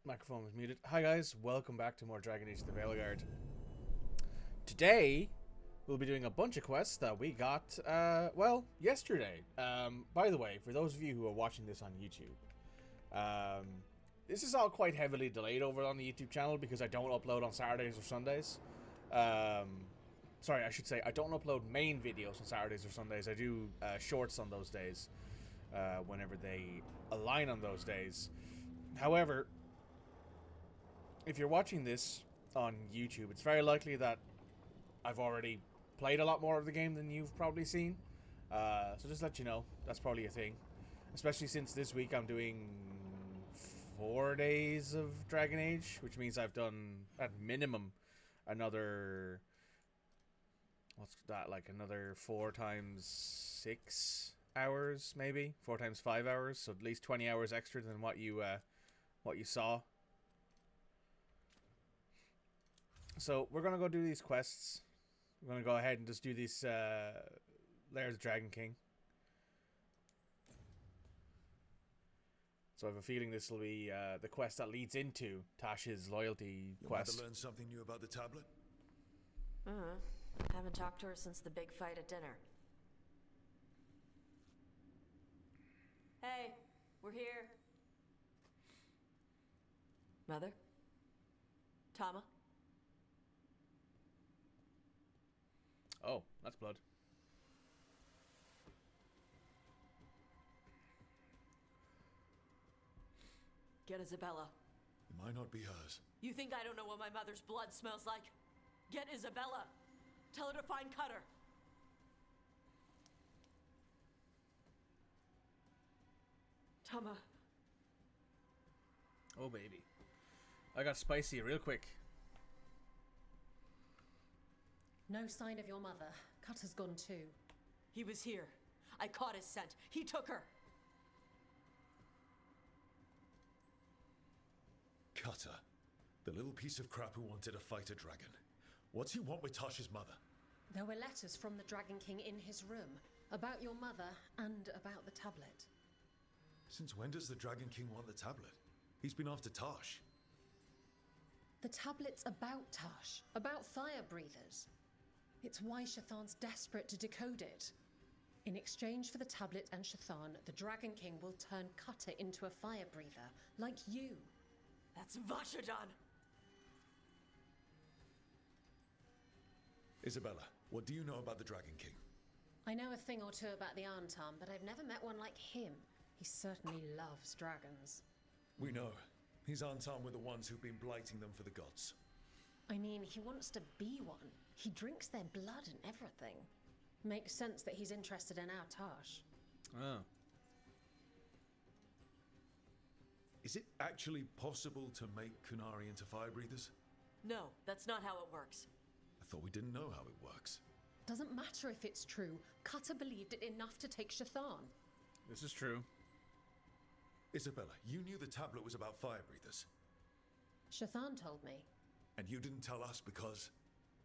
Microphone was muted. Hi guys, welcome back to more Dragon Age the Veilguard. Today, we'll be doing a bunch of quests that we got, yesterday. By the way, for those of you who are watching this on YouTube, this is all quite heavily delayed over on the YouTube channel because I don't upload on Saturdays or Sundays. Sorry, I should say I don't upload main videos on Saturdays or Sundays. I do shorts on those days, whenever they align on those days. However, if you're watching this on YouTube, it's very likely that I've already played a lot more of the game than you've probably seen. So just let you know, that's probably a thing. Especially since this week I'm doing 4 days of Dragon Age, which means I've done, at minimum, another... What's that, like another 4 times 6 hours, maybe? 4 times 5 hours, so at least 20 hours extra than what you saw. So we're gonna go do these quests. We're gonna go ahead and just do these Layers of Dragon King. So I have a feeling this will be the quest that leads into Tash's loyalty quest. Your mother learned something new about the tablet? Haven't talked to her since the big fight at dinner. Hey, we're here. Mother? Tama? Oh, that's blood. Get Isabella. It might not be hers. You think I don't know what my mother's blood smells like? Get Isabella. Tell her to find Cutter. Tama. Oh, baby. I got spicy real quick. No sign of your mother. Cutter's gone too. He was here. I caught his scent. He took her. Cutter. The little piece of crap who wanted to fight a dragon. What's he want with Tasha's mother? There were letters from the Dragon King in his room about your mother and about the tablet. Since when does the Dragon King want the tablet? He's been after Tash. The tablet's about Tash, about fire breathers. It's why Shathan's desperate to decode it. In exchange for the tablet and Shathan, the Dragon King will turn Cutter into a fire breather, like you. That's Vashadan. Isabella, what do you know about the Dragon King? I know a thing or two about the Arntam, but I've never met one like him. He certainly loves dragons. We know. His Arntam were the ones who've been blighting them for the gods. I mean, he wants to be one. He drinks their blood and everything. Makes sense that he's interested in our Tash. Oh. Is it actually possible to make Qunari into fire breathers? No, that's not how it works. I thought we didn't know how it works. Doesn't matter if it's true. Cutter believed it enough to take Shathan. This is true. Isabella, you knew the tablet was about fire breathers. Shathan told me. And you didn't tell us because...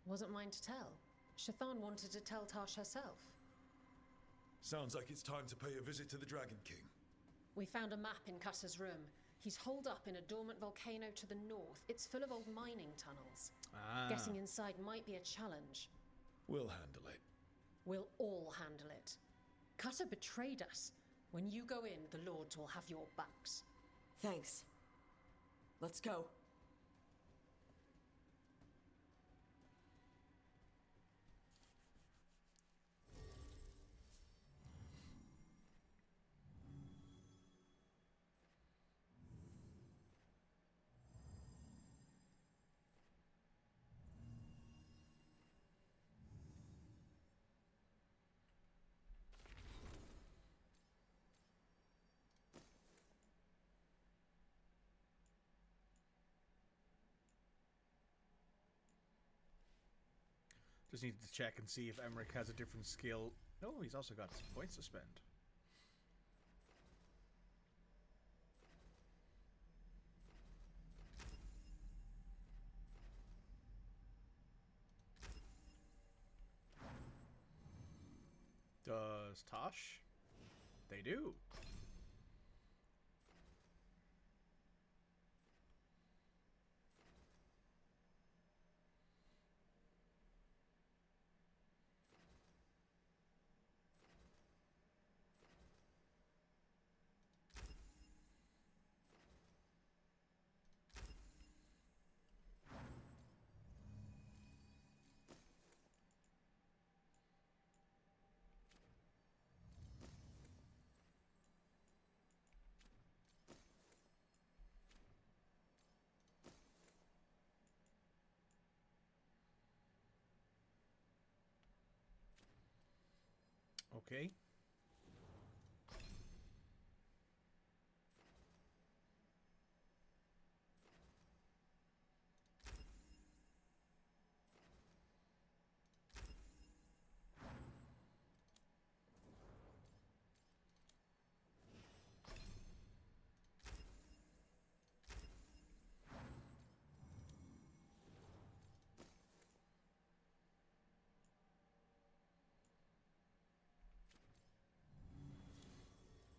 Wasn't mine to tell. Shathan wanted to tell Tash herself. Sounds like it's time to pay a visit to the Dragon King. We found a map in Cutter's room. He's holed up in a dormant volcano to the north. It's full of old mining tunnels. Getting inside might be a challenge. We'll handle it. We'll all handle it. Cutter betrayed us. When you go in, the Lords will have your backs. Thanks. Let's go. Just needed to check and see if Emmerich has a different skill. Oh, he's also got some points to spend. Does Tosh? They do. Okay.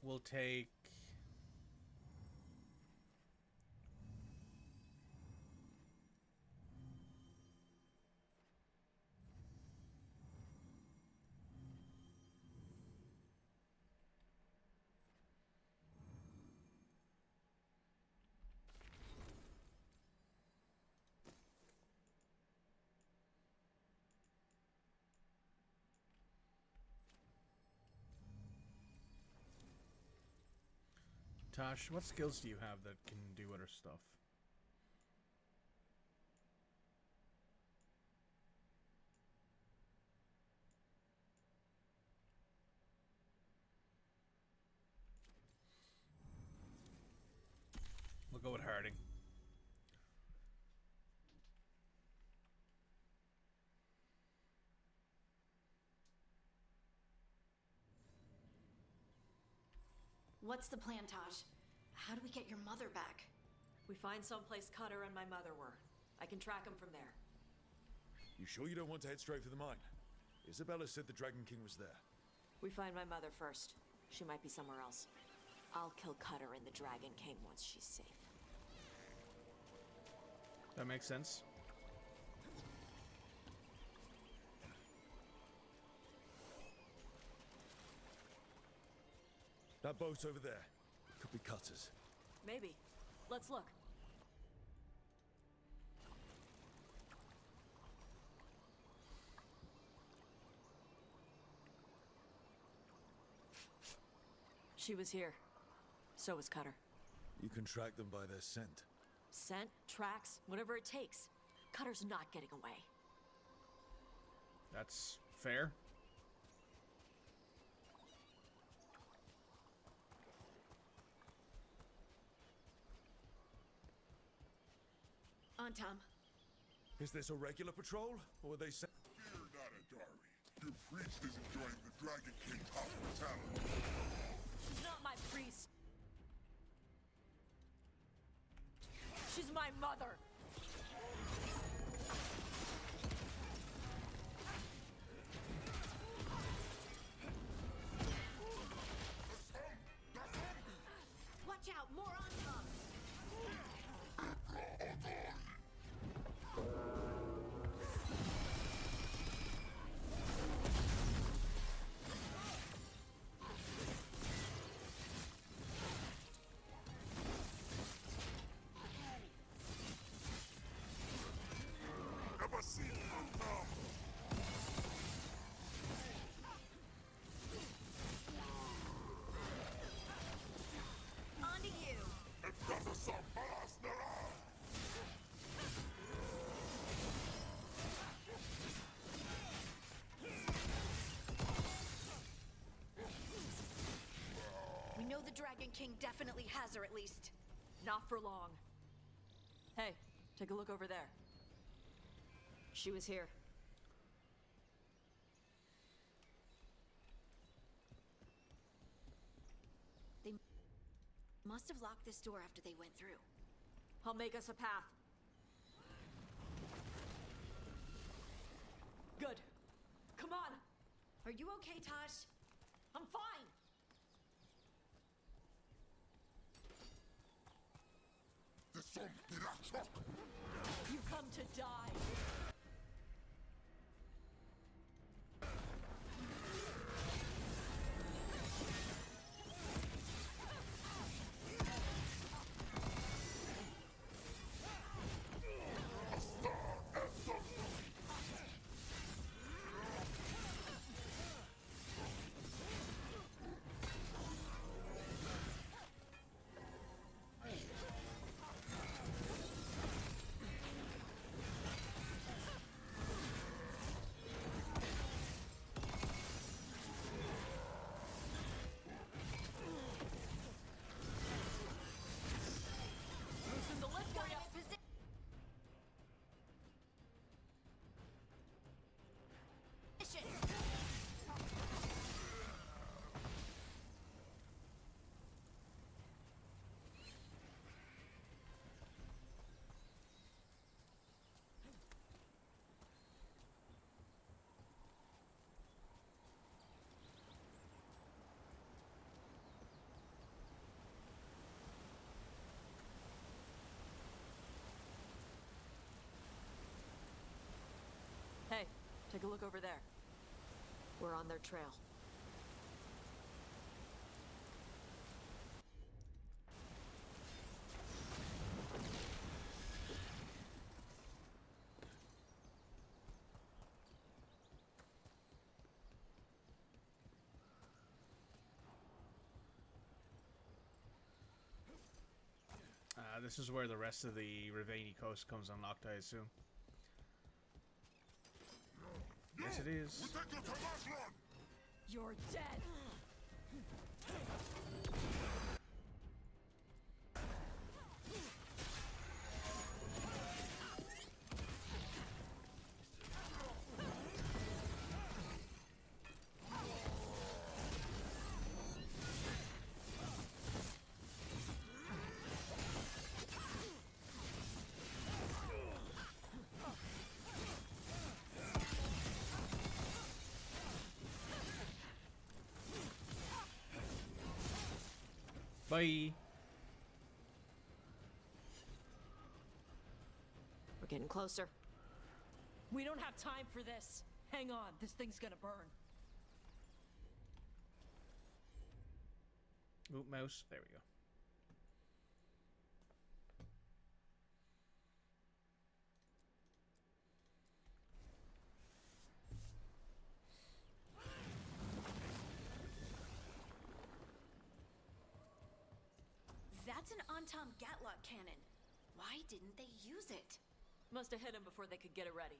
We'll take... Tosh, what skills do you have that can do other stuff? We'll go with Harding. What's the plan, Tosh? How do we get your mother back? We find someplace Cutter and my mother were. I can track them from there. You sure you don't want to head straight for the mine? Isabella said the Dragon King was there. We find my mother first. She might be somewhere else. I'll kill Cutter and the Dragon King once she's safe. That makes sense. That boat over there. Could be cutters. Maybe. Let's look. She was here. So was Cutter. You can track them by their scent. Scent, tracks, whatever it takes. Cutter's not getting away. That's fair. On, Tom. Is this a regular patrol, or are they sent? Fear not, Adari. Your priest is enjoying the Dragon King's hospitality. She's not my priest. She's my mother. Watch out! More on, Tom! Never seen you come. On to you! Entonces son balas nera. We know the Dragon King definitely has her, at least. Not for long. Hey, take a look over there. She was here. They must have locked this door after they went through. I'll make us a path. Good. Come on. Are you okay, Tosh? I'm fine. This son pirachok. You come to die. take a look over there. We're on their trail. This is where the rest of the Ravani coast comes unlocked, I assume. Yes, it is. We take your last run! You're dead! Bye. We're getting closer. We don't have time for this. Hang on, this thing's gonna burn. Oop, mouse. There we go. That's an Antam Gatlock cannon. Why didn't they use it? Must have hit him before they could get it ready.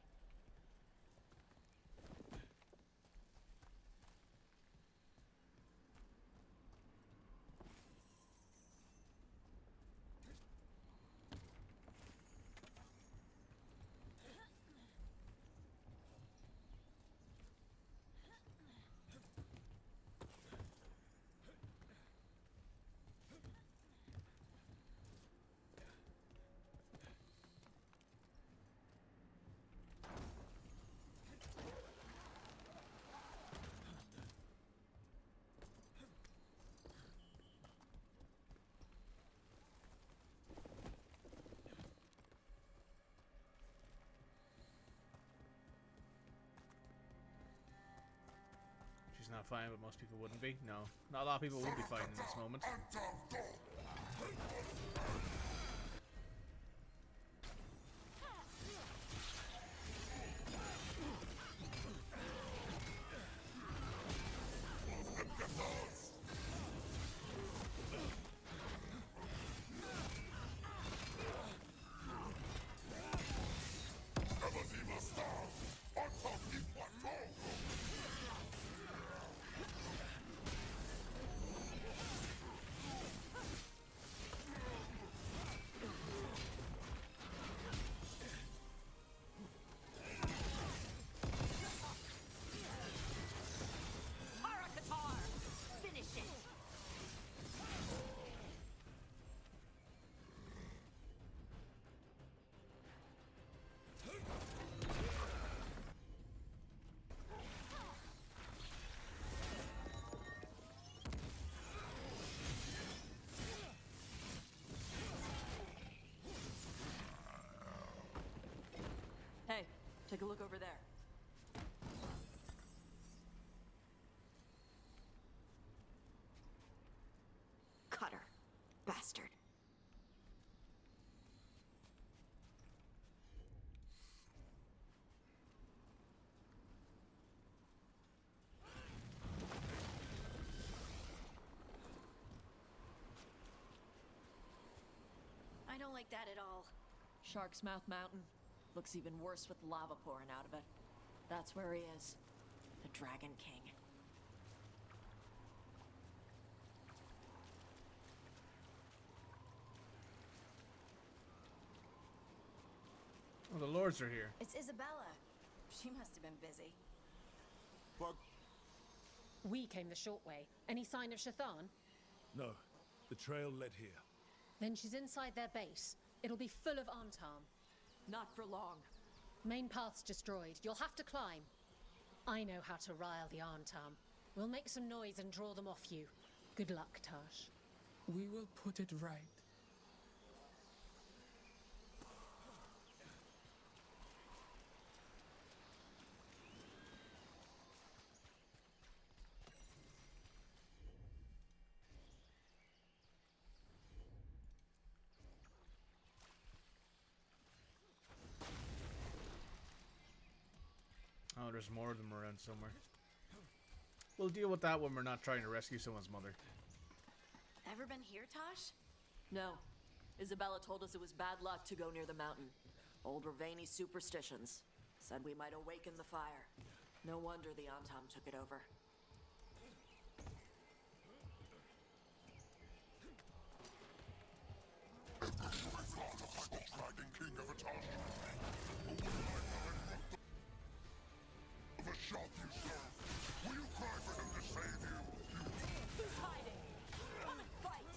She's not fine, but most people wouldn't be. No, not a lot of people would be fine in this moment. Hey, take a look over there. Cutter. Bastard. I don't like that at all. Shark's Mouth Mountain. Looks even worse with lava pouring out of it. That's where he is. The Dragon King. Oh, the lords are here. It's Isabella. She must have been busy. But We came the short way. Any sign of Shathan? No, the trail led here. Then she's inside their base. It'll be full of Antam. Not for long. Main path's destroyed. You'll have to climb. I know how to rile the Antam. We'll make some noise and draw them off you. Good luck, Tash. We will put it right. there's more of them around somewhere. We'll deal with that when we're not trying to rescue someone's mother. Ever been here, Tosh? No. Isabella told us it was bad luck to go near the mountain. Old Ravani superstitions. Said we might awaken the fire. No wonder the Antam took it over. Dragon King of Atosh. Of a shot you serve. Will you cry for him to save you? Who's hiding? Come and fight!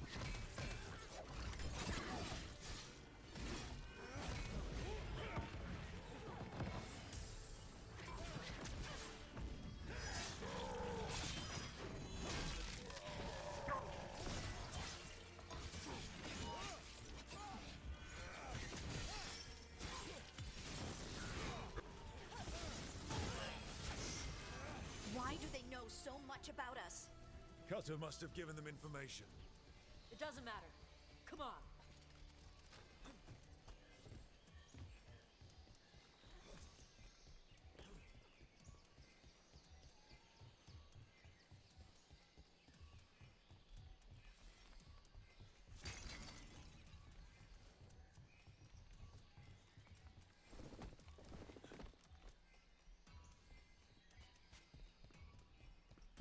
Why do they know so much about us? Cutter must have given them information. It doesn't matter. Come on.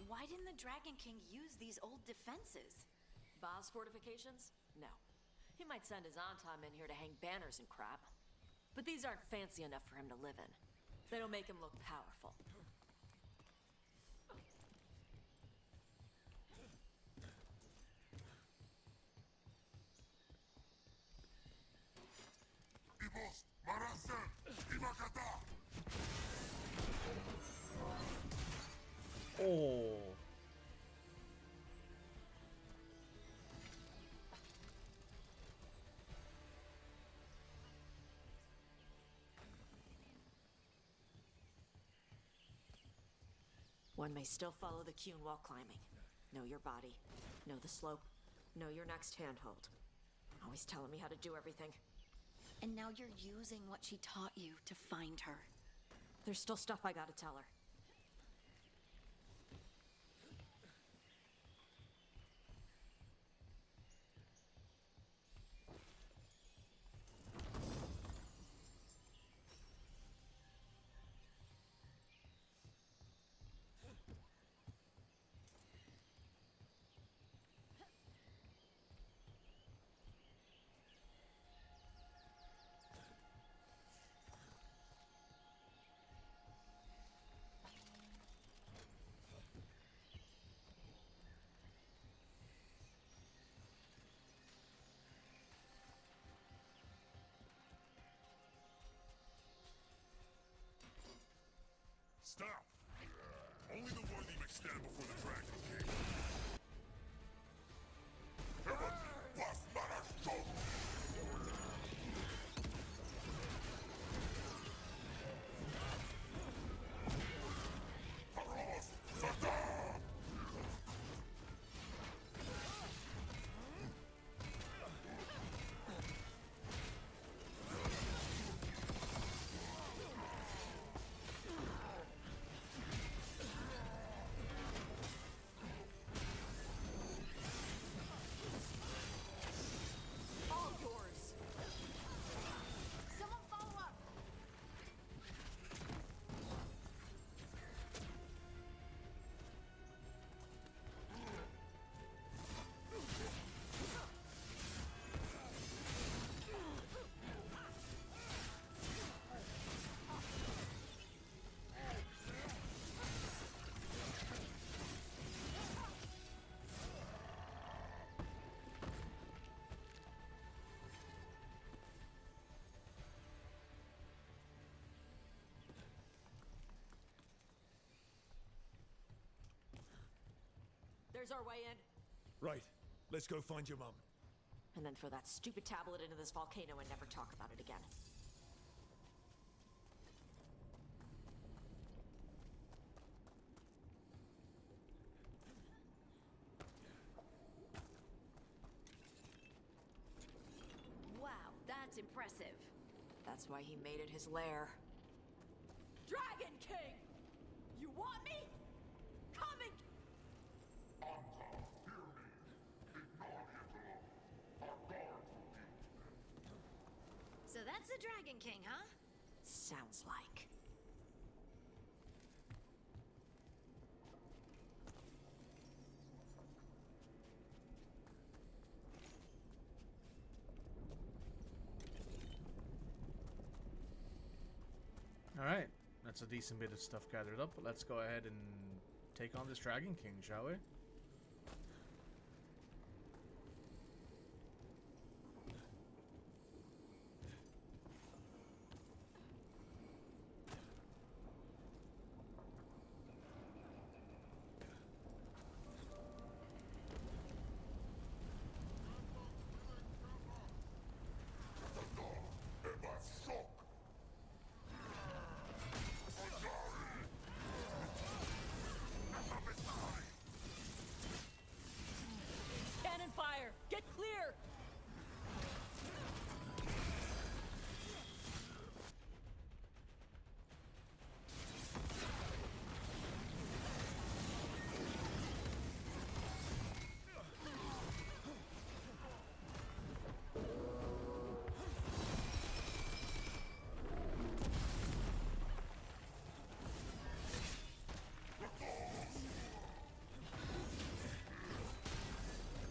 Why didn't the Dragon King use these old defenses? Boss fortifications? No. He might send his Antam in here to hang banners and crap. But these aren't fancy enough for him to live in. They don't make him look powerful. Ibos, Marase, Ibakata. Oh. One may still follow the Qun while climbing. Know your body. Know the slope. Know your next handhold. Always telling me how to do everything. And now you're using what she taught you to find her. There's still stuff I gotta tell her. Stop! Only the worthy may stand before the Dragon King. Heaven, was Marashto! Faros, Saddam! All yours! Someone follow up! There's our way in. Right. Let's go find your mum. And then throw that stupid tablet into this volcano and never talk about it again. Wow, that's impressive. That's why he made it his lair. Dragon King! want me? Coming! Antam, hear me. Ignore the interloper. Our guards will deal with them. So that's the Dragon King, huh? Sounds like. Alright, that's a decent bit of stuff gathered up, but let's go ahead and take on this Dragon King, shall we? Cannon fire! Get clear!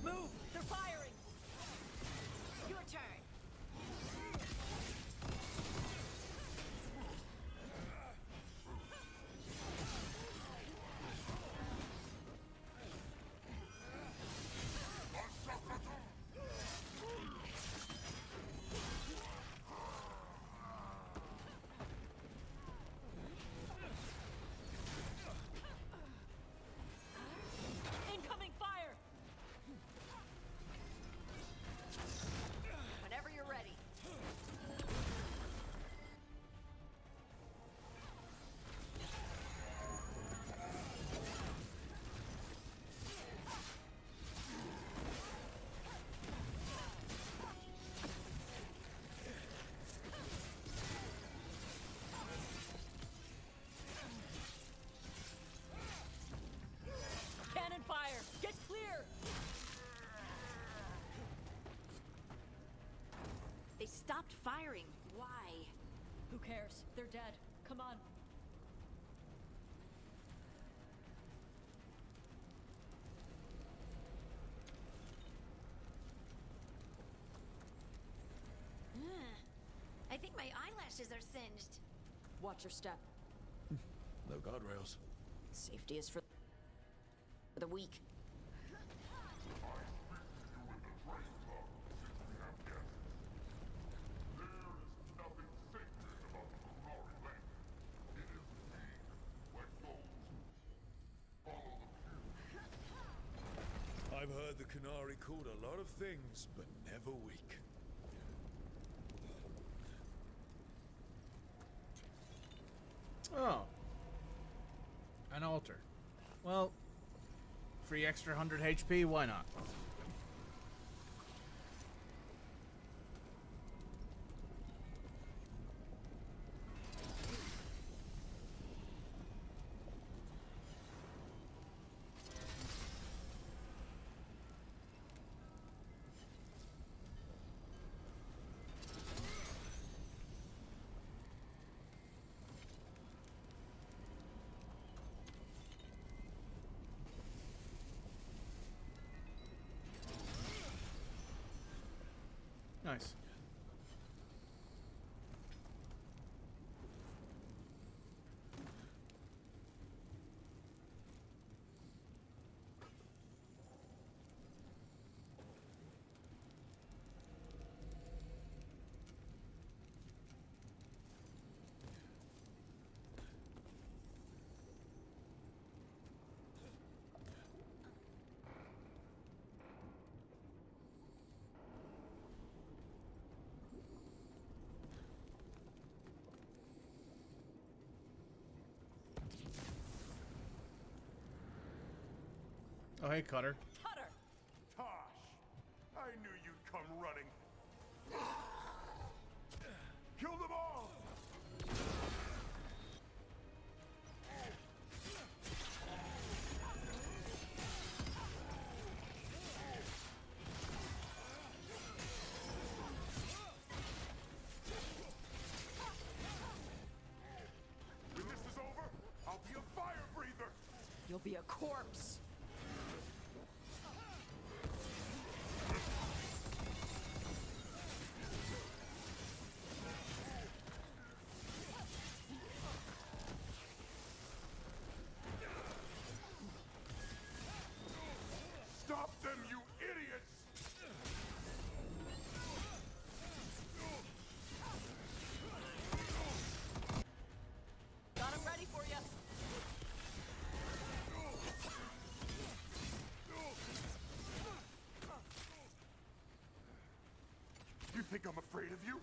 Move! They're firing! Your turn. Incoming fire! Whenever you're ready. Cannon fire! Get clear! They stopped firing. Why? Who cares? They're dead. Come on. I think my eyelashes are singed. Watch your step. No guardrails. Safety is for the weak. Nothing sacred about the Qunari land. It is weak, like those who follow the few. I've heard the Qunari called a lot of things, but never weak. Oh. An altar. Well, free extra 100 HP, why not? Nice. Oh, hey, Cutter. Cutter! Tosh, I knew you'd come running. Kill them all! be a corpse. Stop them, you idiots! Got him ready for you. You think I'm afraid of you?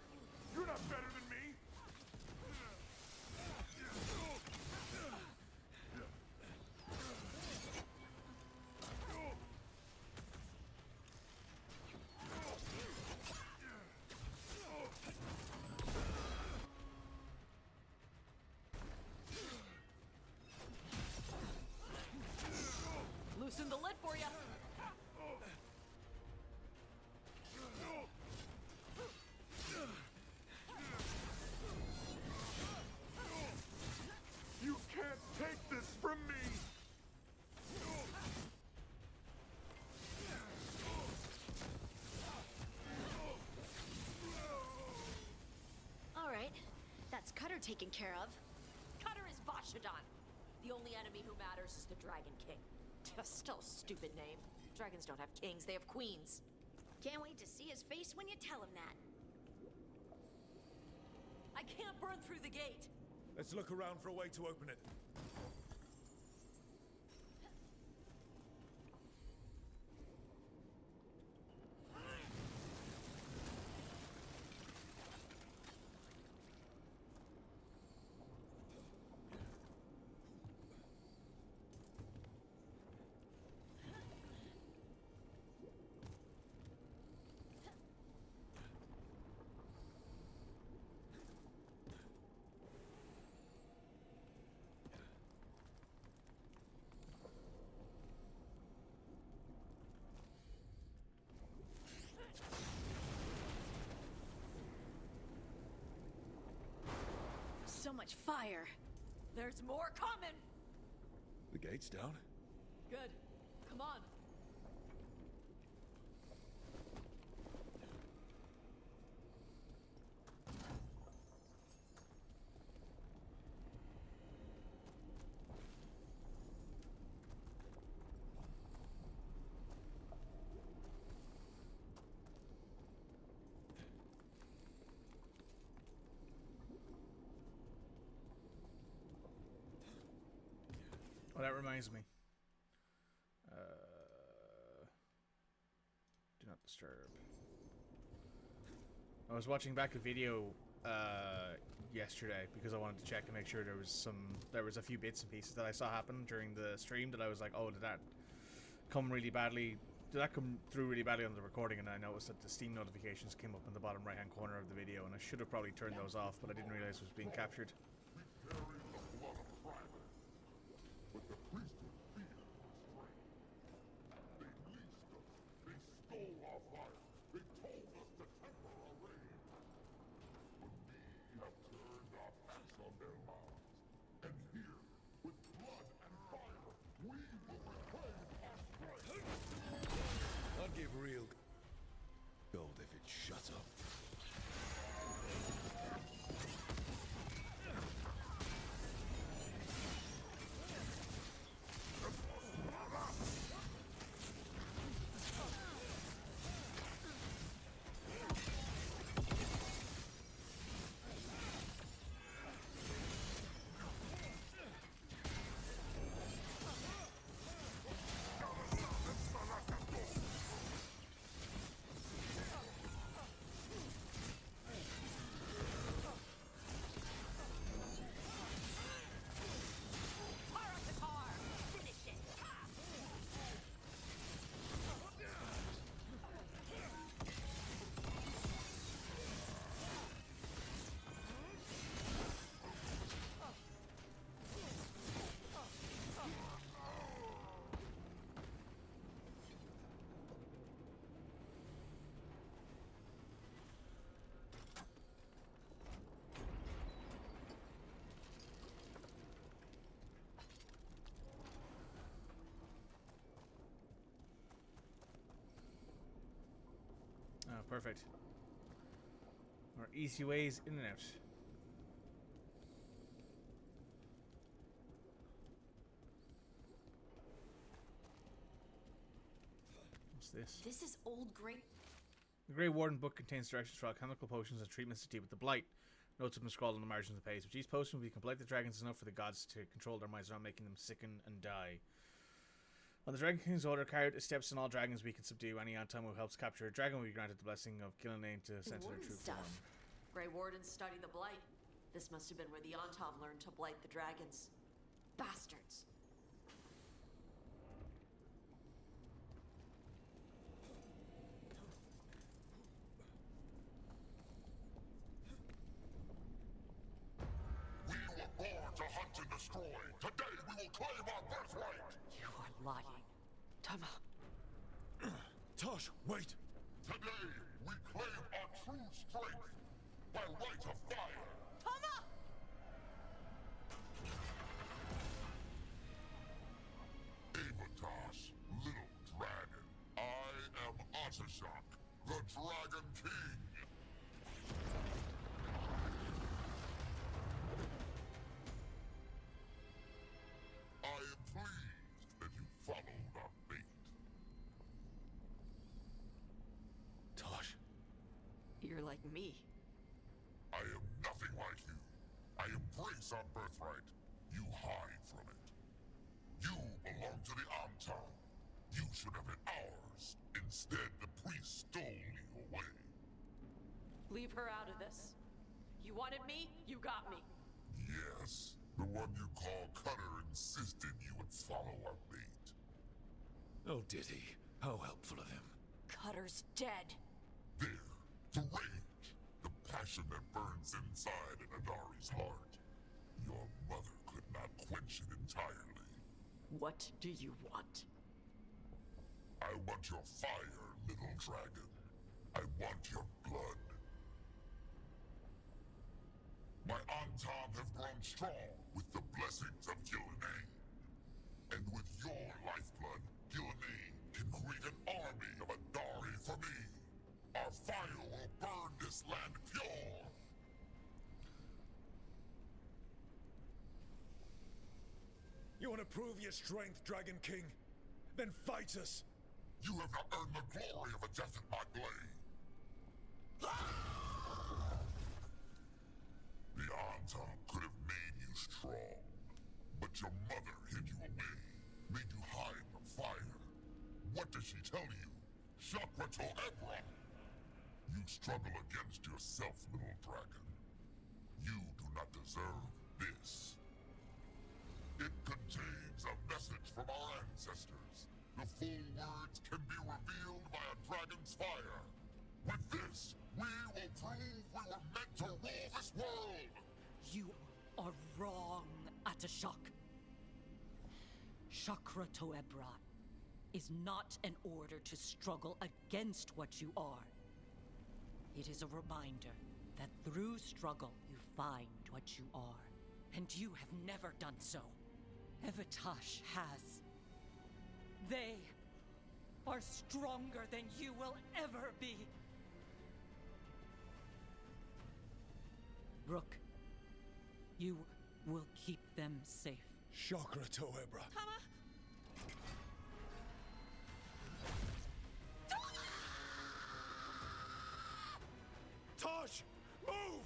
You're not better than me! Loosen the lid for you. You can't take this from me! All right, that's Cutter taken care of. Cutter is Vashadon. The only enemy who matters is the Dragon King. Still a stupid name. Dragons don't have kings, they have queens. Can't wait to see his face when you tell him that. I can't burn through the gate. Let's look around for a way to open it. So much fire. There's more coming. The gate's down. Good. Come on. Oh, that reminds me. Do not disturb. I was watching back a video yesterday because I wanted to check and make sure there was a few bits and pieces that I saw happen during the stream that I was like, oh, did that come really badly? Did that come through really badly on the recording? And I noticed that the Steam notifications came up in the bottom right hand corner of the video, and I should have probably turned those off, but I didn't realize it was being captured. We carry the blood of Primus, but the priesthood fears strength. They leased us. They stole our fire. They told us to temper our rage. But we have turned our backs on their lives. And here, with blood and fire, we will reclaim our strength. I'd give real gold if it shut up. perfect. Or easy ways in and out. What's this? This is old great. The Grey Warden book contains directions for alchemical potions and treatments to deal with the blight. Notes have been scrawled on the margins of the page. If these potions will complete the dragons enough for the gods to control their minds without making them sicken and die. On the Dragon King's order, carried steps in all dragons we can subdue. Any time who helps capture a dragon will be granted the blessing of Gillenane to center their true form. Grey Wardens study the blight. This must have been where the Antom learned to blight the dragons. Bastards. We were born to hunt and destroy. Today we will claim our birthright. You are lying. Tama. Tosh, wait! Today we claim our true strength by right of fire. Tama! Avatosh, little dragon. I am Otashok, the Dragon King. I am pleased that you followed our fate. Tosh, You're like me. I am nothing like you. I embrace our birthright. You hide from it. You belong to the Antom. You should have been ours. Instead, the priest stole you away. Leave her out of this. You wanted me, you got me. Yes, the one you call Cutter insisted you would follow our bait. oh did he? How helpful of him. Cutter's dead. There, the rage, the passion that burns inside an Adari's heart. Your mother could not quench it entirely. What do you want? I want your fire, little dragon. I want your blood. My Antom have grown strong with the blessings of Gillenane. And with your lifeblood, Gillenane can create an army of Adari for me. Our fire will burn this land pure. You want to prove your strength, Dragon King? Then fight us! You have not earned the glory of a death at my blade. The Antom could have made you strong, but your mother hid you away, made you hide the fire. What does she tell you? Chakra to Ebra! You struggle against yourself, little dragon. You do not deserve this. It contains a message from our ancestors. The full words can be revealed by a dragon's fire. With this, we will prove we were meant to rule this world! You are wrong, Atashok. Chakra Toebra is not an order to struggle against what you are. It is a reminder that through struggle you find what you are. And you have never done so. Evatash has. They are stronger than you will ever be. Rook, you will keep them safe. Chakra Toebra. Tama! Tosh! Move!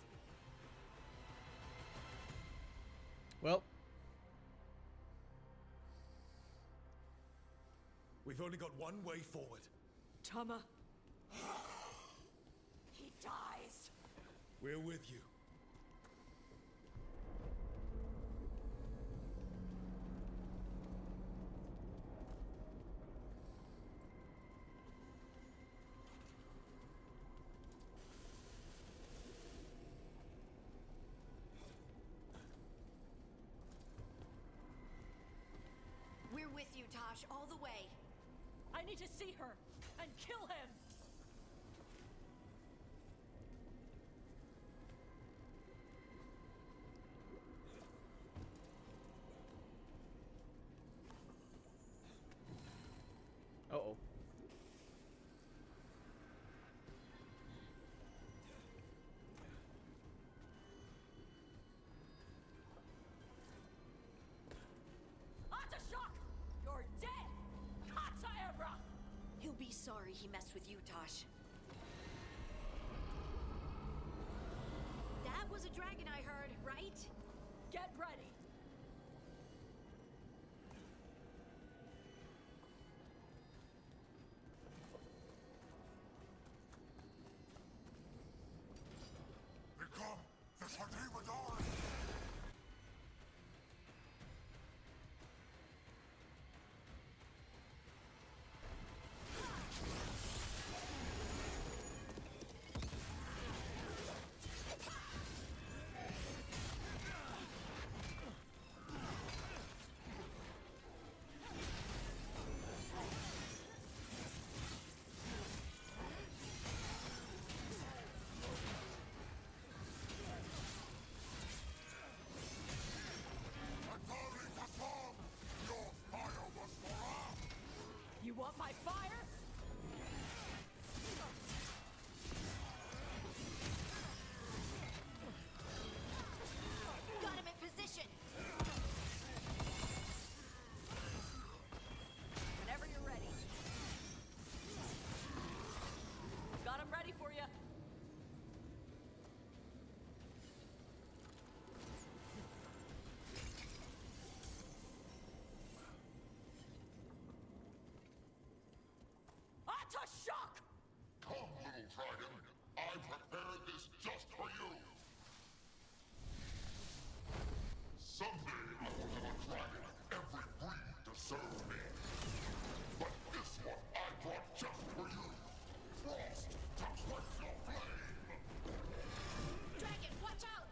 Well, We've only got one way forward. Tama. He dies. We're with you. We're with you, Tosh, all the way. I need to see her and kill him. uh-oh. sorry he messed with you, Tosh. That was a dragon I heard, right? Get ready! Become the Shadimadari! You want my fire? Got him in position. Whenever you're ready. Got him ready for you. Shock! Come, little dragon. I prepared this just for you. Someday I will have a dragon of every breed to serve me. But this one I brought just for you. Frost to quench your flame. Dragon, watch out!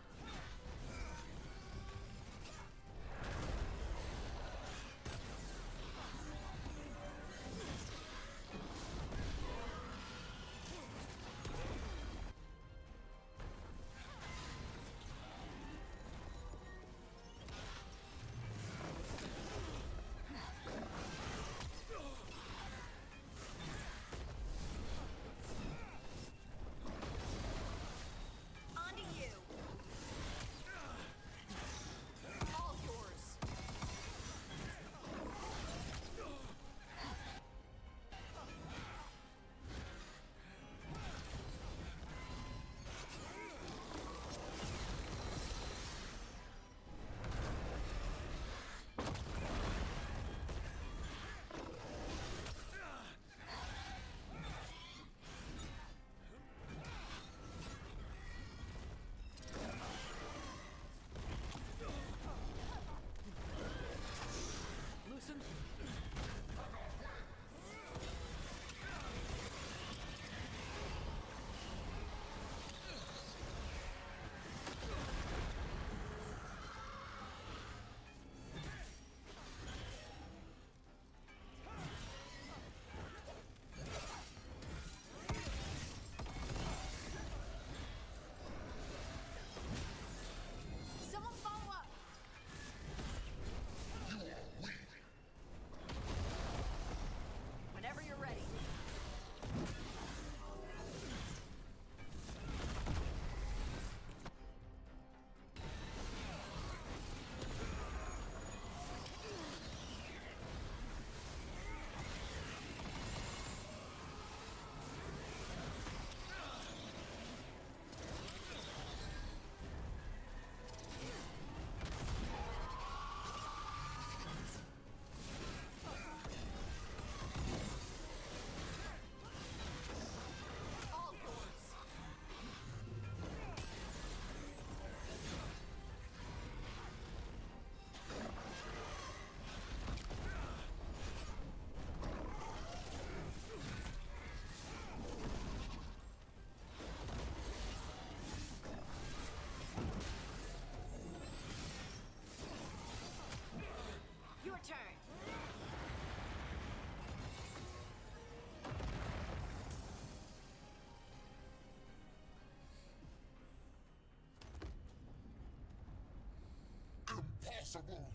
Impossible!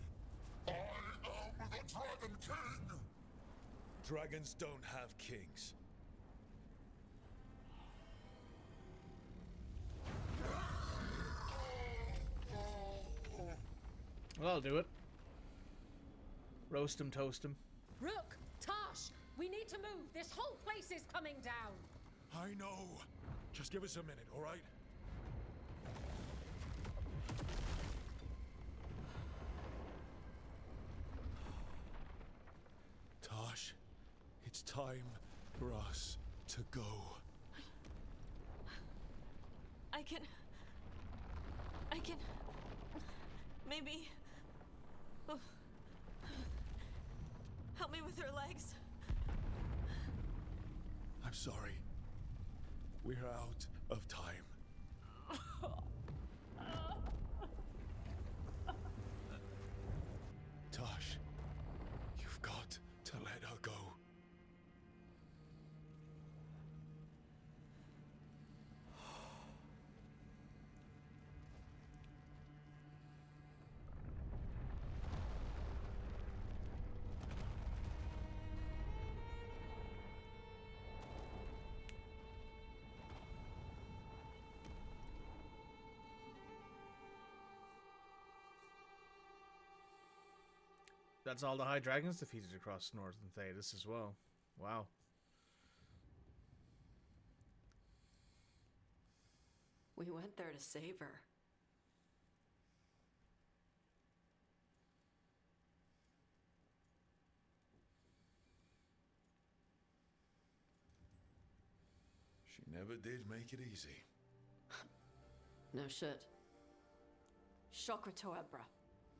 I am the Dragon King! Dragons don't have kings. Well, I'll do it. Roast him, toast him. Rook, Tosh, we need to move! This whole place is coming down! I know. Just give us a minute, all right? Tosh, it's time for us to go. I can... Maybe... Oh. Help me with her legs. I'm sorry. We're out of time. Tosh, you've got to let her go. That's all the high dragons defeated across northern Thedas as well. Wow. We went there to save her. She never did make it easy. No shit. Shokratoebra.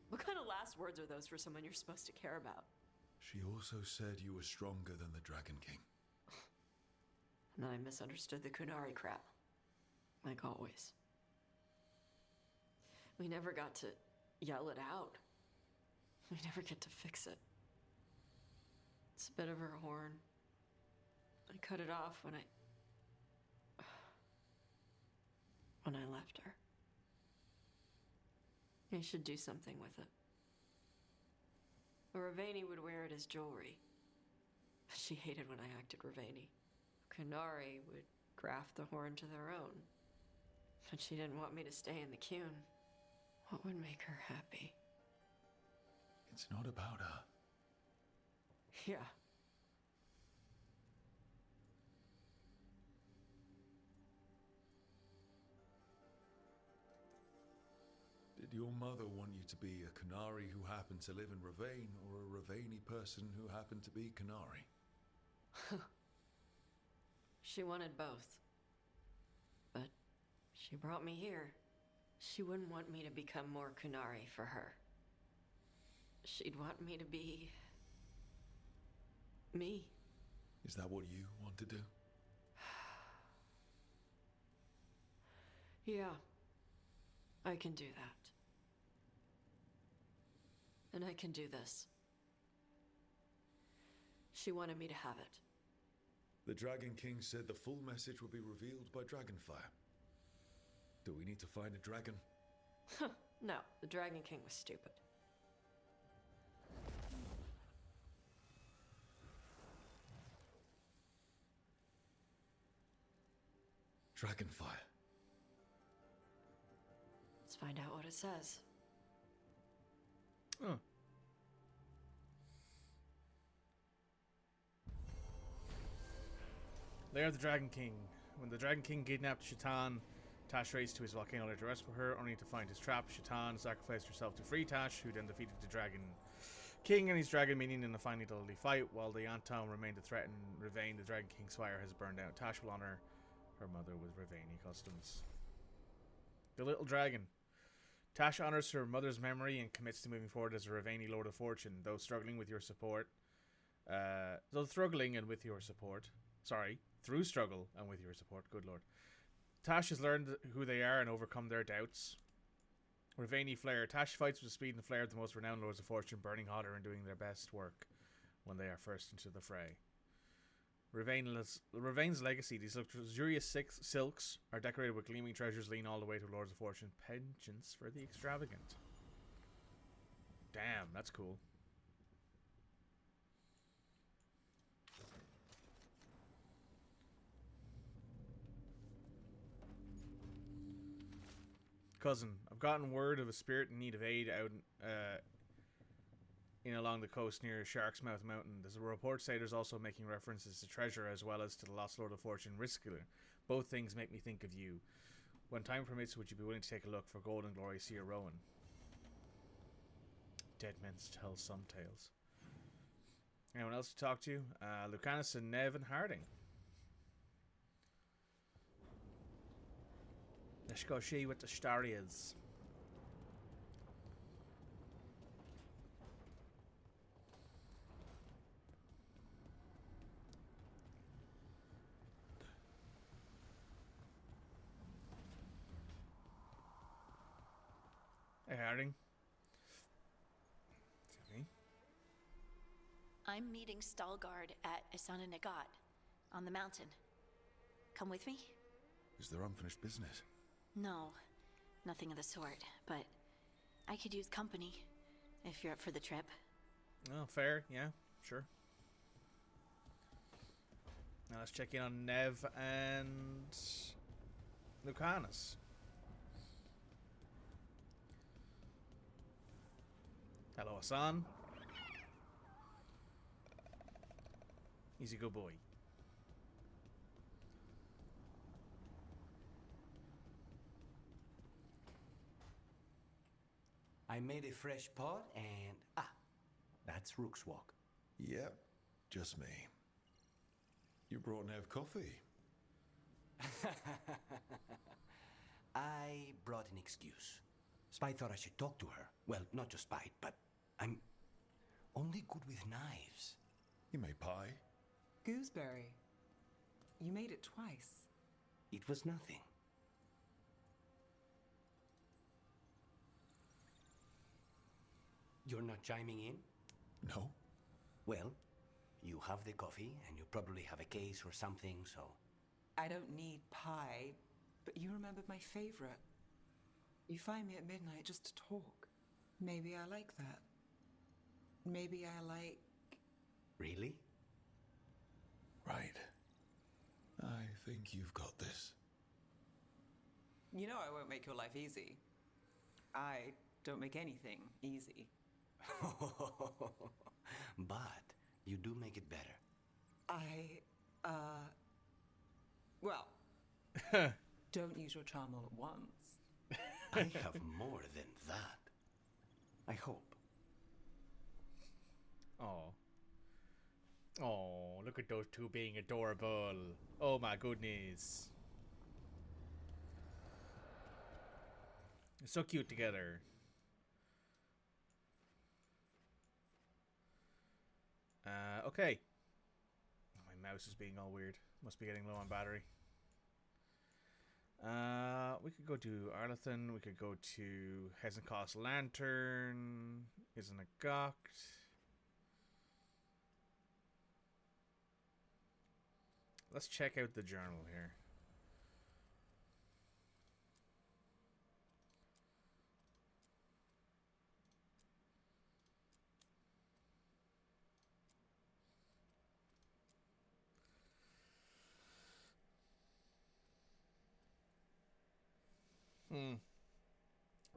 What kind of last words are those for someone you're supposed to care about? She also said you were stronger than the Dragon King. And I misunderstood the Qunari crap. Like always. We never got to yell it out. We never get to fix it. It's a bit of her horn. I cut it off when I left her. I should do something with it. Ravani would wear it as jewelry. She hated when I acted Ravani. Qunari would graft the horn to their own. But she didn't want me to stay in the Qun. What would make her happy? It's not about her. Yeah. Did your mother want you to be a Qunari who happened to live in Ravane, or a Ravani person who happened to be Qunari? She wanted both. But she brought me here. She wouldn't want me to become more Qunari for her. She'd want me to be... me. Is that what you want to do? Yeah. I can do that. And I can do this. She wanted me to have it. The Dragon King said the full message will be revealed by Dragonfire. Do we need to find a dragon? No, the Dragon King was stupid. Dragonfire. Let's find out what it says. Oh. Lair of the Dragon King. When the Dragon King kidnapped Shaitan, Tash raced to his volcano lair to rescue her, only to find his trap. Shaitan sacrificed herself to free Tash, who then defeated the Dragon King and his dragon minion in a finally deadly fight. While the Ant-Town remained to threaten Ravane, the Dragon King's fire has burned out. Tash will honor her mother with Ravani customs. The Little Dragon. Tash honors her mother's memory and commits to moving forward as a Ravani Lord of Fortune, though struggling and with your support. Through struggle and with your support, good lord. Tash has learned who they are and overcome their doubts. Ravani Flair. Tash fights with the speed and flair of the most renowned Lords of Fortune, burning hotter and doing their best work when they are first into the fray. Ravane's legacy. These luxurious silks are decorated with gleaming treasures, lean all the way to Lords of Fortune. Penchants for the extravagant. Damn, that's cool. Cousin, I've gotten word of a spirit in need of aid out in along the coast near Shark's Mouth Mountain. There's a report say there's also making references to treasure as well as to the Lost Lord of Fortune Riskler. Both things make me think of you. When time permits, would you be willing to take a look for Gold and Glory Seer Rowan? Dead men tell some tales. Anyone else to talk to? Lucanus and Nev and Harding. Let's go see what the story is. Hey, Harding. Excuse me. I'm meeting Stalgard at Isana Nagat on the mountain. Come with me? Is there unfinished business? No, nothing of the sort, but I could use company if you're up for the trip. Oh, fair. Yeah, sure. Now let's check in on Nev and Lucanus. Hello, Hassan. He's a good boy. I made a fresh pot and... that's Rook's walk. Yep, just me. You brought Nev coffee. I brought an excuse. Spite thought I should talk to her. Well, not just Spite, but I'm only good with knives. You made pie? Gooseberry. You made it twice. It was nothing. You're not chiming in? No. Well, you have the coffee, and you probably have a case or something, so... I don't need pie, but you remembered my favorite. You find me at midnight just to talk. Maybe I like that. Maybe I like... Really? Right. I think you've got this. You know I won't make your life easy. I don't make anything easy. But you do make it better. Well, don't use your charm all at once. I have more than that. I hope. Oh. Oh, look at those two being adorable. Oh my goodness. They're so cute together. Okay. Oh, my mouse is being all weird. Must be getting low on battery. We could go to Arlathan. We could go to Hezenkost Lantern. Isn't a Gokt. Let's check out the journal here.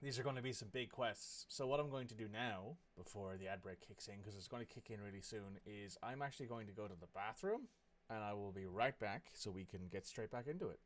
These are going to be some big quests. So what I'm going to do now, before the ad break kicks in, because it's going to kick in really soon, is I'm actually going to go to the bathroom, and I will be right back so we can get straight back into it.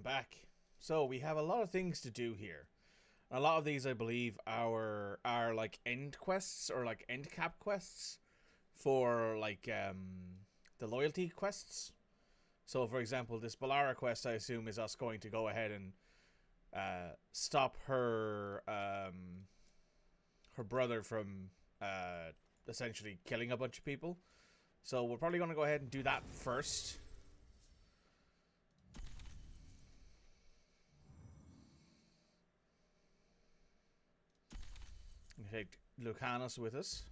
back. So we have a lot of things to do here. A lot of these, I believe, are like end quests or like end cap quests for like the loyalty quests. So, for example, this Balara quest, I assume, is us going to go ahead and stop her her brother from essentially killing a bunch of people. So we're probably going to go ahead and do that first. We take Lucanus with us.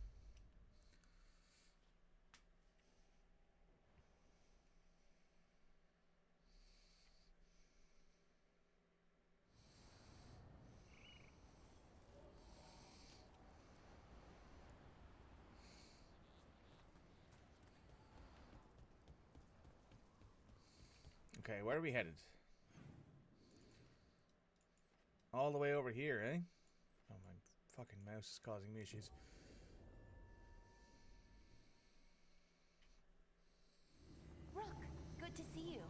Okay, where are we headed? All the way over here, eh? Oh, my fucking mouse is causing me issues. Rook, good to see you.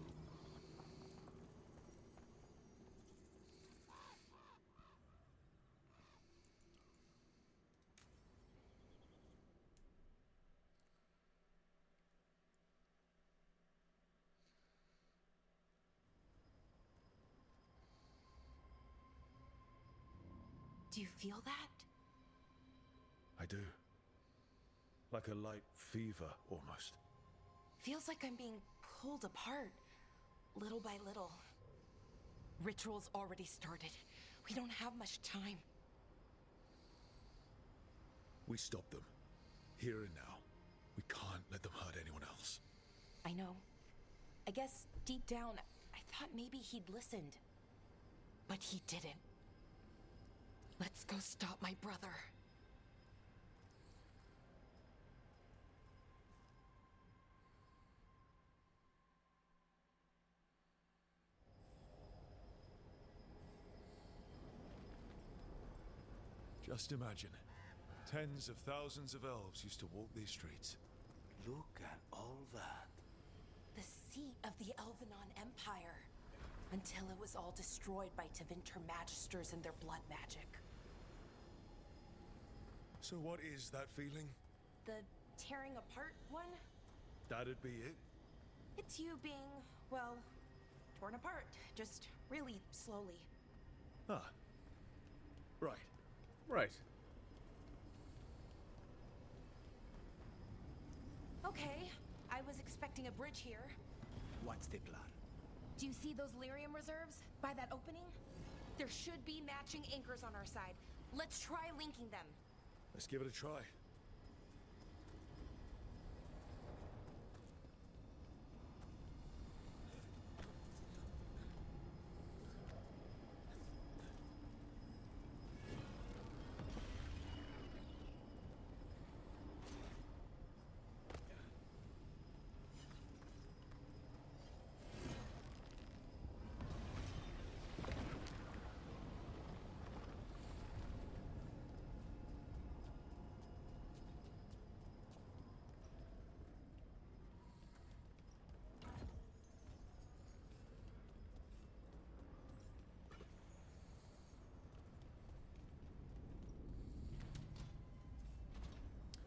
Do you feel that? I do. Like a light fever, almost. Feels like I'm being pulled apart, little by little. Ritual's already started. We don't have much time. We stop them. Here and now. We can't let them hurt anyone else. I know. I guess deep down, I thought maybe he'd listened. But he didn't. Let's go stop my brother. Just imagine. Tens of thousands of elves used to walk these streets. Look at all that. The seat of the Elvenon Empire. Until it was all destroyed by Tevinter Magisters and their blood magic. So what is that feeling? The tearing apart one? That'd be it? It's you being, well, torn apart. Just really slowly. Ah. Right. Right. Okay, I was expecting a bridge here. What's the plan? Do you see those lyrium reserves by that opening? There should be matching anchors on our side. Let's try linking them. Let's give it a try.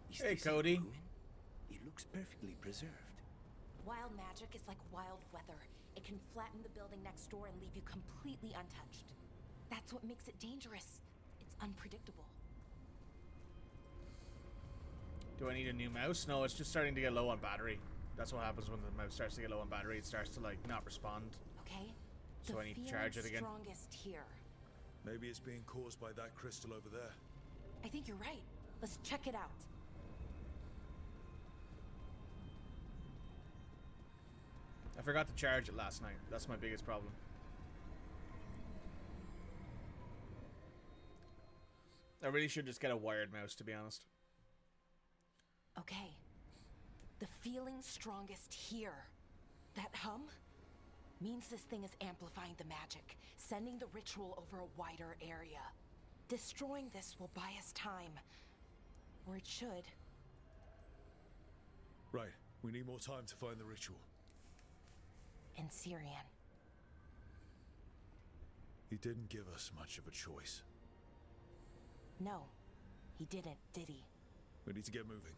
Is Hey, this a Cody. ruin? It looks perfectly preserved. Wild magic is like wild weather. It can flatten the building next door and leave you completely untouched. That's what makes it dangerous. It's unpredictable. Do I need a new mouse? No, it's just starting to get low on battery. That's what happens when the mouse starts to get low on battery. It starts to, like, not respond. Okay? So The I need to charge it feeling's again. Strongest here. Maybe it's being caused by that crystal over there. I think you're right. Let's check it out. I forgot to charge it last night. That's my biggest problem. I really should just get a wired mouse, to be honest. Okay. The feeling's strongest here. That hum means this thing is amplifying the magic, sending the ritual over a wider area. Destroying this will buy us time. Or it should. Right. We need more time to find the ritual. In Syrian. He didn't give us much of a choice. No, he didn't, did he? We need to get moving.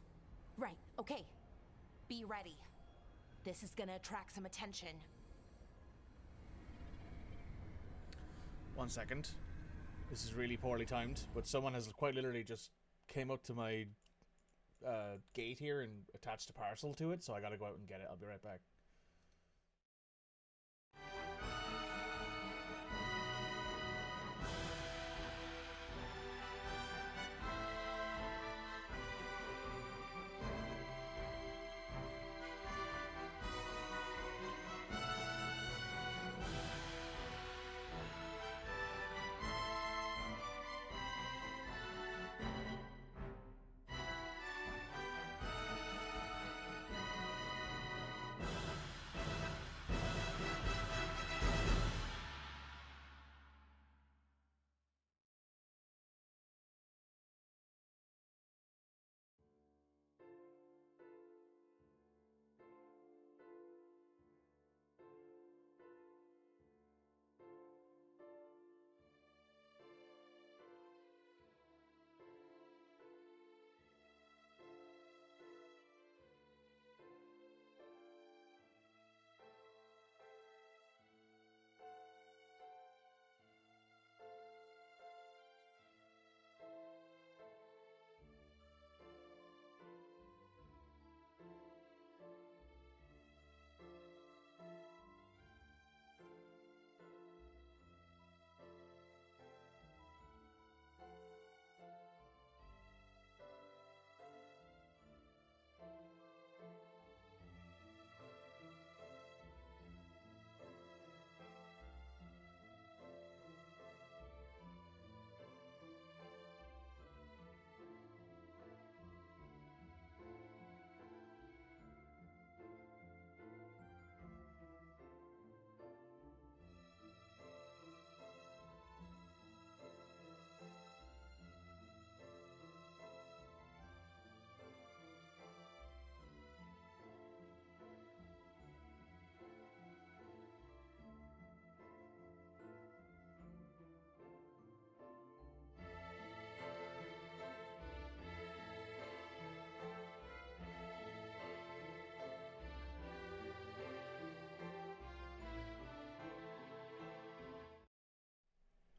Right, okay. Be ready. This is gonna attract some attention. 1 second. This is really poorly timed, but someone has quite literally just came up to my gate here and attached a parcel to it, so I gotta go out and get it. I'll be right back.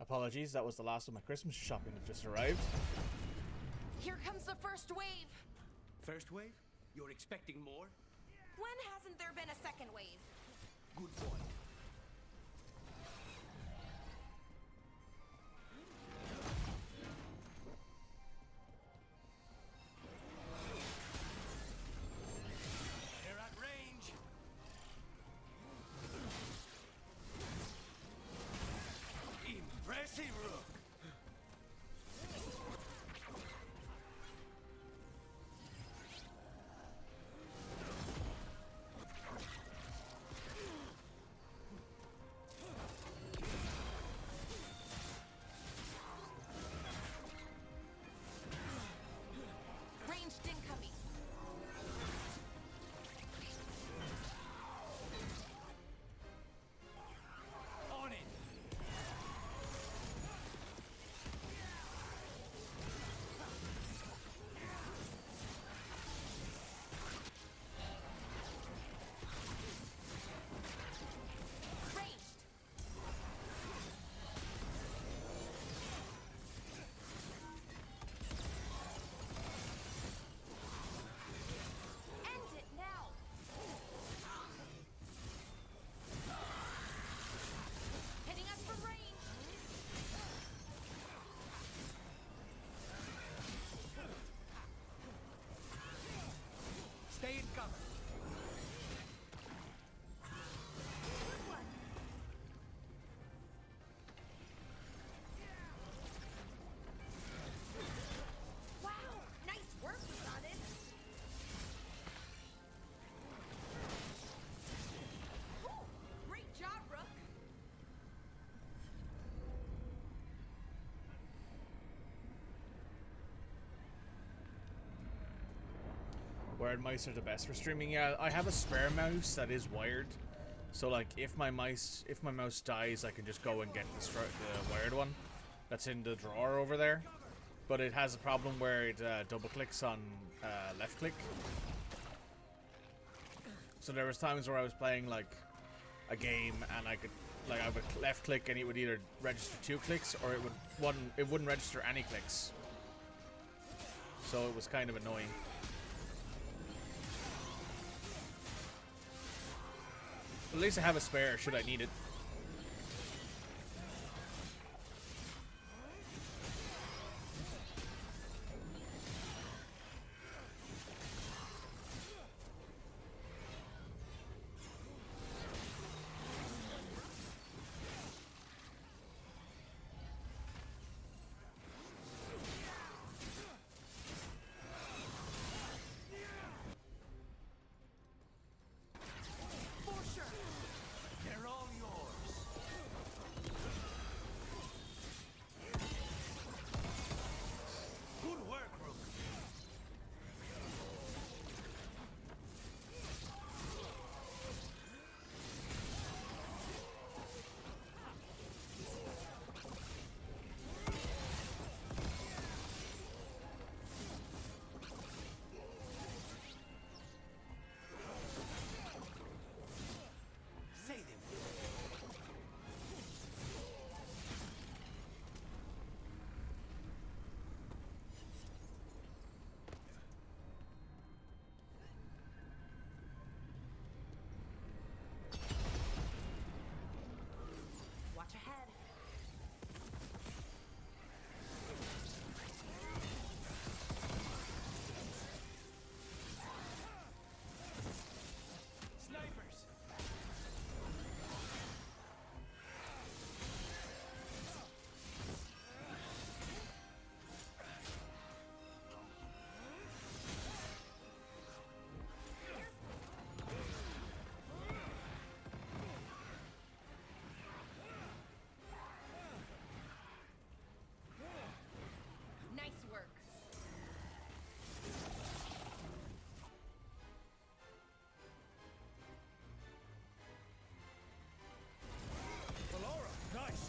Apologies, that was the last of my Christmas shopping that just arrived. Here comes the first wave! First wave? You're expecting more? When hasn't there been a second wave? Good point. They're at range. Impressive, Rook. Ranged incoming. On it. Ranged. End it now. Hitting us from range. Stay in cover. Wow, nice work, Warden. Ooh, great job, Rook. Wired mice are the best for streaming. Yeah, I have a spare mouse that is wired, So like, if my mouse dies, I can just go and get the wired one that's in the drawer over there. But it has a problem where it double clicks on left click. So there was times where I was playing like a game and I would left click and it would either register 2 clicks or it wouldn't register any clicks. So it was kind of annoying. At least I have a spare should I need it. They're all yours. Good work, Rook. Say them. Watch ahead. Snipers. Nice work. Valora, nice.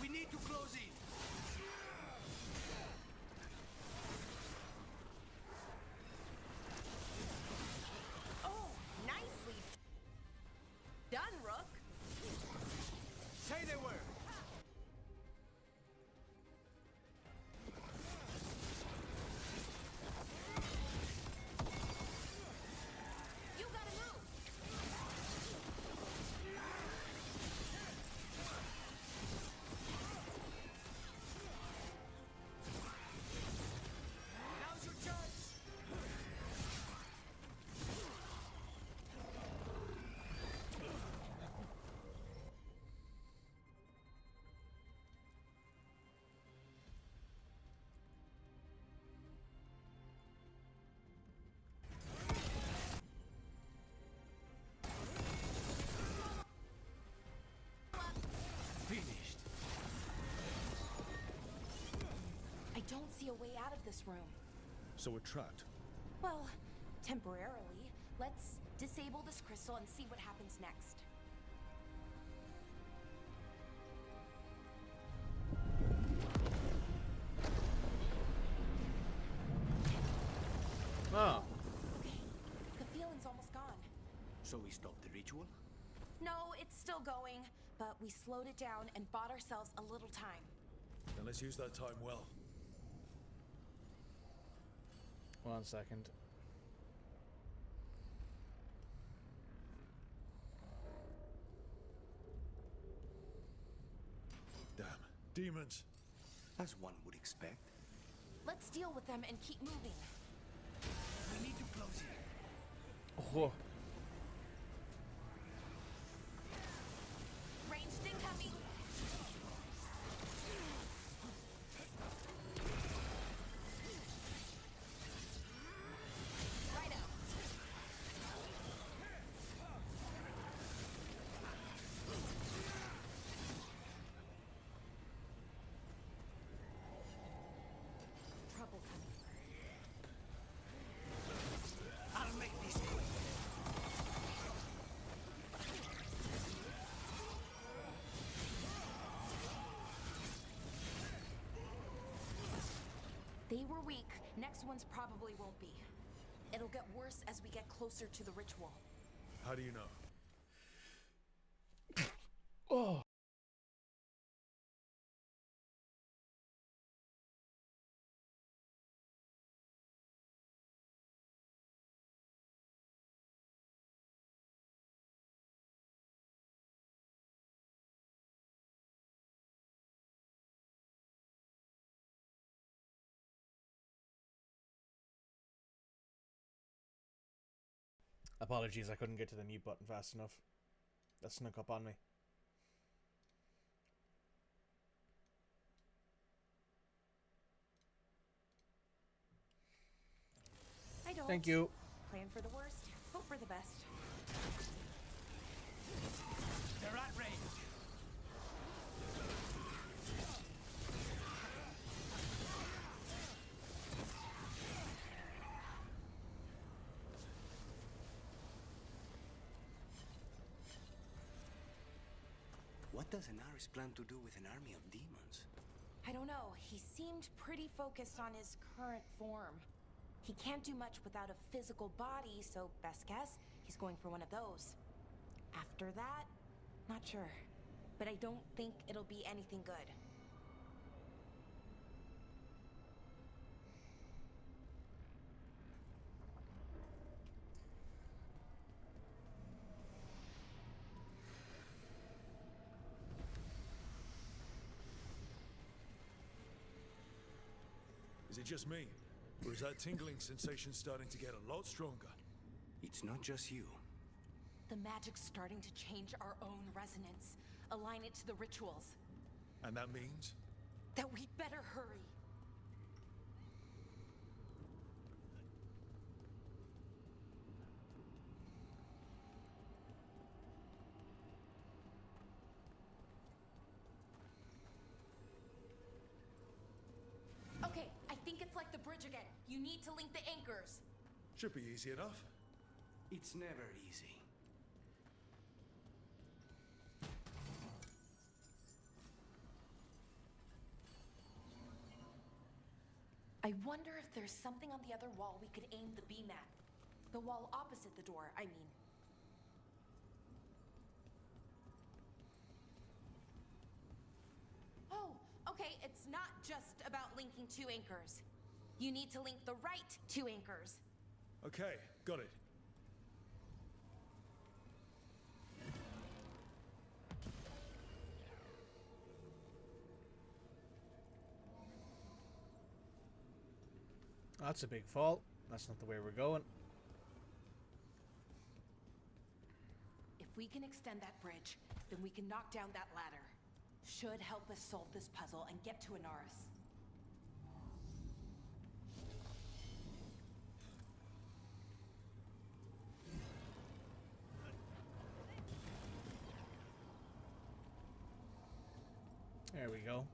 We need to close in. Oh, nicely done, Rook. Say they were. You gotta move. Now's your chance. Finished. I don't see a way out of this room. So we're trapped. Well, temporarily. Let's disable this crystal and see what happens next. Oh. Okay, the feeling's almost gone. So we stopped the ritual? No, it's still going, but we slowed it down and bought ourselves a little time. Then let's use that time well. 1 second. Damn. Demons. As one would expect. Let's deal with them and keep moving. We need to close in. Oh. Ranged incoming. Right out. they were weak, next ones probably won't be. It'll get worse as we get closer to the ritual. How do you know? Oh. Apologies, I couldn't get to the mute button fast enough. That snuck up on me. I don't. Thank you. Plan for the worst, hope for the best. They're at range. What does Anaris plan to do with an army of demons? I don't know. He seemed pretty focused on his current form. He can't do much without a physical body, so best guess, he's going for one of those. After that, not sure. But I don't think it'll be anything good. Is it just me? Or is that tingling sensation starting to get a lot stronger? It's not just you. The magic's starting to change our own resonance, align it to the rituals. And that means? That we'd better hurry. Okay, I think it's like the bridge again. You need to link the anchors. Should be easy enough. It's never easy. I wonder if there's something on the other wall we could aim the beam at. The wall opposite the door, I mean. Oh, okay, it's not just about linking two anchors. You need to link the right two anchors. Okay, got it. That's a big fall. That's not the way we're going. If we can extend that bridge, then we can knock down that ladder. Should help us solve this puzzle and get to Anaris. There we go.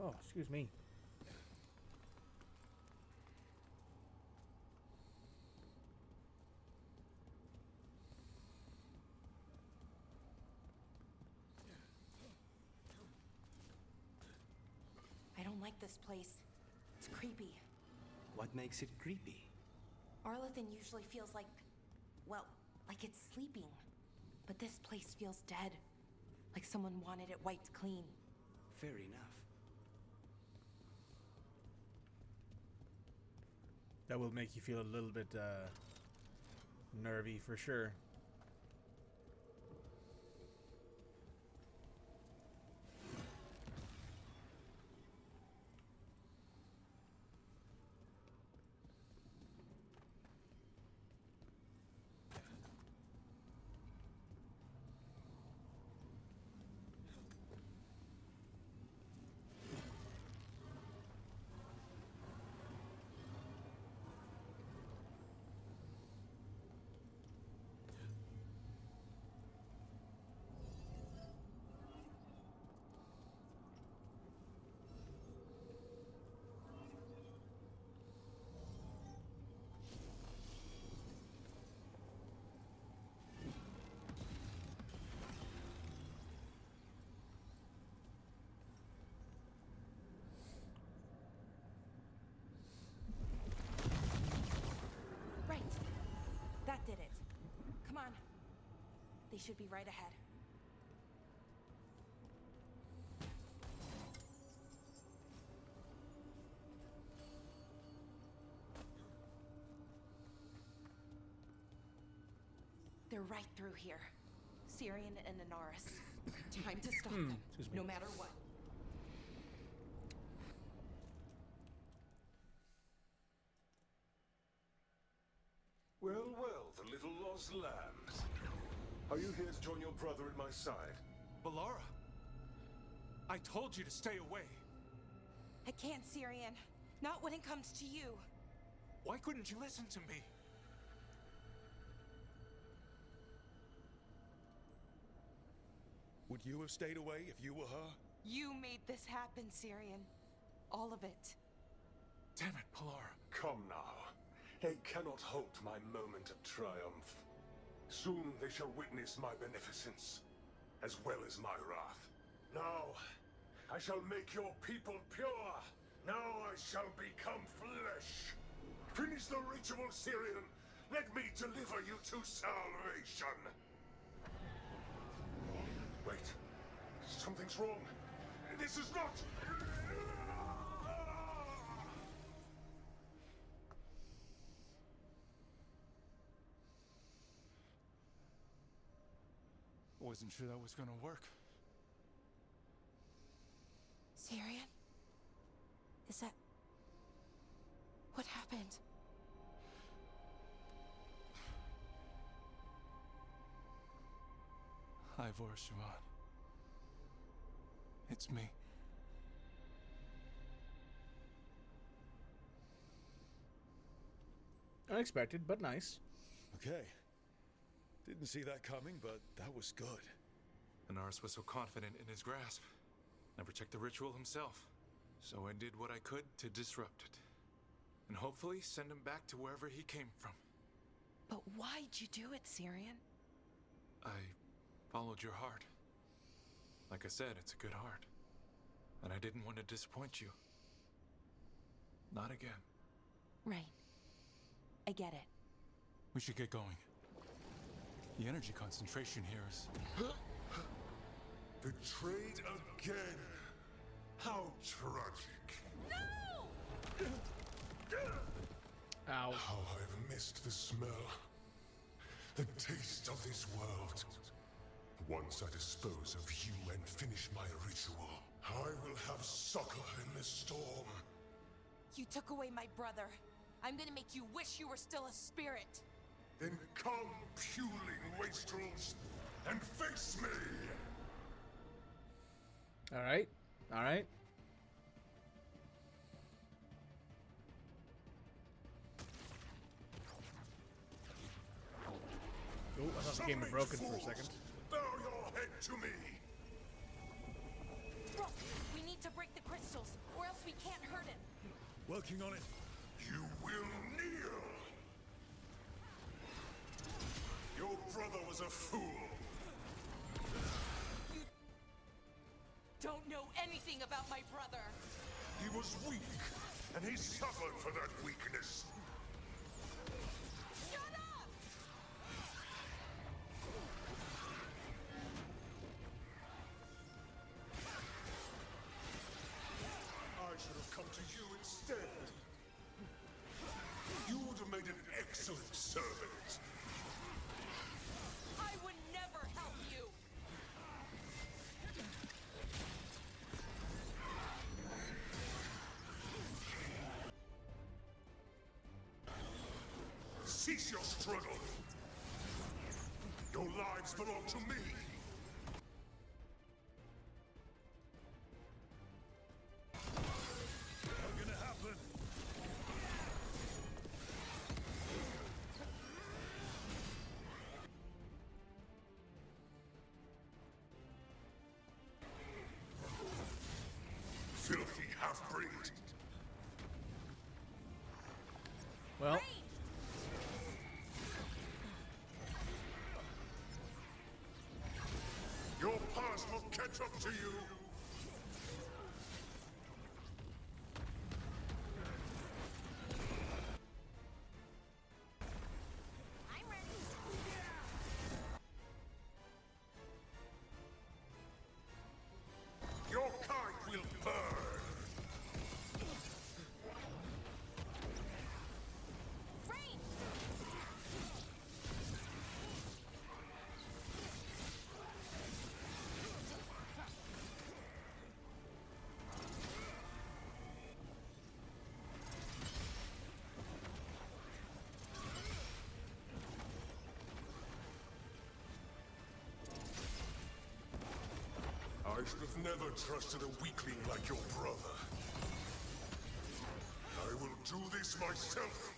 Oh, excuse me. I don't like this place. It's creepy. What makes it creepy? Arlathan usually feels like, well, like it's sleeping. But this place feels dead. Like someone wanted it wiped clean. Fair enough. That will make you feel a little bit nervy for sure. They should be right ahead. They're right through here. Syrian and Anaris. Time to stop them, excuse me. no matter what. Well, well, the little lost lambs. Are you here to join your brother at my side? Balara! I told you to stay away. I can't, Syrian. Not when it comes to you. Why couldn't you listen to me? Would you have stayed away if you were her? You made this happen, Syrian. All of it. Damn it, Balara. Come now. They cannot halt my moment of triumph. Soon they shall witness my beneficence, as well as my wrath. Now, I shall make your people pure. Now I shall become flesh. Finish the ritual, Syrian. Let me deliver you to salvation. Wait. Something's wrong. This is not... Wasn't sure that was gonna work. Syrian? Is that... What happened? Ivor Siobhan. It's me. Unexpected, but nice. Okay. Didn't see that coming, but that was good. Anaris was so confident in his grasp. Never checked the ritual himself. So I did what I could to disrupt it. And hopefully send him back to wherever he came from. But why'd you do it, Syrian? I followed your heart. Like I said, it's a good heart. And I didn't want to disappoint you. Not again. Right. I get it. We should get going. The energy concentration here is... Betrayed again. How tragic. No! Ow. How I've missed the smell. The taste of this world. Once I dispose of you and finish my ritual, I will have succor in the storm. You took away my brother. I'm gonna make you wish you were still a spirit. Then come, puling wastrels, and face me! Alright. Alright. Oh, I thought the game had broken for a second. Bow your head to me! Rook, we need to break the crystals, or else we can't hurt him. Working on it. You will kneel! Your brother was a fool. You don't know anything about my brother. He was weak, and he suffered for that weakness. Shut up! I should have come to you instead. You would have made an excellent servant. I would never help you. Cease your struggle. Your lives belong to me. Not gonna happen. Filthy half-breed. Well, Your past will catch up to you. I'm ready. I should have never trusted a weakling like your brother. I will do this myself.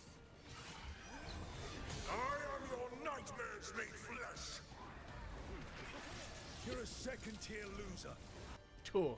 I am your nightmares made flesh. You're a second-tier loser. Cool.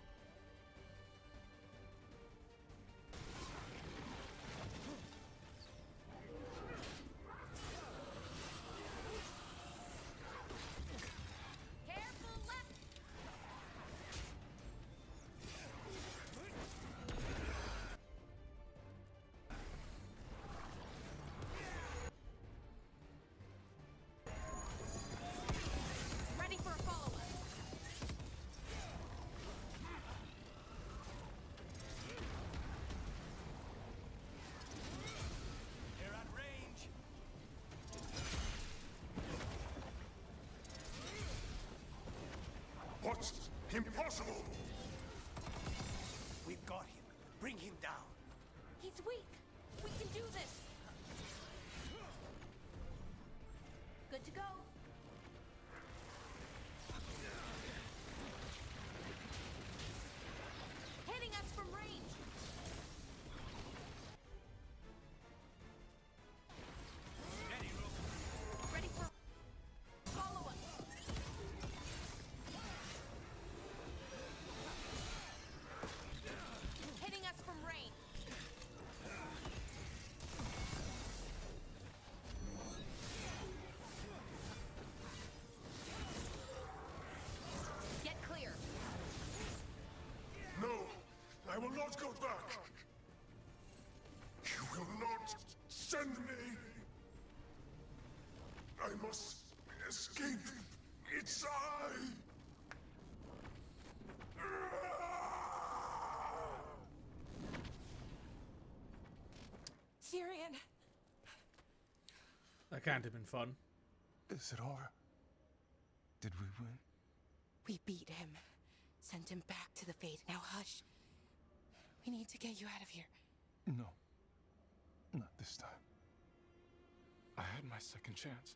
Ready for a follow-up. They're at range. What? Impossible! We've got him. Bring him down. He's weak. We can do this. Good to go. Hitting us from range. Steady, Rook. Ready for follow-up. Hitting us from range. Get clear. No! I will not go back! You will not send me! I must escape! It's I! Syrian. That can't have been fun. Is it over? Did we win? We beat him. Sent him back to the Fate. Now hush. We need to get you out of here. No. Not this time. I had my second chance.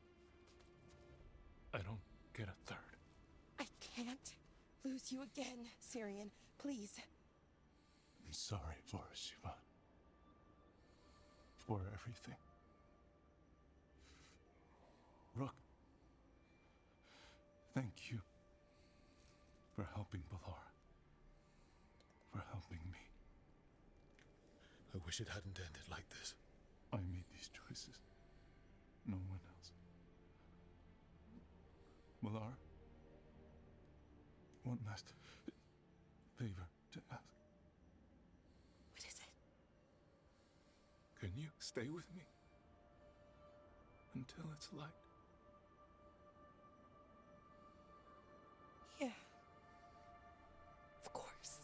I don't get a third. I can't lose you again, Syrian. Please. I'm sorry for us, Siobhan. For everything. Rook. Thank you. For helping Balara. For helping me. I wish it hadn't ended like this. I made these choices. No one else. Balara. One last favor to ask. What is it? Can you stay with me? Until it's light. Yeah. Of course.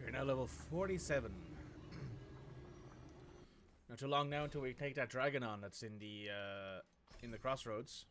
You're now level 47. Not too long now until we take that dragon on that's in the crossroads.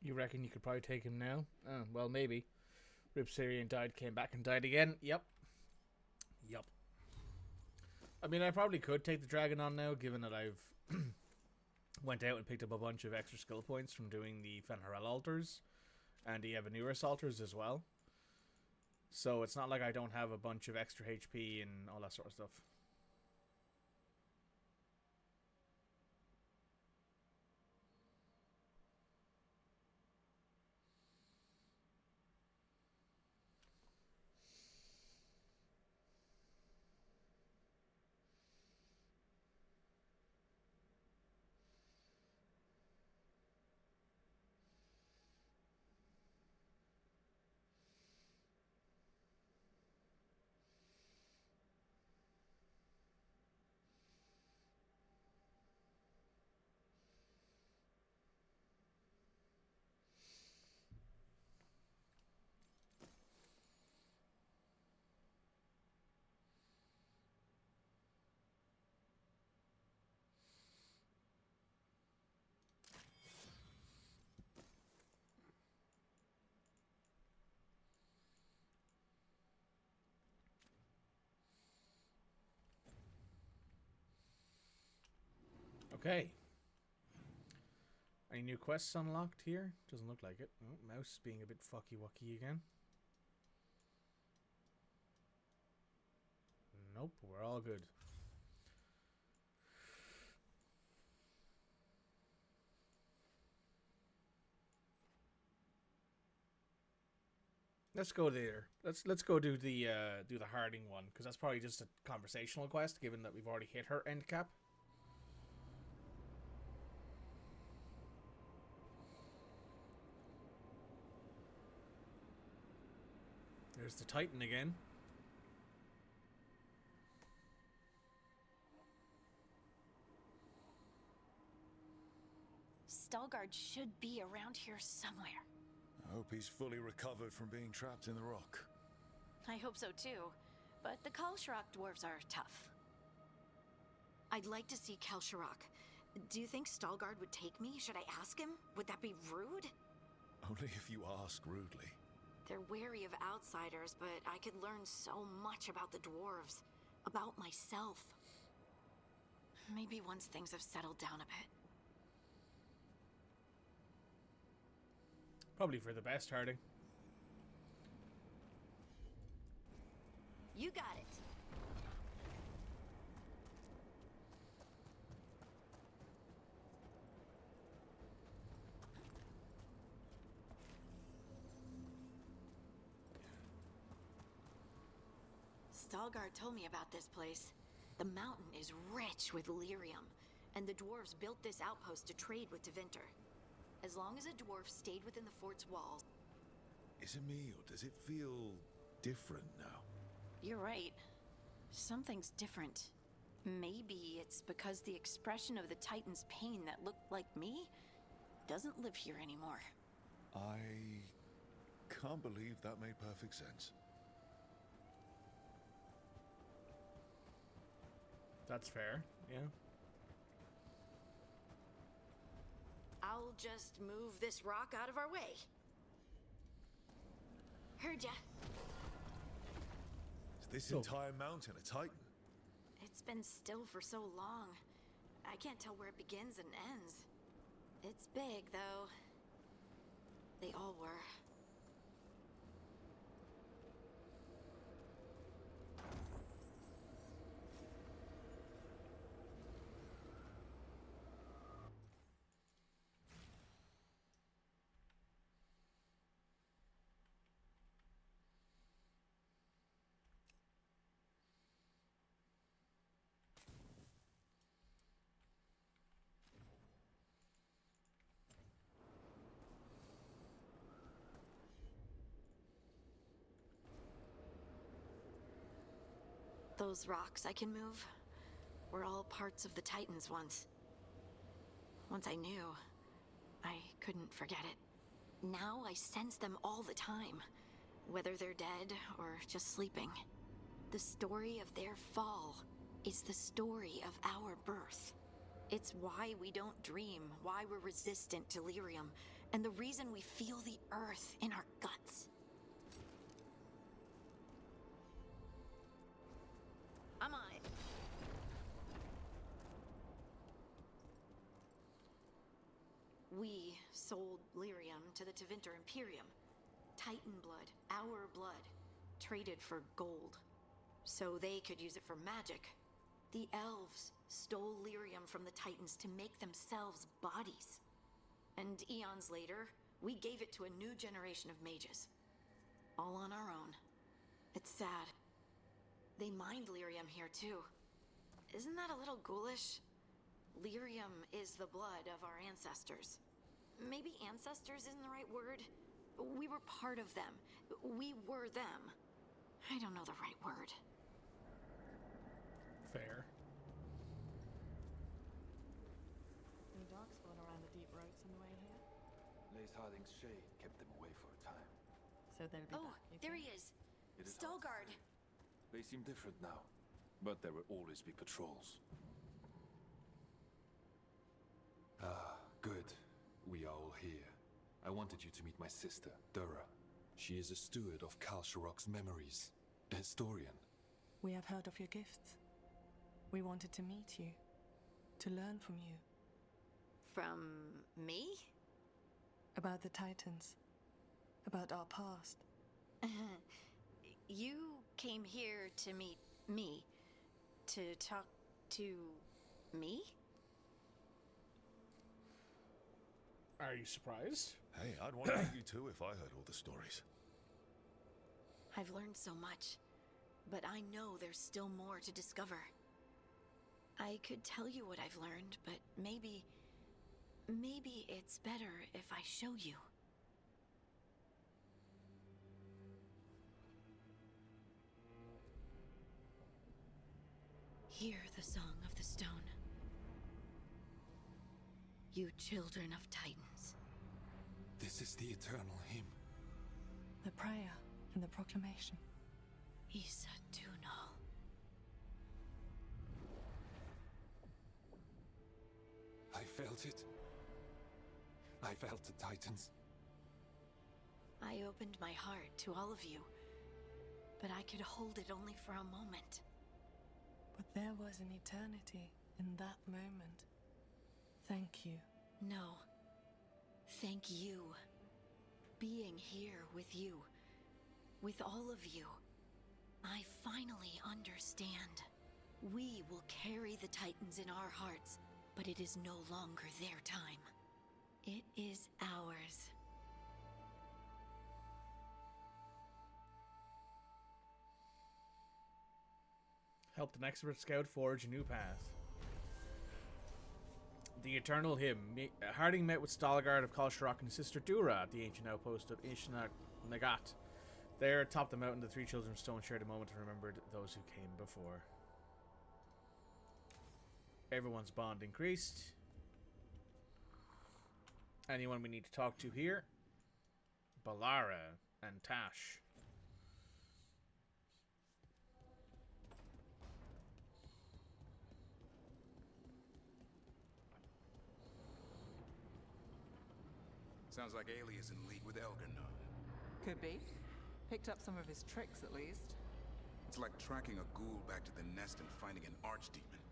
You reckon you could probably take him now? Oh, well, maybe. Rip Syrian died, came back, and died again. Yep. Yup. I mean, I probably could take the dragon on now, given that I've went out and picked up a bunch of extra skill points from doing the Fen'Harel altars and the Evanurus altars as well. So it's not like I don't have a bunch of extra HP and all that sort of stuff. Okay. Any new quests unlocked here? Doesn't look like it. Oh, mouse being a bit fucky-wucky again. Nope, we're all good. Let's go there. Let's go do the Harding one, because that's probably just a conversational quest, given that we've already hit her end cap. There's the Titan again. Stalgard should be around here somewhere. I hope he's fully recovered from being trapped in the rock. I hope so too, but the Kalsharak dwarves are tough. I'd like to see Kalsharak. Do you think Stalgard would take me? Should I ask him? Would that be rude? Only if you ask rudely. They're wary of outsiders, but I could learn so much about the dwarves. About myself. Maybe once things have settled down a bit. Probably for the best, Harding. You got it. Stalgard told me about this place. The mountain is rich with lyrium, and the dwarves built this outpost to trade with Tevinter. As long as a dwarf stayed within the fort's walls... Is it me, or does it feel different now? You're right. Something's different. Maybe it's because the expression of the Titan's pain that looked like me doesn't live here anymore. I can't believe that made perfect sense. That's fair, yeah. I'll just move this rock out of our way. Heard ya. Is this entire mountain a Titan? It's been still for so long. I can't tell where it begins and ends. It's big, though. They all were. Those rocks I can move were all parts of the Titans once. Once I knew, I couldn't forget it. Now I sense them all the time, whether they're dead or just sleeping. The story of their fall is the story of our birth. It's why we don't dream, why we're resistant to lyrium, and the reason we feel the earth in our guts. I'm on it. We sold lyrium to the Tevinter Imperium. Titan blood, our blood, traded for gold. So they could use it for magic. The elves stole lyrium from the Titans to make themselves bodies. And eons later, we gave it to a new generation of mages. All on our own. It's sad. They mined lyrium here too. Isn't that a little ghoulish? Lyrium is the blood of our ancestors. Maybe ancestors isn't the right word. We were part of them. We were them. I don't know the right word. Fair. Any dogs flown around the deep roads on the way here? Lace Harding's shade kept them away for a time. So they'll be back. There he is. It is hard to Stalgard. say. They seem different now, but there will always be patrols. Ah, good. We are all here. I wanted you to meet my sister, Dura. She is a steward of Khal Sharok's memories, a historian. We have heard of your gifts. We wanted to meet you, to learn from you. From me? About the Titans, about our past. You came here to meet me, to talk to me? Are you surprised? Hey, I'd want to meet you too if I heard all the stories. I've learned so much, but I know there's still more to discover. I could tell you what I've learned, but maybe it's better if I show you. Hear the song of the stone. You children of Titans. This is the eternal hymn. The prayer and the proclamation. Isa Tunal. I felt it. I felt the Titans. I opened my heart to all of you, but I could hold it only for a moment. But there was an eternity in that moment. Thank you. No. Thank you. Being here with you. With all of you. I finally understand. We will carry the Titans in our hearts, but it is no longer their time. It is ours. Helped an expert scout forge a new path. The Eternal Hymn. Harding met with Stalgard of Khal Sharok and his sister Dura at the ancient outpost of Ishnak Nagat. There, atop the mountain, the three children of stone shared a moment and remembered those who came before. Everyone's bond increased. Anyone we need to talk to here? Balara and Tash. Sounds like Ailey is in league with Elgar'nar. Could be. Picked up some of his tricks, at least. It's like tracking a ghoul back to the nest and finding an archdemon.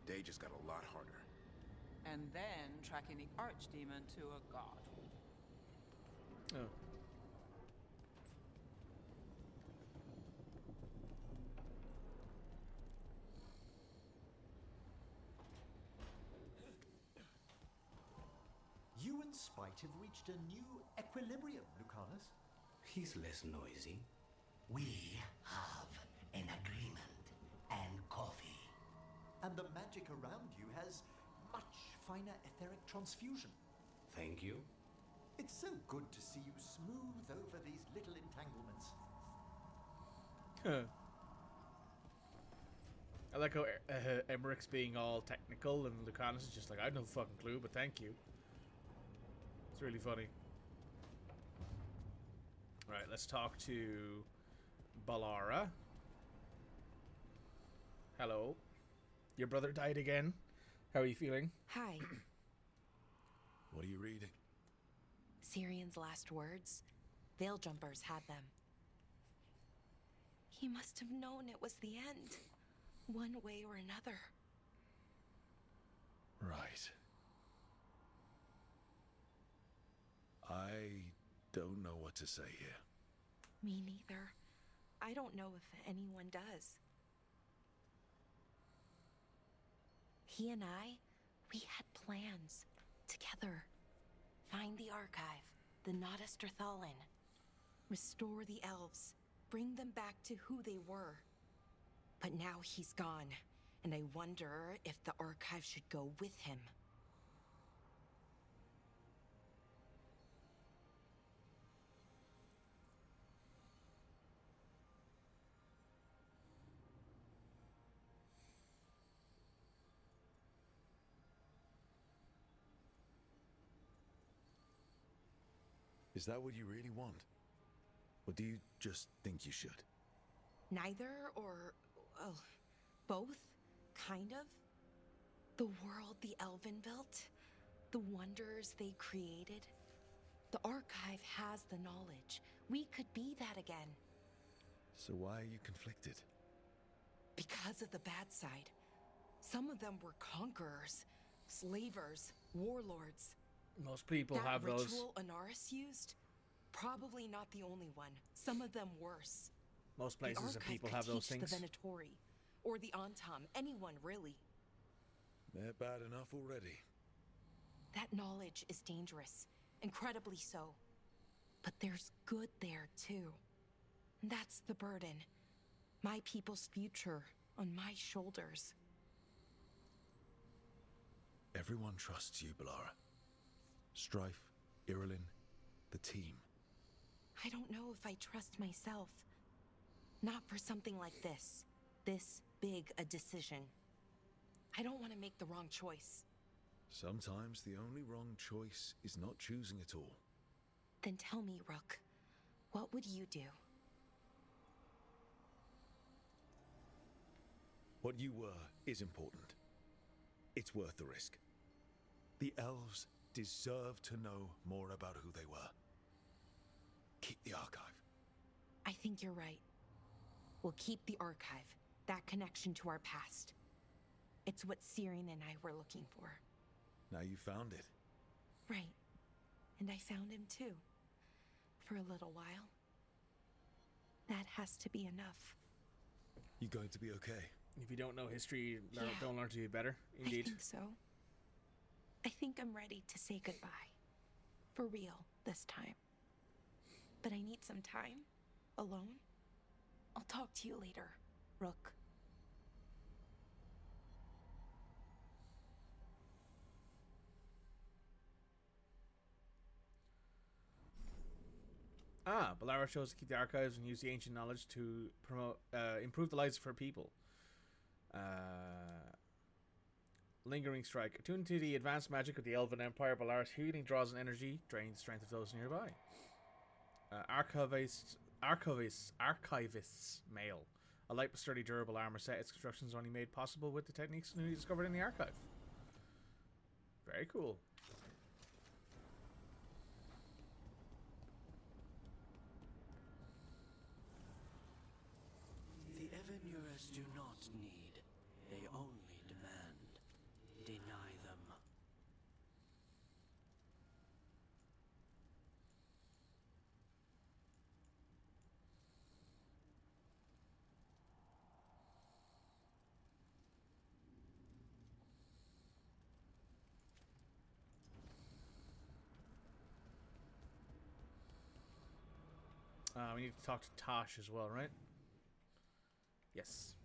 The day just got a lot harder. And then tracking the archdemon to a god. Oh. You and Spite have reached a new equilibrium, Lucanus. He's less noisy. We have an agreement and coffee. And the magic around you has much finer etheric transfusion. Thank you. It's so good to see you smooth over these little entanglements. I like how Emmerich's being all technical and Lucanus is just like, I have no fucking clue, but thank you. It's really funny. Alright, let's talk to Balara. Hello. Your brother died again. How are you feeling? Hi. What are you reading? Syrian's last words, Veil Jumpers had them. He must have known it was the end, one way or another. Right. I don't know what to say here. Me neither. I don't know if anyone does. He and I, we had plans together. Find the archive, the Nodasterthalin. Restore the elves. Bring them back to who they were. But now he's gone, and I wonder if the archive should go with him. Is that what you really want? Or do you just think you should? Neither, or, well, both, kind of. The world the Elven built, the wonders they created. The archive has the knowledge. We could be that again. So why are you conflicted? Because of the bad side. Some of them were conquerors, slavers, warlords. Most people that have those. ritual Anaris used? Probably not the only one. Some of them worse. Most places and people have those things. The Venatori, or the Antam, anyone really. They're bad enough already. That knowledge is dangerous, incredibly so. But there's good there too. That's the burden. My people's future on my shoulders. Everyone trusts you, Balara. Strife, Irilyn, the team. I don't know if I trust myself. Not for something like this. This big a decision. I don't want to make the wrong choice. Sometimes the only wrong choice is not choosing at all. Then tell me, Rook, what would you do? What you were is important. It's worth the risk. The elves deserve to know more about who they were. Keep the archive. I think you're right. We'll keep the archive, that connection to our past. It's what Syrian and I were looking for. Now you found it. Right. And I found him too. For a little while. That has to be enough. You going to be okay? If you don't know history, don't learn to be better. Indeed. I think so. I think I'm ready to say goodbye. For real, this time. But I need some time. Alone. I'll talk to you later, Rook. Balara chose to keep the archives and use the ancient knowledge to promote, improve the lives of her people. Lingering Strike. Attuned to the advanced magic of the Elven Empire, Balara's healing draws an energy, drains the strength of those nearby. Archivist's Mail. A light but sturdy durable armor set. Its construction is only made possible with the techniques newly discovered in the archive. Very cool. The Evanures do not need. They only demand. Deny them. We need to talk to Tosh as well, right? Yes.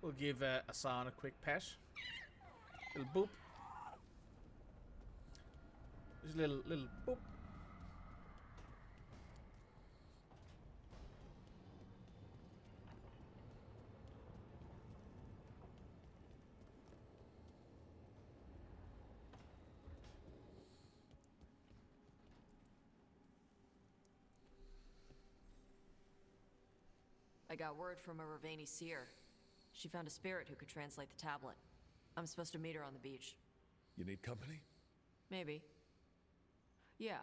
We'll give Asan a quick pet. Little boop. Just a little boop. I got word from a Ravani seer. She found a spirit who could translate the tablet. I'm supposed to meet her on the beach. You need company? Maybe. Yeah.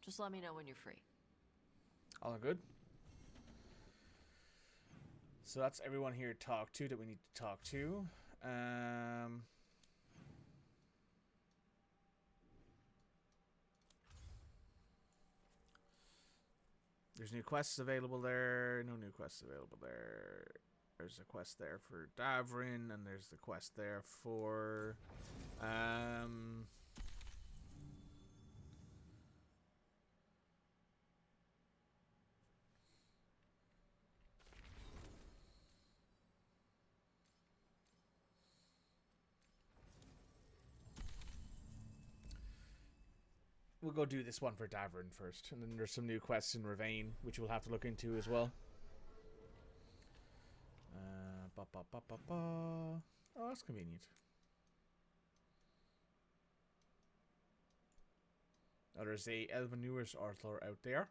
Just let me know when you're free. All good. So that's everyone here to talk to that we need to talk to. There's new quests available there. No new quests available there. There's a quest there for Davrin, and there's the quest there for... We'll go do this one for Davrin first, and then there's some new quests in Ravane, which we'll have to look into as well. Oh, that's convenient. Oh, there's a Elvenur's Arthur out there.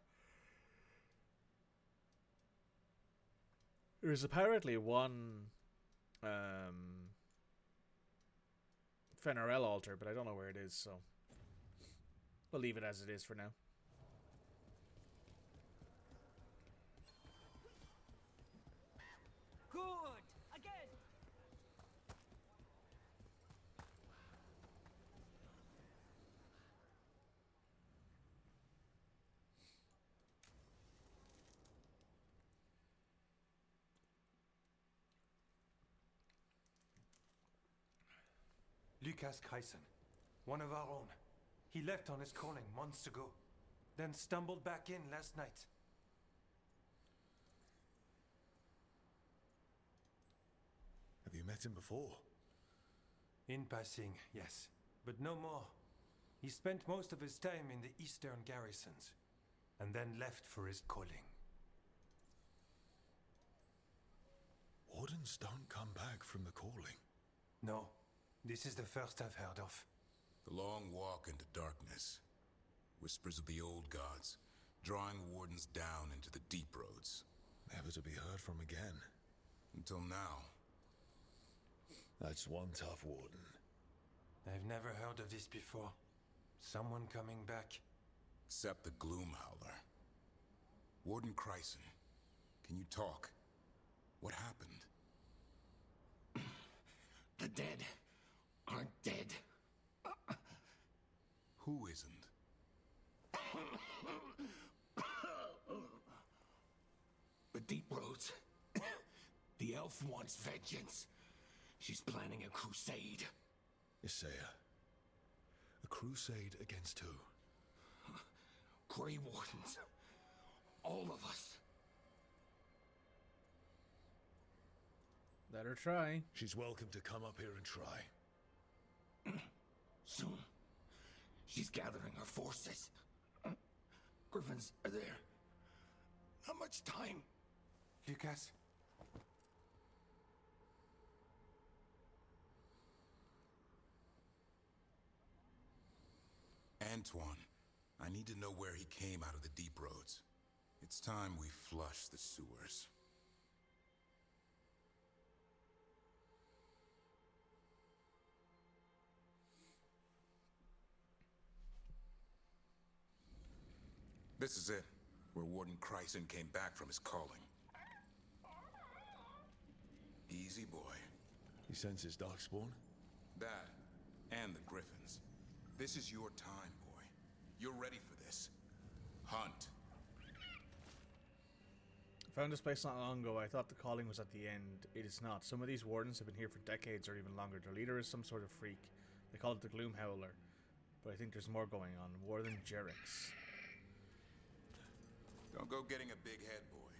There's apparently one Fenarel altar, but I don't know where it is, so we'll leave it as it is for now. Good! Again! Lucas Kreisen, one of our own. He left on his calling months ago, then stumbled back in last night. Have you met him before? In passing, yes, but no more. He spent most of his time in the eastern garrisons, and then left for his calling. Wardens don't come back from the calling. No, this is the first I've heard of. The long walk into darkness. Whispers of the old gods, drawing wardens down into the deep roads. Never to be heard from again. Until now. That's one tough warden. I've never heard of this before. Someone coming back. Except the Gloomhowler. Warden Kreisen, can you talk? What happened? The dead aren't dead. Who isn't? The Deep Roads. The elf wants vengeance. She's planning a crusade. Isaiah. A crusade against who? Grey Wardens. All of us. Let her try. She's welcome to come up here and try. Soon. She's gathering her forces. Griffins are there. Not much time. Lucas? Antoine, I need to know where he came out of the deep roads. It's time we flush the sewers. This is it, where Warden Kreisen came back from his calling. Easy, boy. He senses Darkspawn? That, and the Griffins. This is your time, boy. You're ready for this. Hunt. I found this place not long ago. I thought the calling was at the end. It is not. Some of these wardens have been here for decades or even longer. Their leader is some sort of freak. They call it the Gloomhowler. But I think there's more going on. Warden Jerix. Don't go getting a big head, boy.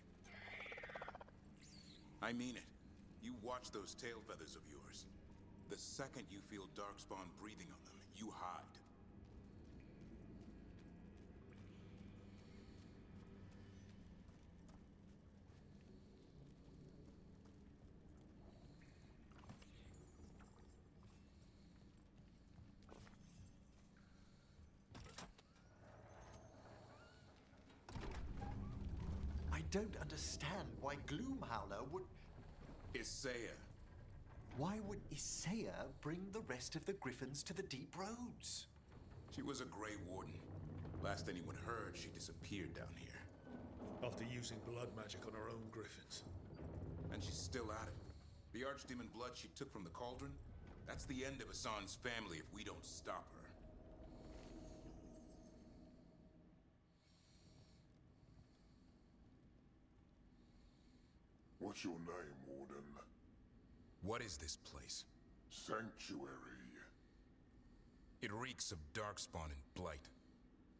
I mean it. You watch those tail feathers of yours. The second you feel Darkspawn breathing on them, you hide. I don't understand why Gloomhowler would... Isaiah. Why would Isaiah bring the rest of the Griffins to the Deep Roads? She was a Grey Warden. Last anyone heard, she disappeared down here. After using blood magic on her own griffins. And she's still at it. The archdemon blood she took from the cauldron, that's the end of Hassan's family if we don't stop her. What's your name, Warden? What is this place? Sanctuary. It reeks of darkspawn and blight.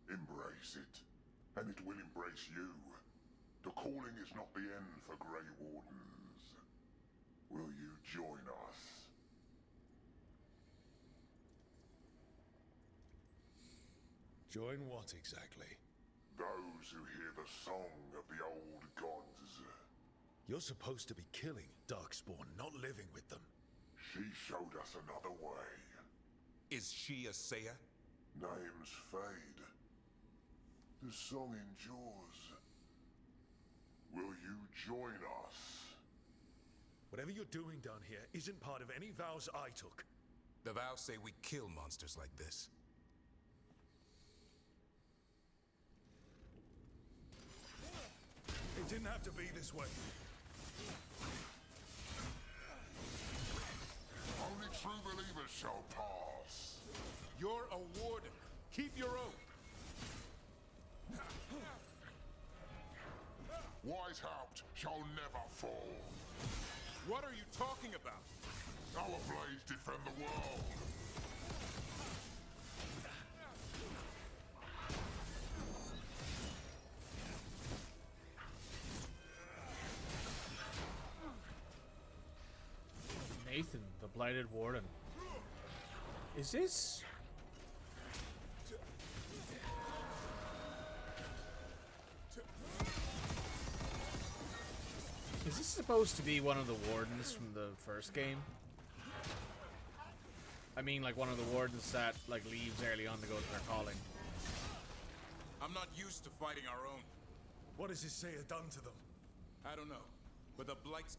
Embrace it, and it will embrace you. The calling is not the end for Grey Wardens. Will you join us? Join what exactly? Those who hear the song of the old gods. You're supposed to be killing Darkspawn, not living with them. She showed us another way. Is she a Seiya? Name's Fade. The song endures. Will you join us? Whatever you're doing down here isn't part of any vows I took. The vows say we kill monsters like this. It didn't have to be this way. Only true believers shall pass. You're a warden. Keep your oath. Whitehaupt shall never fall. What are you talking about? Our blades defend the world. Nathan, the Blighted Warden. Is this... Is this supposed to be one of the wardens from the first game? I mean, like one of the wardens that like leaves early on to go to their calling. I'm not used to fighting our own. What has Isaiah done to them? I don't know, but the Blight's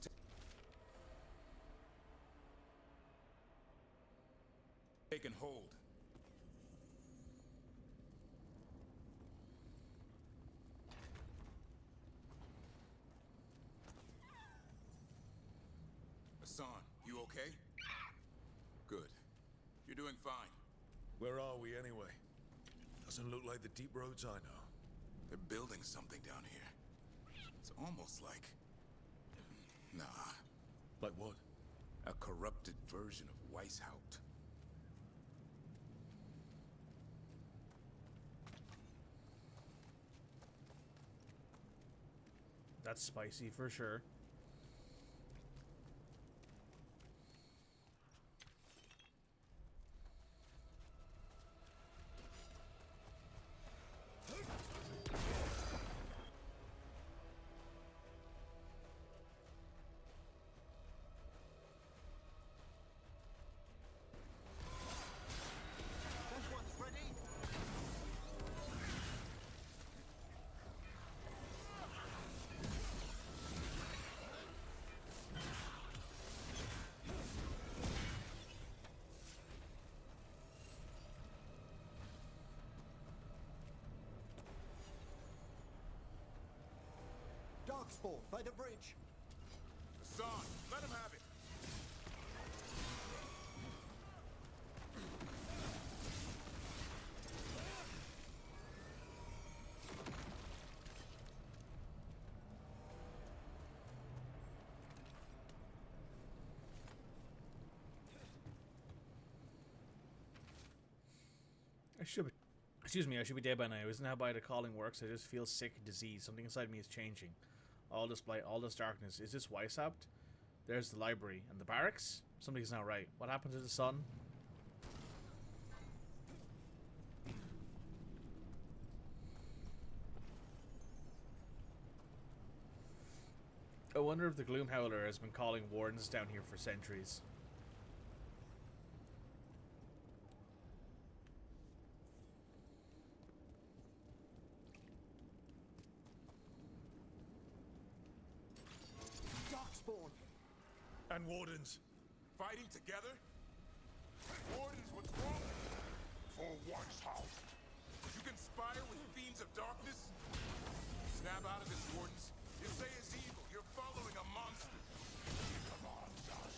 taken hold. Hassan, you okay? Good. You're doing fine. Where are we anyway? Doesn't look like the deep roads I know. They're building something down here. It's almost like... Nah. Like what? A corrupted version of Weishaupt. That's spicy for sure. Darkspawn by the bridge. Hassan, let him have it. I should be dead by now. Isn't that how by the calling works? I just feel sick, disease. Something inside me is changing. All this blight, all this darkness. Is this Weishaupt? There's the library and the barracks. Something's not right. What happened to the sun? I wonder if the Gloomhowler has been calling wardens down here for centuries. And wardens. Fighting together? Wardens, what's wrong? For Weishaupt. You can conspire with fiends of darkness? Snap out of this, Wardens. You say is evil. You're following a monster. Come on, Josh.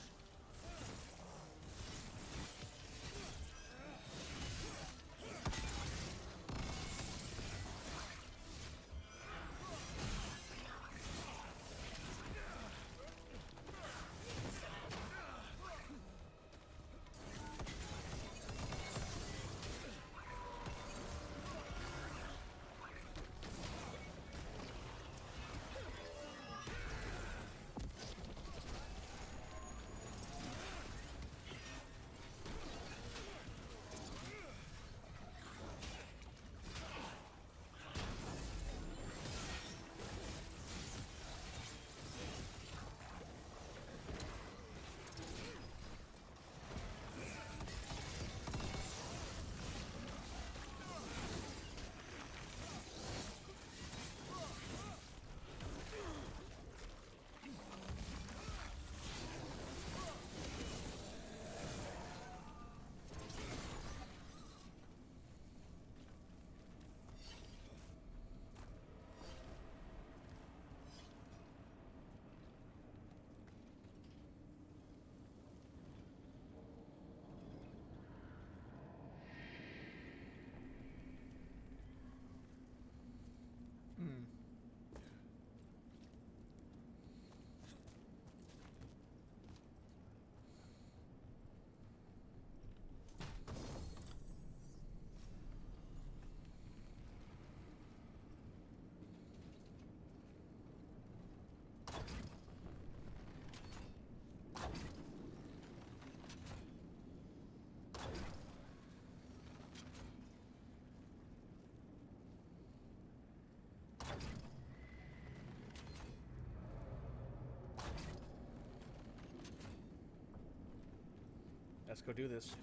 Let's go do this.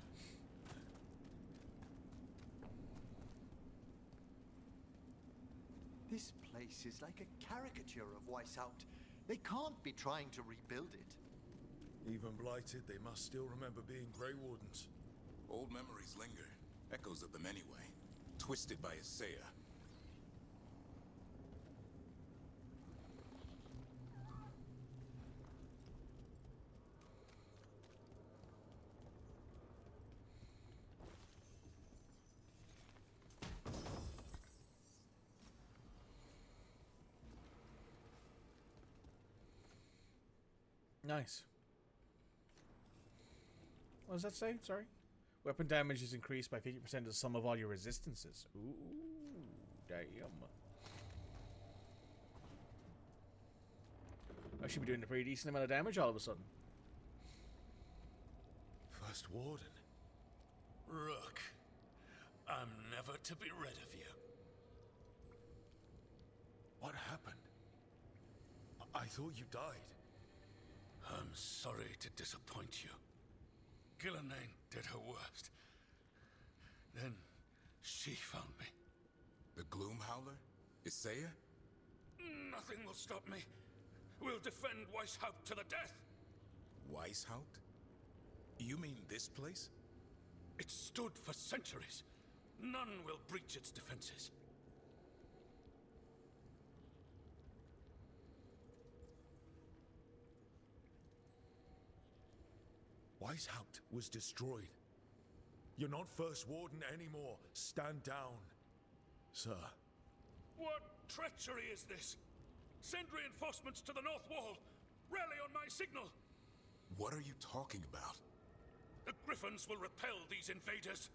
This place is like a caricature of Weishaupt. They can't be trying to rebuild it. Even blighted, they must still remember being Grey Wardens. Old memories linger. Echoes of them anyway. Twisted by Isaiah. Nice. What does that say? Sorry. Weapon damage is increased by 50% of the sum of all your resistances. Ooh, damn. I should be doing a pretty decent amount of damage all of a sudden. First Warden. Rook, I'm never to be rid of you. What happened? I thought you died. I'm sorry to disappoint you. Gillenane did her worst. Then she found me. The Gloom Howler? Isaiah? Nothing will stop me. We'll defend Weishaupt to the death. Weishaupt? You mean this place? It stood for centuries. None will breach its defenses. Weishaupt was destroyed. You're not First Warden anymore. Stand down, sir. What treachery is this? Send reinforcements to the North Wall. Rally on my signal. What are you talking about? The Griffins will repel these invaders.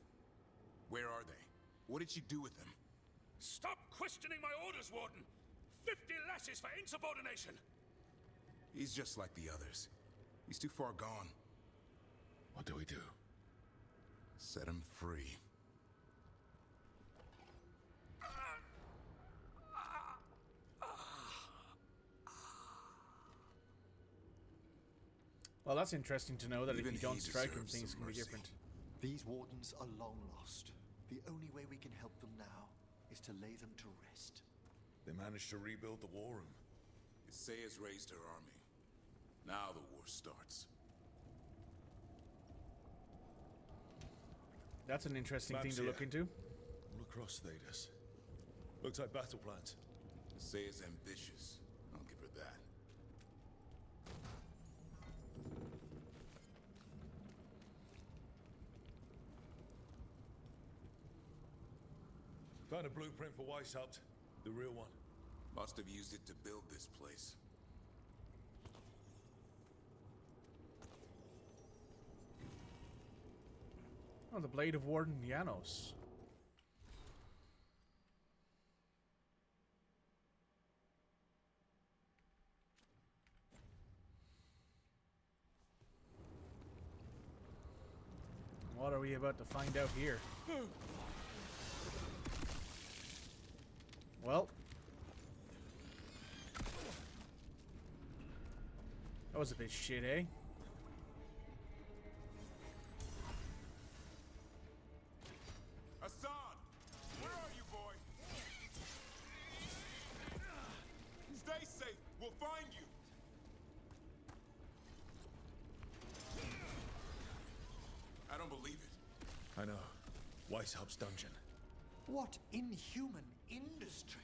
Where are they? What did you do with them? Stop questioning my orders, Warden. 50 lashes for insubordination. He's just like the others. He's too far gone. What do we do? Set him free. Well, that's interesting to know that Even if you don't he strike him, deserves things some can be mercy. different. These wardens are long lost. The only way we can help them now is to lay them to rest. They managed to rebuild the war room. Isaiah's raised her army. Now the war starts. That's an interesting thing Maps to look here. into. All across Thedas. Looks like battle plans. Saya's ambitious. I'll give her that. Found a blueprint for Weishaupt. The real one. Must have used it to build this place. Oh, the Blade of Warden Janos. What are we about to find out here? Well. That was a bit shit, eh? Hassan! Where are you, boy? Stay safe. We'll find you. I don't believe it. I know. Weishaupt's dungeon. What inhuman industry!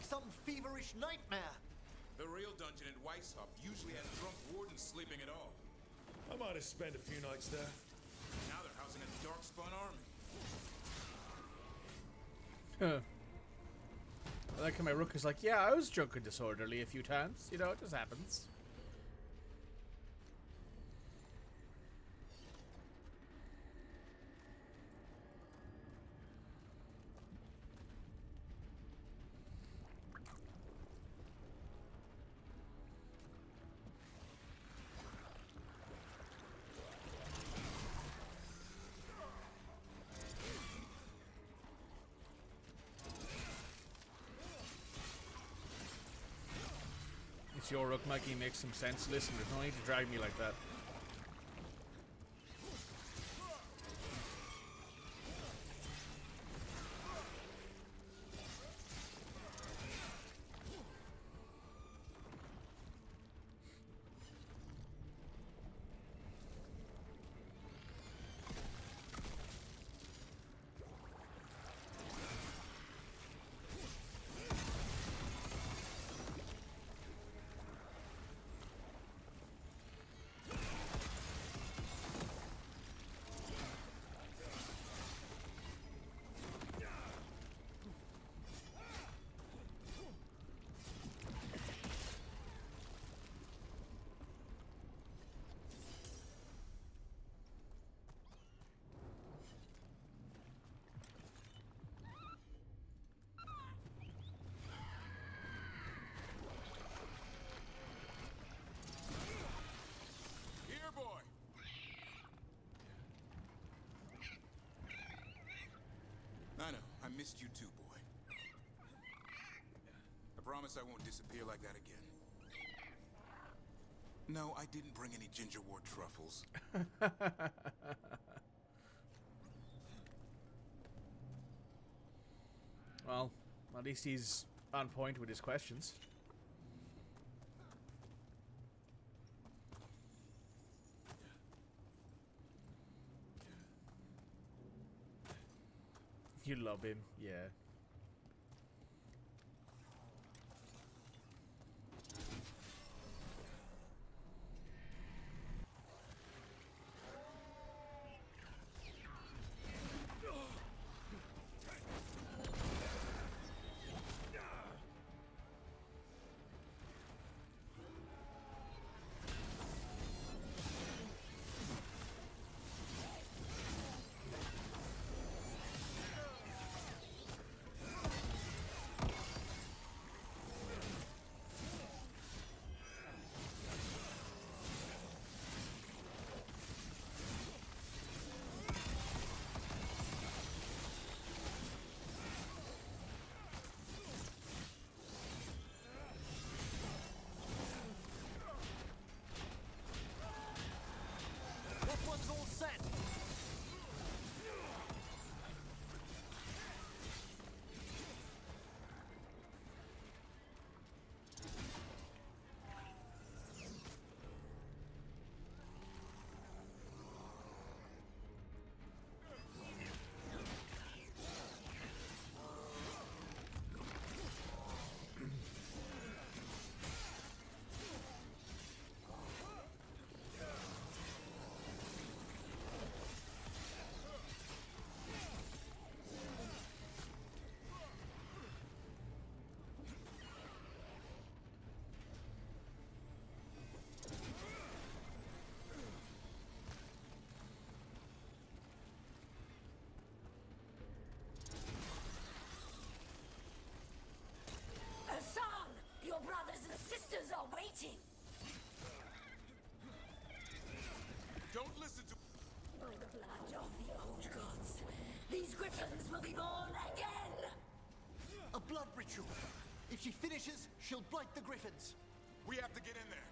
Some feverish nightmare. The real dungeon in Weishaupt usually has drunk wardens sleeping at all. I might have spent a few nights there. Now they're housing a darkspawn army. Huh. I like how my Rook is like, yeah, I was drunk and disorderly a few times. You know, it just happens. It's your Rook, Mikey, makes some sense. Listen, there's no need to drag me like that. I know. I missed you too, boy. I promise I won't disappear like that again. No, I didn't bring any ginger wort truffles. Well, at least he's on point with his questions. You love him, yeah. blood of the old gods, these griffins will be born again! A blood ritual. If she finishes, she'll blight the griffins. We have to get in there.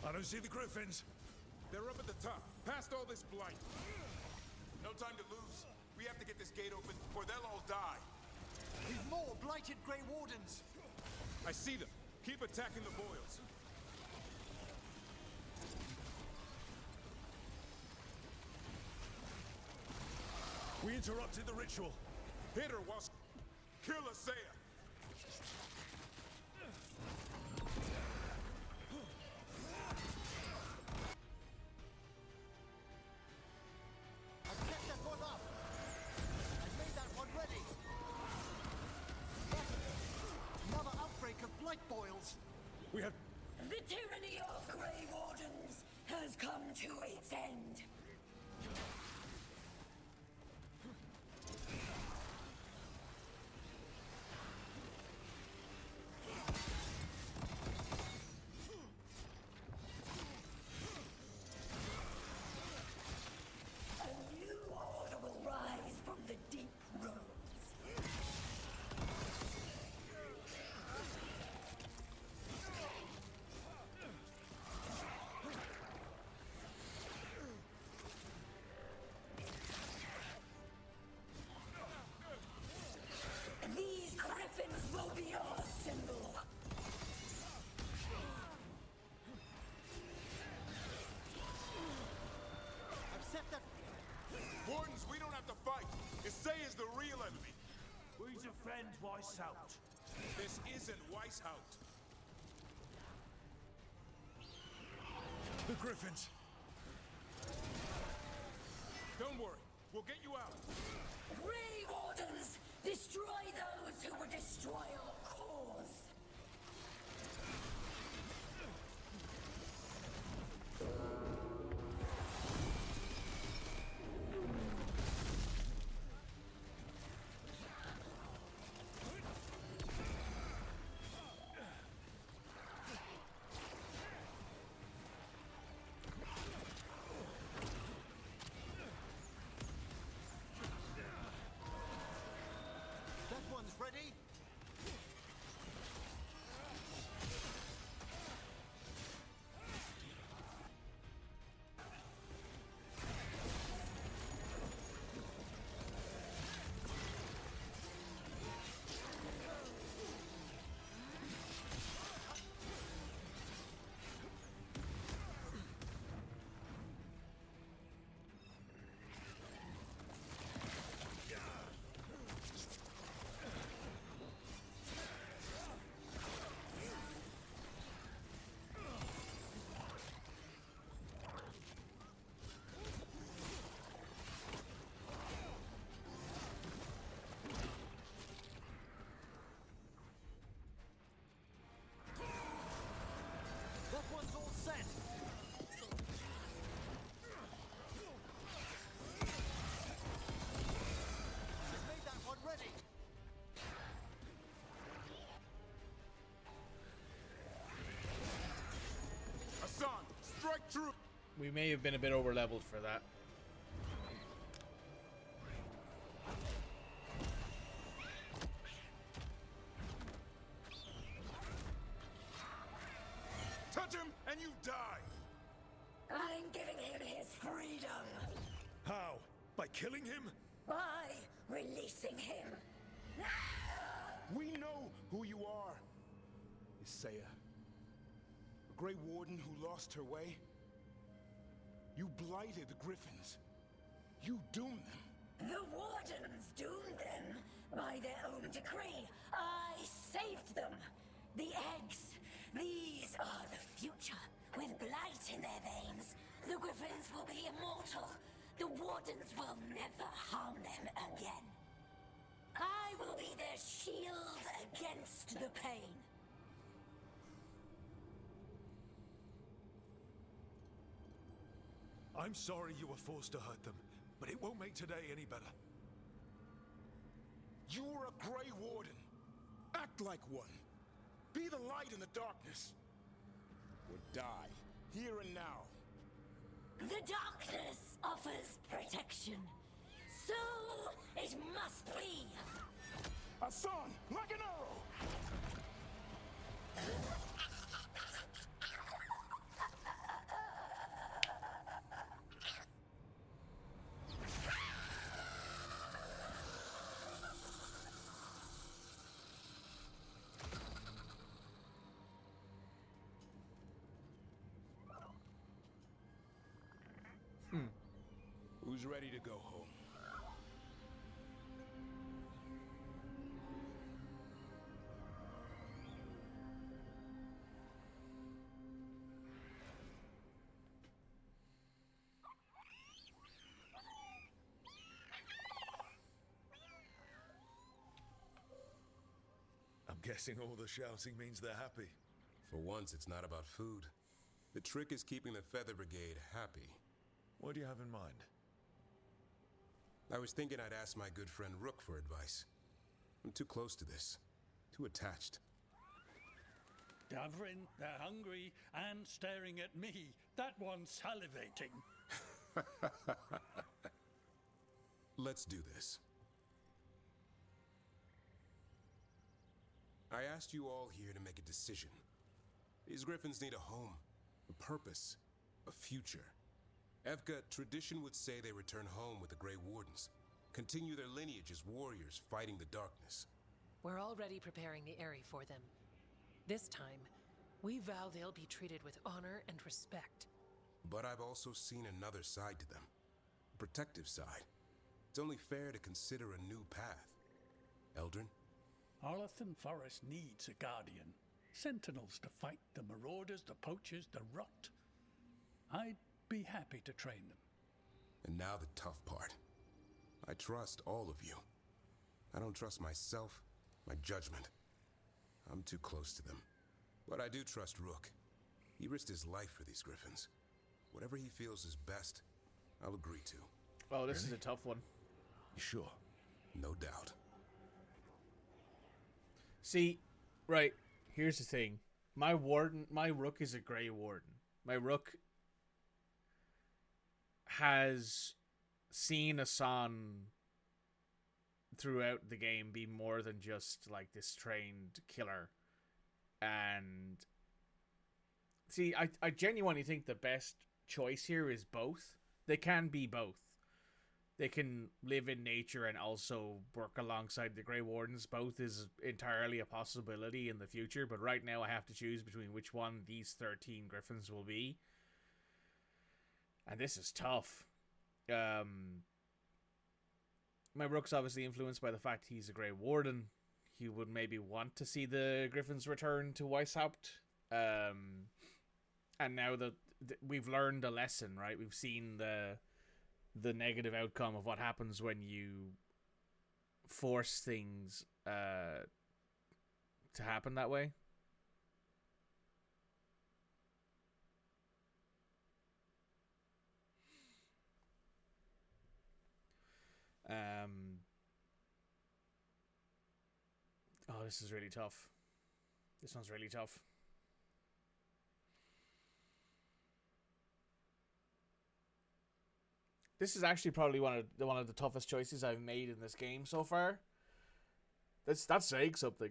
I don't see the griffins. They're up at the top, past all this blight. No time to lose. We have to get this gate open, or they'll all die. With more blighted Grey Wardens. I see them. Keep attacking the boils. We interrupted the ritual. Hit her whilst... Kill Isaiah! I've set that one up. I've made that one ready. Another outbreak of blight boils. We have... The tyranny of Grey Wardens has come to its end. A new order will rise from the deep roads. These griffins will be our symbol. I've set that... Wardens, we don't have to fight. Isaiah's the real enemy. We defend Weishaupt. This isn't Weishaupt. The griffins. Don't worry. We'll get you out. Grey Wardens, destroy those who would destroy our cause. That one's ready. That one's all set. I've made that one ready. Hassan, strike true. We may have been a bit over leveled for that. Touch him and you die. I'm giving him his freedom How? By killing him? by releasing him. We know who you are. Isaiah. A Grey Warden who lost her way. You blighted the Griffins. You doomed them. The Wardens doomed them by their own decree. I saved them. The eggs. These are the future. With blight in their veins, the Griffins will be immortal. The Wardens will never harm them again. I will be their shield against the pain. I'm sorry you were forced to hurt them, but it won't make today any better. You're a Grey Warden. Act like one. Be the light in the darkness. Or die, here and now. The darkness offers protection. So it must be. Hassan, like an arrow! Who's ready to go home? I'm guessing all the shouting means they're happy. For once, it's not about food. The trick is keeping the Feather Brigade happy. What do you have in mind? I was thinking I'd ask my good friend Rook for advice. I'm too close to this. Too attached. Davrin, they're hungry and staring at me. That one's salivating. Let's do this. I asked you all here to make a decision. These griffins need a home, a purpose, a future. Evka, tradition would say they return home with the Grey Wardens, continue their lineage as warriors fighting the darkness. We're already preparing the Eyrie for them. This time, we vow they'll be treated with honor and respect. But I've also seen another side to them. A protective side. It's only fair to consider a new path. Eldrin? Arlathan Forest needs a guardian. Sentinels to fight the marauders, the poachers, the rot. I'd be happy to train them. And now the tough part. I trust all of you. I don't trust myself, my judgment. I'm too close to them. But I do trust Rook. He risked his life for these griffins. Whatever he feels is best, I'll agree to. Oh, this is a tough one. You sure? No doubt. See, right, here's the thing. My Rook is a Grey Warden. My Rook has seen Hassan throughout the game be more than just like this trained killer. And see, I genuinely think the best choice here is both. They can be both. They can live in nature and also work alongside the Grey Wardens. Both is entirely a possibility in the future, but right now I have to choose between which one these 13 griffins will be. And this is tough. My Rook's obviously influenced by the fact he's a Grey Warden. He would maybe want to see the griffins return to Weishaupt. And now that we've learned a lesson, right? We've seen the negative outcome of what happens when you force things to happen that way. Oh, this is really tough. This one's really tough. This is actually probably one of the toughest choices I've made in this game so far. That's saying something.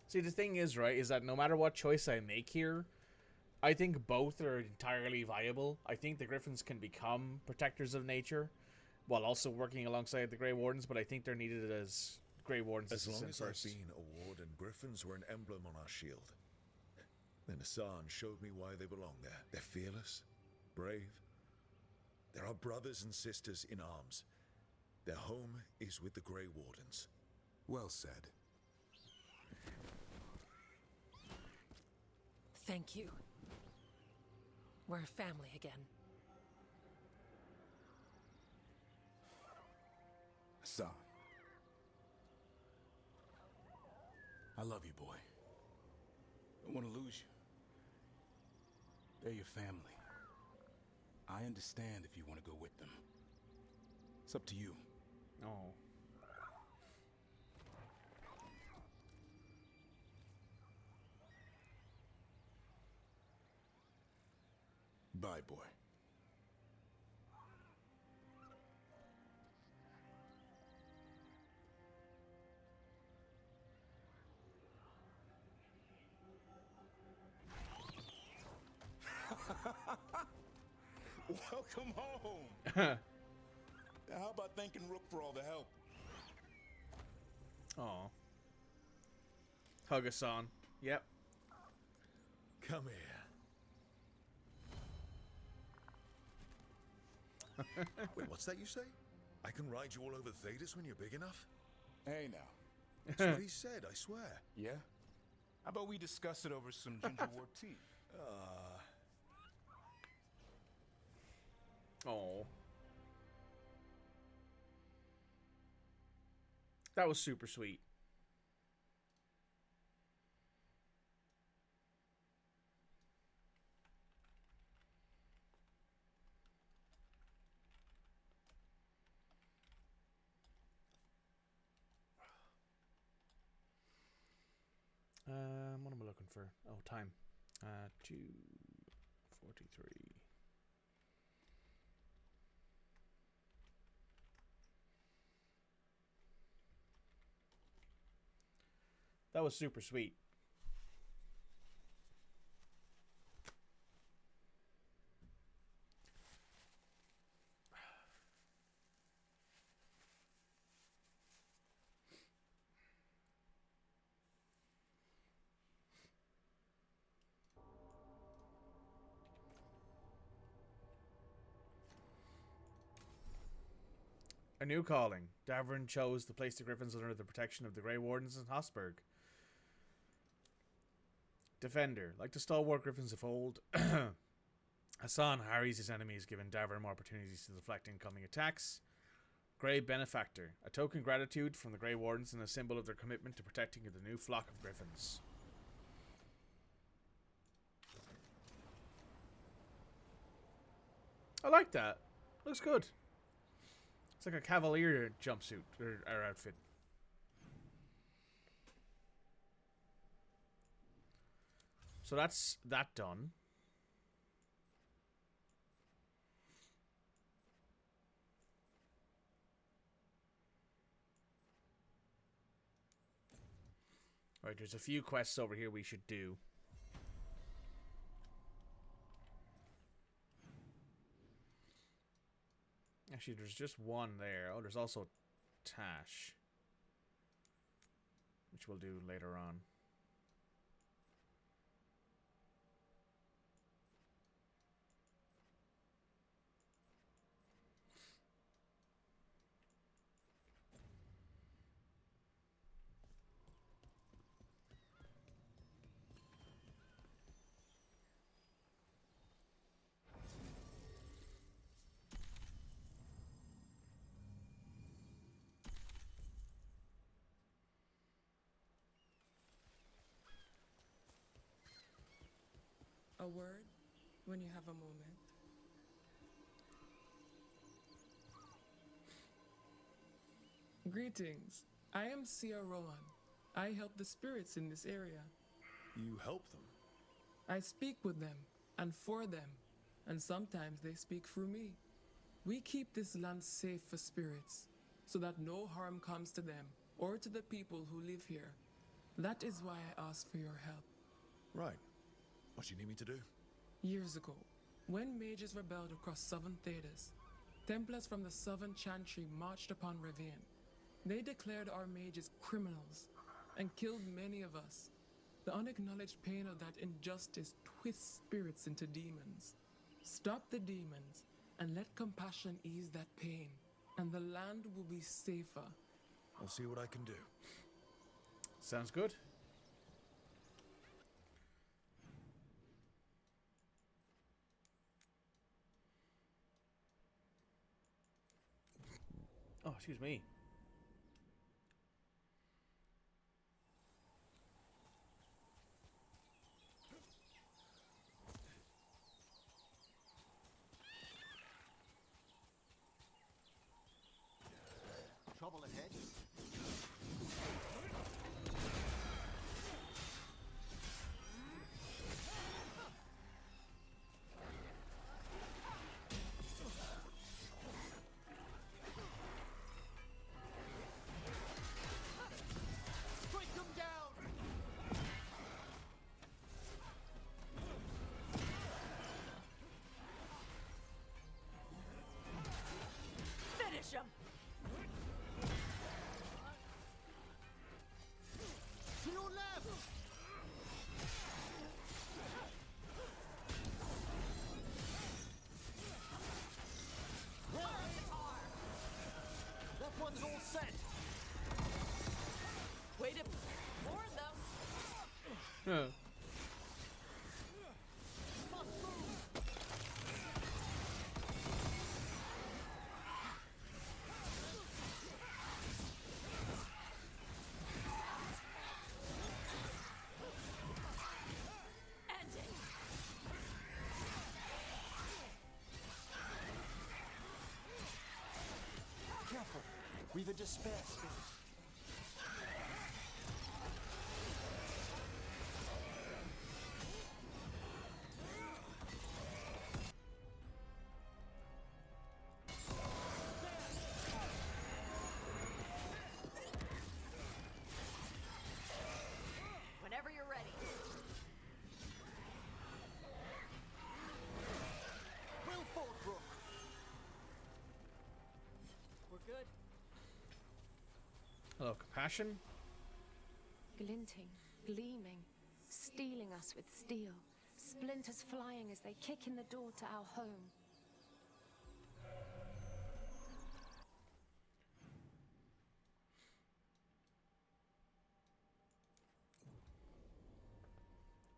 See, the thing is, right, is that no matter what choice I make here, I think both are entirely viable. I think the Griffins can become protectors of nature while also working alongside the Grey Wardens, but I think they're needed as Grey Wardens. As long as I've been a warden, Griffins were an emblem on our shield. Then Hassan showed me why they belong there. They're fearless, brave. They're our brothers and sisters in arms. Their home is with the Grey Wardens. Well said. Thank you. We're a family again. Hassan. I love you, boy. don't want to lose you. They're your family. I understand if you want to go with them. It's up to you. Oh. Bye, boy. Welcome home. How about thanking Rook for all the help? Oh. Hug-a-san. Yep. Come here. Wait, what's that you say? I can ride you all over Thedas when you're big enough? Hey, now. That's what he said, I swear. Yeah? How about we discuss it over some gingerwort tea? Oh. That was super sweet. What am I looking for? Oh, time. 2:43. That was super sweet. A new calling. Davern chose to place the Griffins under the protection of the Grey Wardens in Hosberg. Defender. Like the stalwart Griffins of old, Hassan harries his enemies, giving Davern more opportunities to deflect incoming attacks. Grey Benefactor. A token gratitude from the Grey Wardens and a symbol of their commitment to protecting the new flock of Griffins. I like that. Looks good. It's like a cavalier jumpsuit or outfit. So that's that done. Alright, there's a few quests over here we should do. Actually, there's just one there. Oh, there's also Tash, which we'll do later on. A word when you have a moment. Greetings. I am Sia Rowan. I help the spirits in this area. You help them? I speak with them and for them, and sometimes they speak through me. We keep this land safe for spirits, so that no harm comes to them or to the people who live here. That is why I ask for your help. Right. What do you need me to do? Years ago, when mages rebelled across southern Thedas, Templars from the southern Chantry marched upon Ravine. They declared our mages criminals and killed many of us. The unacknowledged pain of that injustice twists spirits into demons. Stop the demons and let compassion ease that pain, and the land will be safer. I'll see what I can do. Sounds good. Oh, excuse me. trouble ahead. Break them down! Finish him! To your left! That one's all set! Way to warn them! Huh. End it! Careful! We've a despair spirit. Whenever you're ready. Well fought, Rook. We're good. Hello, compassion. Glinting, gleaming, stealing us with steel. Splinters flying as they kick in the door to our home.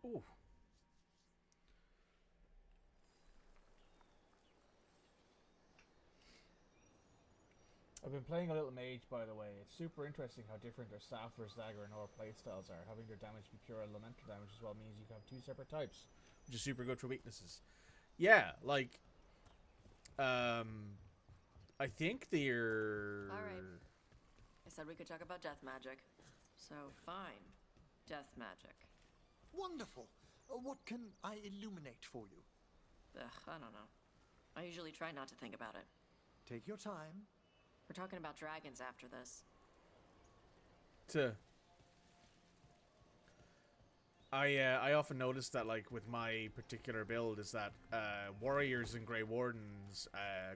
Ooh. I've been playing a little mage, by the way. It's super interesting how different their staff versus dagger and our playstyles are. Having their damage be pure elemental damage as well means you can have two separate types, which is super good for weaknesses. Yeah, like, I think they're... Alright. I said we could talk about death magic. So, fine. Death magic. Wonderful. What can I illuminate for you? Ugh, I don't know. I usually try not to think about it. Take your time. We're talking about dragons after this. I often notice that, like, with my particular build is that warriors and Grey Wardens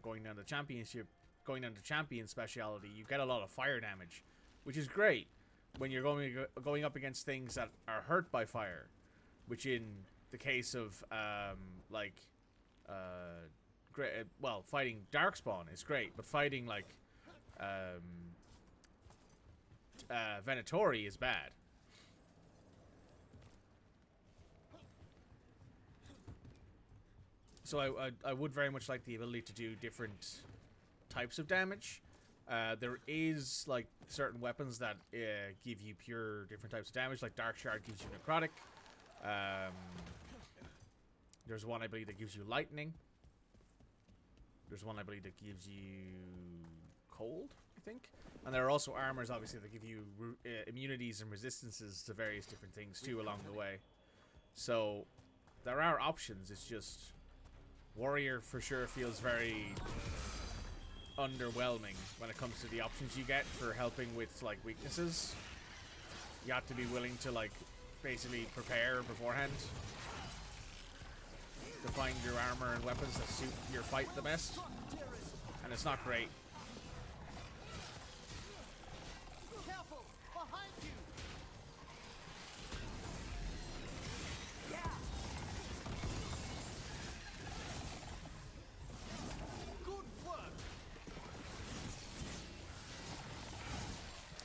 going down to champion speciality, you get a lot of fire damage, which is great when you're going up against things that are hurt by fire, which in the case of fighting Darkspawn is great, but fighting like Venatori is bad. So I would very much like the ability to do different types of damage. There is like certain weapons that give you pure different types of damage, like Dark Shard gives you necrotic. There's one I believe that gives you lightning. There's one I believe that gives you cold, I think. And there are also armors, obviously, that give you immunities and resistances to various different things too along the way. So there are options. It's just warrior for sure feels very underwhelming when it comes to the options you get for helping with like weaknesses. You have to be willing to like basically prepare beforehand to find your armor and weapons that suit your fight the best, and it's not great. Careful! Behind you! Good work!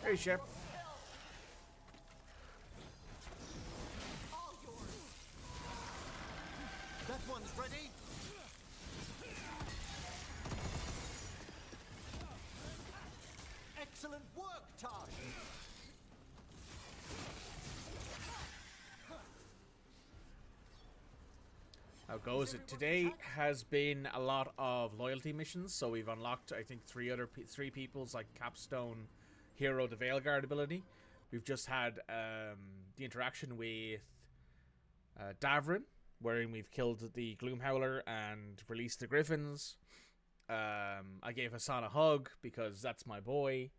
Hey, Shep. That one's ready. Excellent work, Taj. How goes it? Today has been a lot of loyalty missions, so we've unlocked, I think, three people's like capstone hero the Veilguard ability. We've just had the interaction with Davrin, wherein we've killed the Gloomhowler and released the Griffins. I gave Hassan a hug because that's my boy.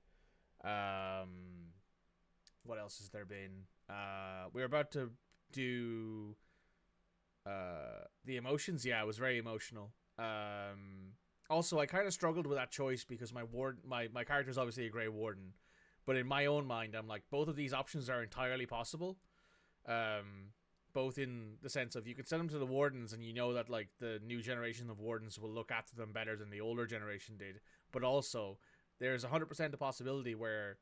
What else has there been? We're about to do the emotions. Yeah, it was very emotional. Also, I kind of struggled with that choice because my character is obviously a Grey Warden, but in my own mind, I'm like, both of these options are entirely possible. Both in the sense of you can send them to the Wardens and you know that like the new generation of Wardens will look after them better than the older generation did, but also there's 100% a possibility where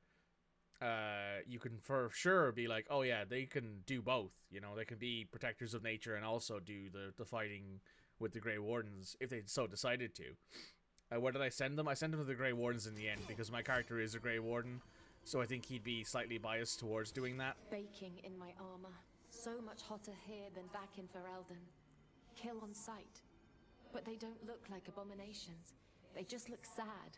you can for sure be like, oh yeah, they can do both. You know, they can be protectors of nature and also do the fighting with the Grey Wardens if they so decided to. Where did I send them? I sent them to the Grey Wardens in the end because my character is a Grey Warden, so I think he'd be slightly biased towards doing that. Baking in my armor. So much hotter here than back in Ferelden. Kill on sight. But they don't look like abominations. They just look sad.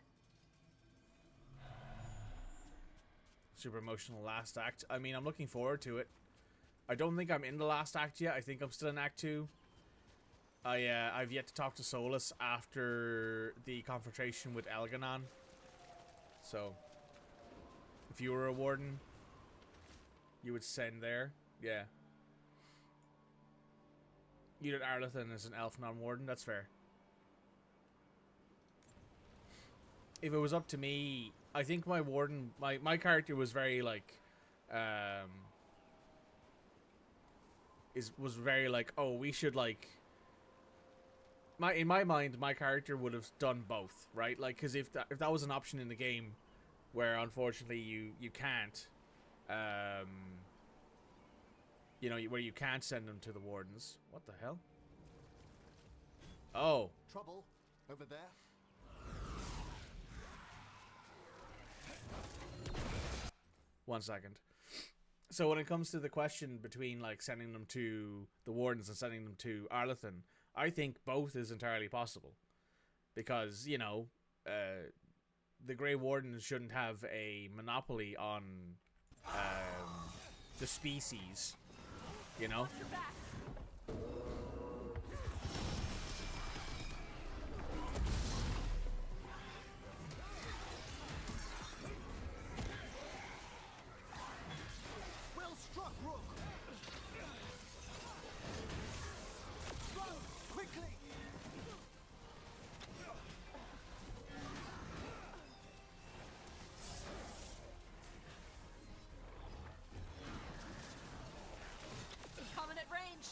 Super emotional last act. I mean, I'm looking forward to it. I don't think I'm in the last act yet. I think I'm still in Act 2. I've yet to talk to Solus after the confrontation with Elganon. So, if you were a Warden, you would send there. Yeah. You did Arlathan as an elf non-warden, that's fair. If it was up to me, I think my warden, my character was very like, was very like, oh, we should like, in my mind, my character would have done both, right? Like, because if that was an option in the game, where unfortunately you can't, you know, where you can't send them to the Wardens. What the hell? Oh. Trouble over there. One second. So when it comes to the question between like sending them to the Wardens and sending them to Arlathan, I think both is entirely possible. Because, you know, the Grey Wardens shouldn't have a monopoly on the species. You know? Well struck, Rook. Run quickly. Coming at range.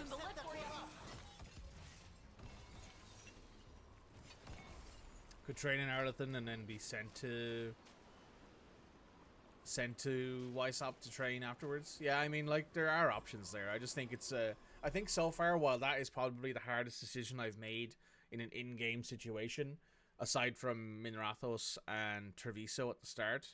the lid for you. Could train in Arlathan and then be sent to Weishaupt to train afterwards. Yeah, I mean, like, there are options there. I just think it's I think so far, while that is probably the hardest decision I've made in an in-game situation, aside from Minrathos and Treviso at the start,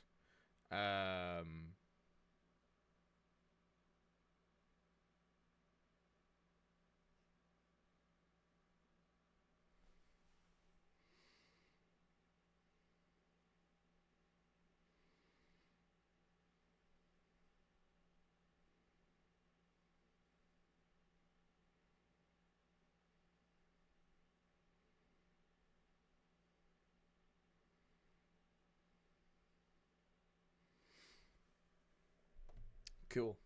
cool.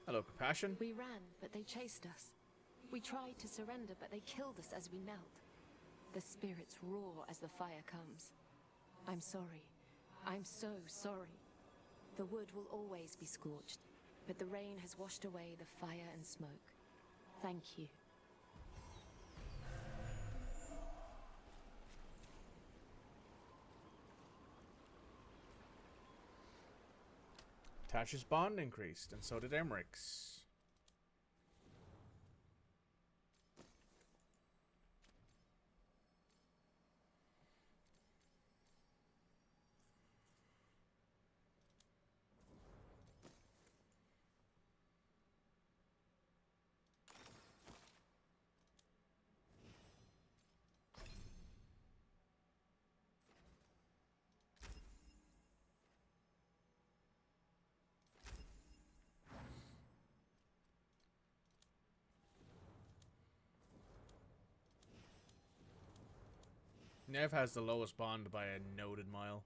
Hello, Compassion. We ran, but they chased us. We tried to surrender, but they killed us as we knelt. The spirits roar as the fire comes. I'm sorry. I'm so sorry. The wood will always be scorched, but the rain has washed away the fire and smoke. Thank you. Tash's bond increased, and so did Emmerich's. Nev has the lowest bond by a noted mile.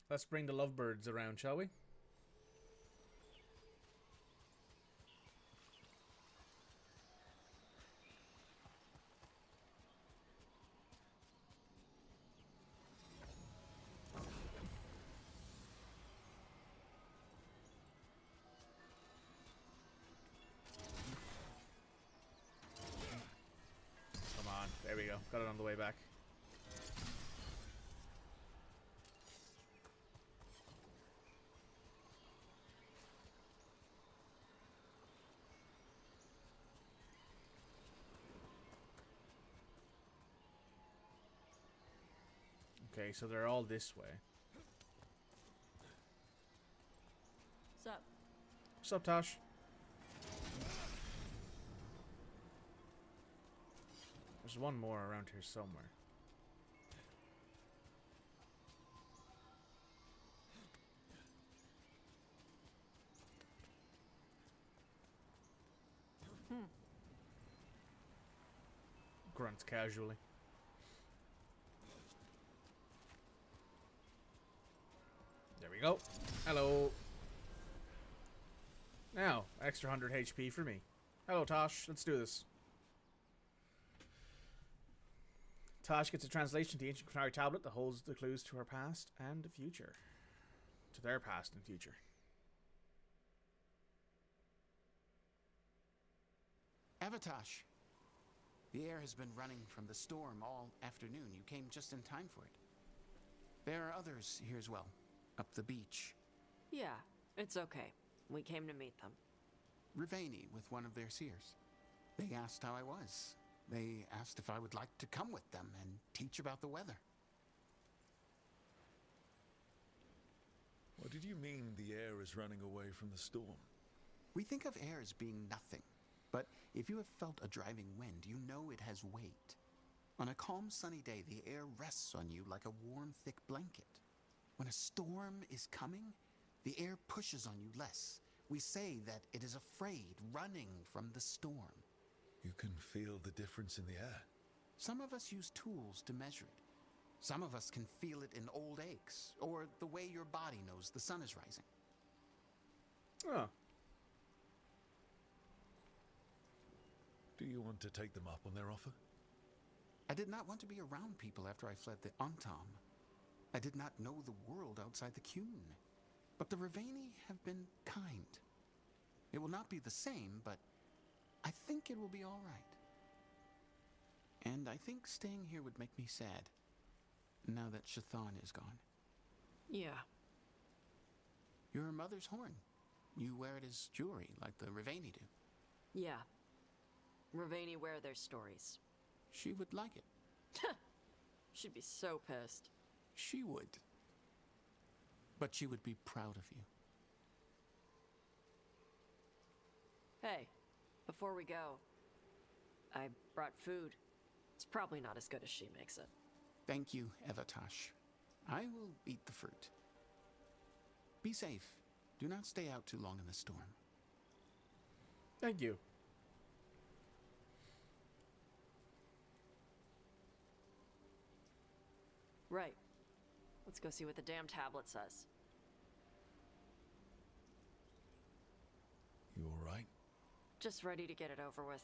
Let's bring the lovebirds around, shall we? Come on, there we go. Got it on the way back. Okay, so they're all this way. Sup? What's up, Tosh? There's one more around here somewhere. Grunts casually. There we go. Hello. Now, extra 100 HP for me. Hello, Tosh. Let's do this. Tosh gets a translation to the ancient Qunari tablet that holds the clues to her past and the future. To their past and future. Avatosh. The air has been running from the storm all afternoon. You came just in time for it. There are others here as well, up the beach. Yeah, it's okay. We came to meet them. Rivaini with one of their seers. They asked how I was. They asked if I would like to come with them and teach about the weather. What did you mean the air is running away from the storm? We think of air as being nothing. But if you have felt a driving wind, you know it has weight. On a calm, sunny day, the air rests on you like a warm, thick blanket. When a storm is coming, the air pushes on you less. We say that it is afraid, running from the storm. You can feel the difference in the air. Some of us use tools to measure it. Some of us can feel it in old aches, or the way your body knows the sun is rising. Oh. Do you want to take them up on their offer? I did not want to be around people after I fled the Antam. I did not know the world outside the Qun. But the Rivaini have been kind. It will not be the same, but I think it will be all right. And I think staying here would make me sad, now that Shathan is gone. Yeah. Your mother's horn. You wear it as jewelry, like the Rivaini do. Yeah. Rivaini wear their stories. She would like it. She'd be so pissed. She would. But she would be proud of you. Hey, before we go, I brought food. It's probably not as good as she makes it. Thank you, Evatash. I will eat the fruit. Be safe. Do not stay out too long in the storm. Thank you. Right. Let's go see what the damn tablet says. You all right? Just ready to get it over with.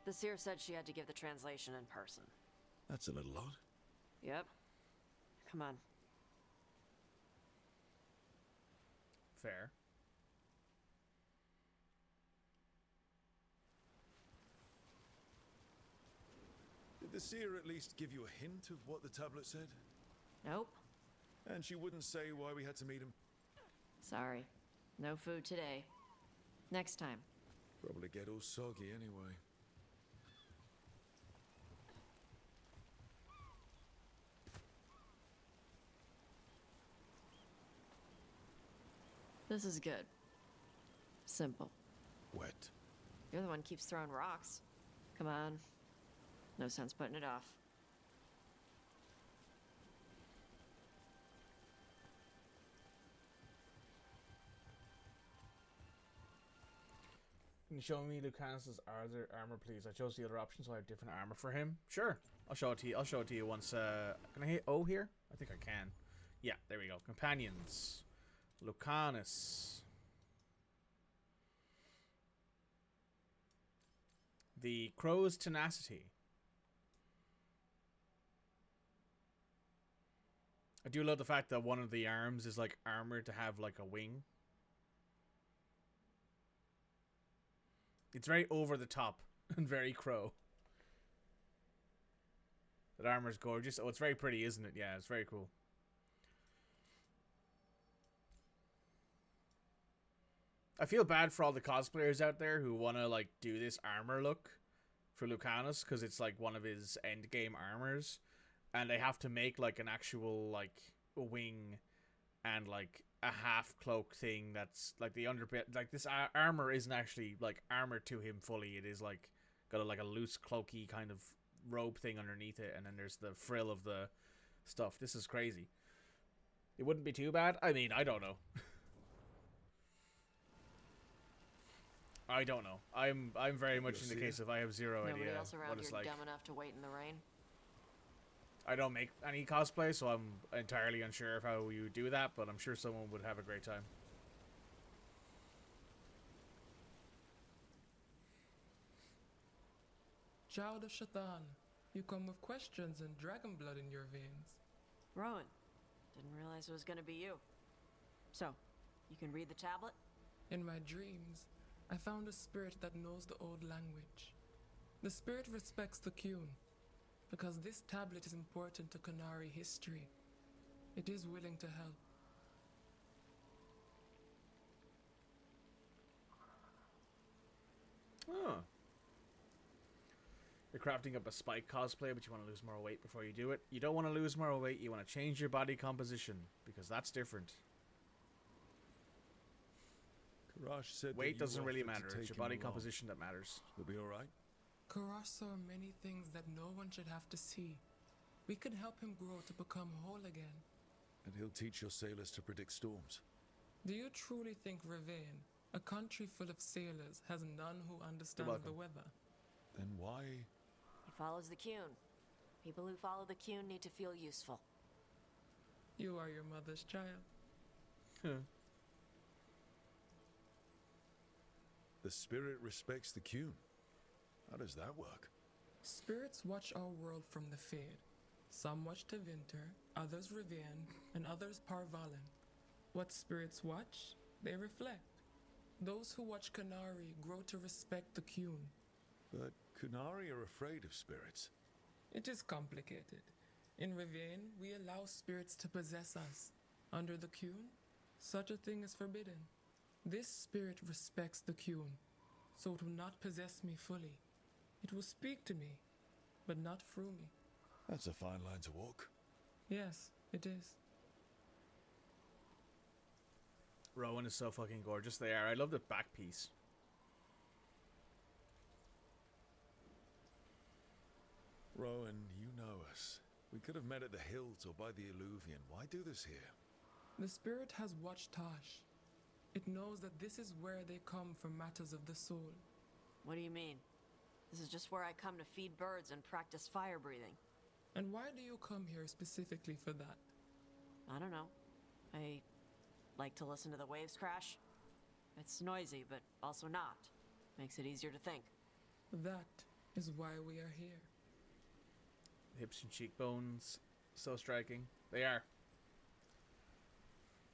The seer said she had to give the translation in person. That's a little odd. Yep. Come on. Fair. Did the seer at least give you a hint of what the tablet said? Nope. And she wouldn't say why we had to meet him? Sorry. No food today. Next time. Probably get all soggy anyway. This is good. Simple. Wet. You're the one who keeps throwing rocks. Come on. No sense putting it off. Can you show me Lucanus's armor, please? I chose the other option, so I have different armor for him. Sure. I'll show it to you. I'll show it to you once. Can I hit O here? I think I can. Yeah, there we go. Companions. Lucanus. The Crow's Tenacity. I do love the fact that one of the arms is like armored to have like a wing. It's very over the top and very Crow. That armor's gorgeous. Oh, it's very pretty, isn't it? Yeah, it's very cool. I feel bad for all the cosplayers out there who want to like do this armor look for Lucanus because it's like one of his endgame armors, and they have to make like an actual like wing and like a half cloak thing that's like the underbit. Like this armor isn't actually like armor to him fully. It is like got like a loose cloaky kind of robe thing underneath it, and then there's the frill of the stuff. This is crazy. It wouldn't be too bad. I mean, I don't know. I don't know. I'm very much in the case of I have zero Nobody idea else around what it's here like. dumb enough to wait in the rain. I don't make any cosplay, so I'm entirely unsure of how you do that, but I'm sure someone would have a great time. Child of Shatan, you come with questions and dragon blood in your veins. Rowan, didn't realize it was gonna be you. So, you can read the tablet? In my dreams, I found a spirit that knows the old language. The spirit respects the Qun, because this tablet is important to Qunari history. It is willing to help. Oh. You're crafting up a Spike cosplay, but you want to lose more weight before you do it. You don't want to lose more weight, you want to change your body composition, because that's different. Karash said weight that you doesn't really offered to matter, it's take your him body along. composition that matters. You'll be alright? Karash saw many things that no one should have to see. We could help him grow to become whole again. And he'll teach your sailors to predict storms. Do you truly think Rivain, a country full of sailors, has none who understand the weather? Then why? He follows the Qun. People who follow the Qun need to feel useful. You are your mother's child. The spirit respects the Qun. How does that work? Spirits watch our world from the Fade. Some watch Tevinter, others Rivian, and others Parvalen. What spirits watch, they reflect. Those who watch Qunari grow to respect the Qun. But Qunari are afraid of spirits. It is complicated. In Rivian, we allow spirits to possess us. Under the Qun, such a thing is forbidden. This spirit respects the Qun, so it will not possess me fully. It will speak to me, but not through me. That's a fine line to walk. Yes, it is. Rowan is so fucking gorgeous. They are. I love the back piece. Rowan, you know us. We could have met at the hills or by the Alluvion. Why do this here? The spirit has watched Tosh. It knows that this is where they come for matters of the soul. What do you mean? This is just where I come to feed birds and practice fire breathing. And why do you come here specifically for that? I don't know. I like to listen to the waves crash. It's noisy, but also not. Makes it easier to think. That is why we are here. Hips and cheekbones, so striking. They are.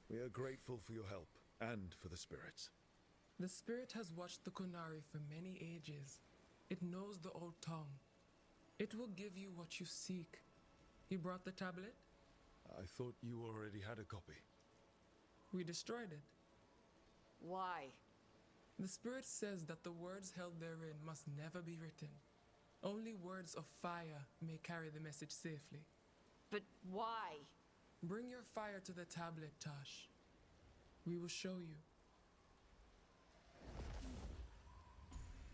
We are grateful for your help and for the spirits. The spirit has watched the Qunari for many ages. It knows the old tongue. It will give you what you seek. You brought the tablet? I thought you already had a copy. We destroyed it. Why? The spirit says that the words held therein must never be written. Only words of fire may carry the message safely. But why? Bring your fire to the tablet, Tosh. We will show you.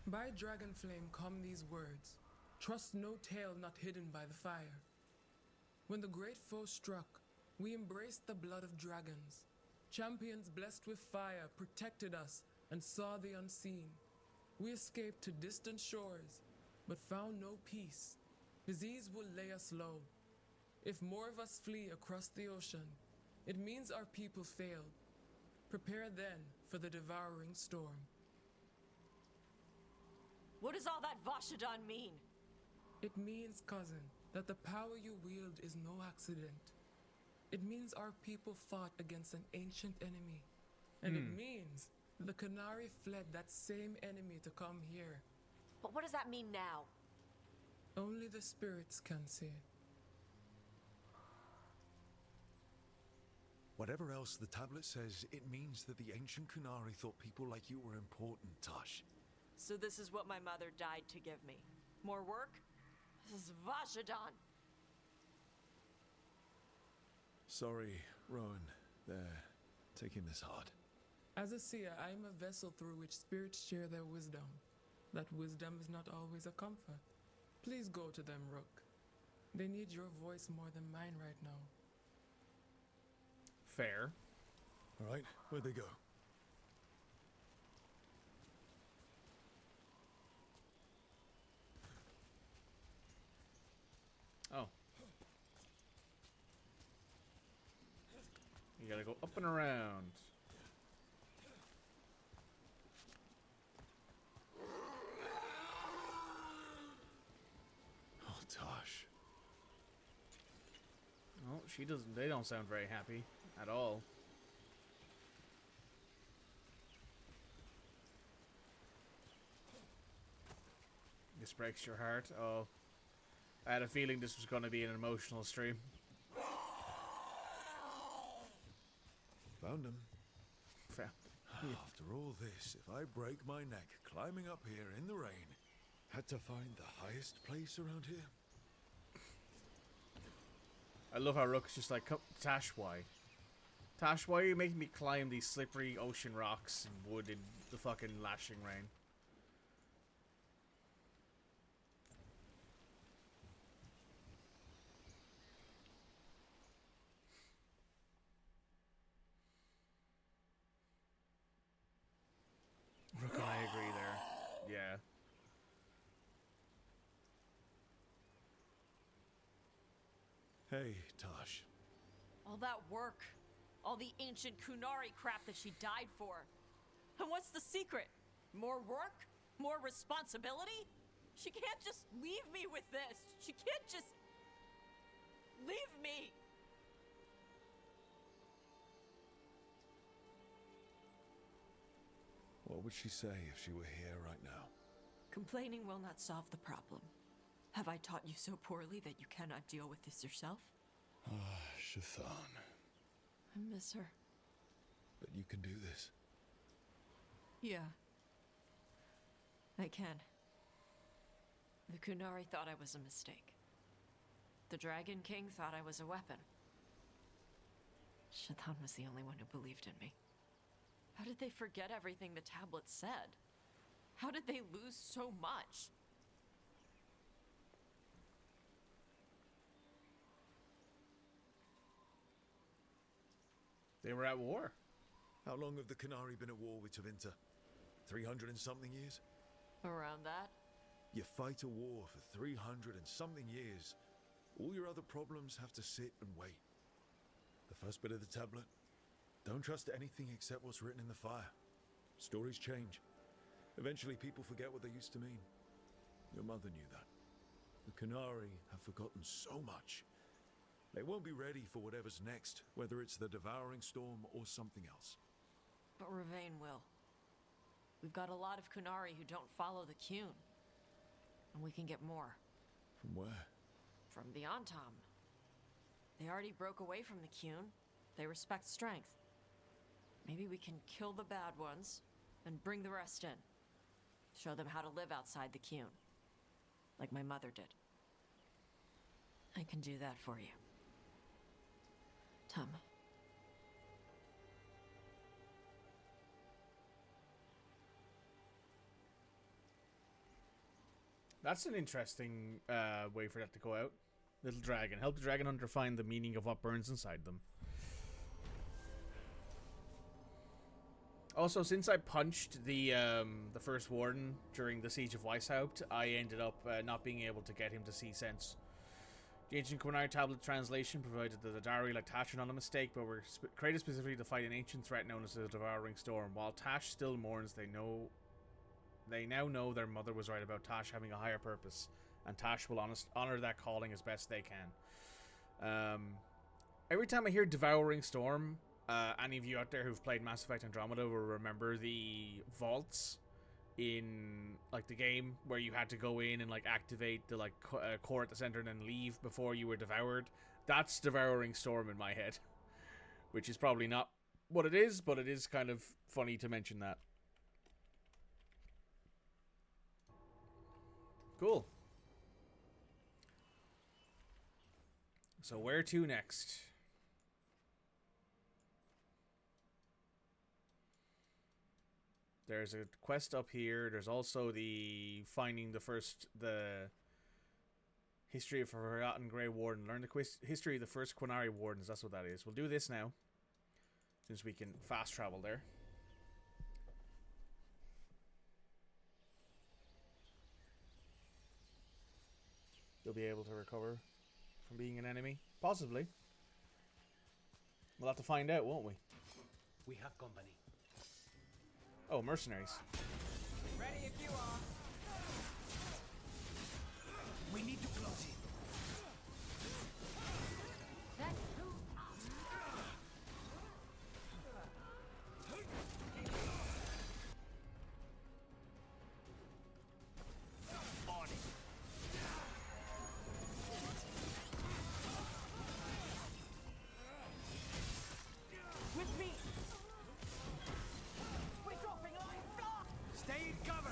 By Dragonflame come these words. Trust no tale not hidden by the fire. When the great foe struck, we embraced the blood of dragons. Champions blessed with fire protected us and saw the unseen. We escaped to distant shores, but found no peace. Disease will lay us low. If more of us flee across the ocean, it means our people failed. Prepare then for the devouring storm. What does all that Vashadon mean? It means, cousin, that the power you wield is no accident. It means our people fought against an ancient enemy. And it means the Qunari fled that same enemy to come here. But what does that mean now? Only the spirits can say. Whatever else the tablet says, it means that the ancient Qunari thought people like you were important, Tosh. So this is what my mother died to give me. More work? This is Vashadon. Sorry, Rowan. They're taking this hard. As a seer, I am a vessel through which spirits share their wisdom. That wisdom is not always a comfort. Please go to them, Rook. They need your voice more than mine right now. Fair. All right, where'd they go? Oh. You gotta go up and around. Oh, Tosh. Oh, she doesn't. They don't sound very happy at all. This breaks your heart. Oh, I had a feeling this was going to be an emotional stream. Found him. Found. After all this, if I break my neck climbing up here in the rain, had to find the highest place around here. I love how Rook's just like, Tash, why? Tash, why are you making me climb these slippery ocean rocks and wood in the fucking lashing rain? Rook and I agree there. Yeah. Hey, Tosh. All that work, all the ancient Qunari crap that she died for. And what's the secret? More work? More responsibility? She can't just leave me with this. She can't just leave me. What would she say if she were here right now? Complaining will not solve the problem. Have I taught you so poorly that you cannot deal with this yourself? Ah, Shathan. I miss her. But you can do this. Yeah. I can. The Qunari thought I was a mistake. The Dragon King thought I was a weapon. Shathan was the only one who believed in me. How did they forget everything the tablets said? How did they lose so much? They were at war. How long have the Qunari been at war with Tevinter? 300 and something years? Around that? You fight a war for 300 and something years. All your other problems have to sit and wait. The first bit of the tablet. Don't trust anything except what's written in the fire. Stories change. Eventually people forget what they used to mean. Your mother knew that. The Qunari have forgotten so much. They won't be ready for whatever's next, whether it's the Devouring Storm or something else. But Ravain will. We've got a lot of Qunari who don't follow the Qun. And we can get more. From where? From the Antam. They already broke away from the Qun. They respect strength. Maybe we can kill the bad ones and bring the rest in. Show them how to live outside the Qun. Like my mother did. I can do that for you. Tom. That's an interesting way for that to go out. Little dragon. Help the dragon hunter find the meaning of what burns inside them. Also, since I punched the first warden during the Siege of Weishaupt, I ended up not being able to get him to see sense. The ancient Qunari tablet translation provided that the Dari, like Tash, are not a mistake, but were created specifically to fight an ancient threat known as the Devouring Storm. While Tash still mourns, they now know their mother was right about Tash having a higher purpose, and Tash will honor that calling as best they can. Every time I hear Devouring Storm, any of you out there who've played Mass Effect Andromeda will remember the vaults in like the game where you had to go in and like activate the like core at the center and then leave before you were devoured. That's Devouring Storm in my head, which is probably not what it is, but it is kind of funny to mention that. Cool. So where to next? There's a quest up here. There's also the finding the history of a forgotten Grey Warden. Learn the history of the first Qunari Wardens. That's what that is. We'll do this now, since we can fast travel there. You'll be able to recover from being an enemy? Possibly. We'll have to find out, won't we? We have company. Oh, mercenaries. Ready if you are. We need to close it. That's on it. with me. We're dropping line. Block. Stay in cover.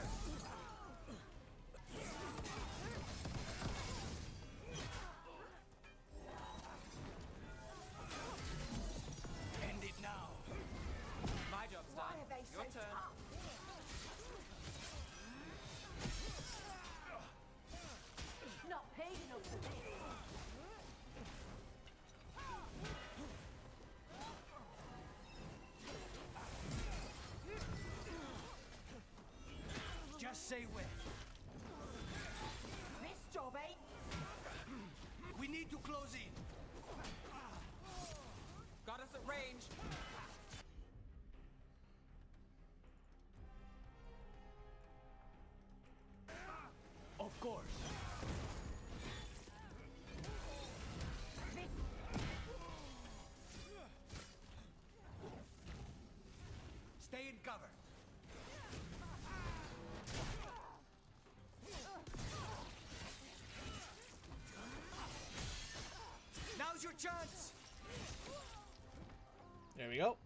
There we go.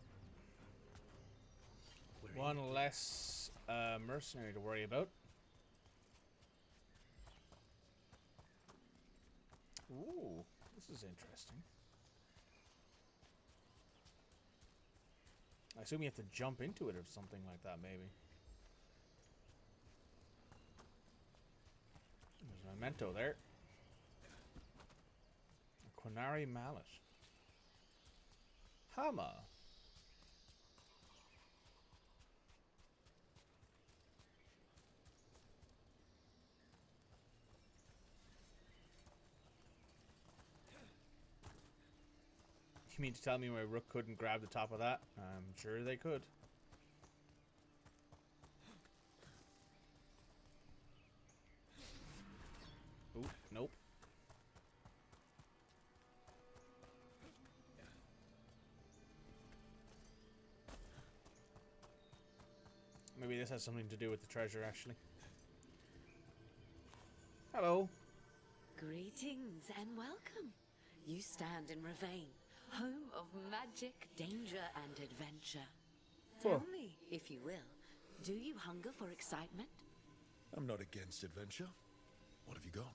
One less mercenary to worry about. Ooh, this is interesting. I assume you have to jump into it or something like that, maybe. There's a memento there. A Qunari mallet. Hammer. You mean to tell me my Rook couldn't grab the top of that? I'm sure they could. Ooh, nope. Maybe this has something to do with the treasure, actually. Hello. Greetings and welcome. You stand in Ravane, home of magic, danger, and adventure. Tell me, if you will, do you hunger for excitement? I'm not against adventure. What have you got?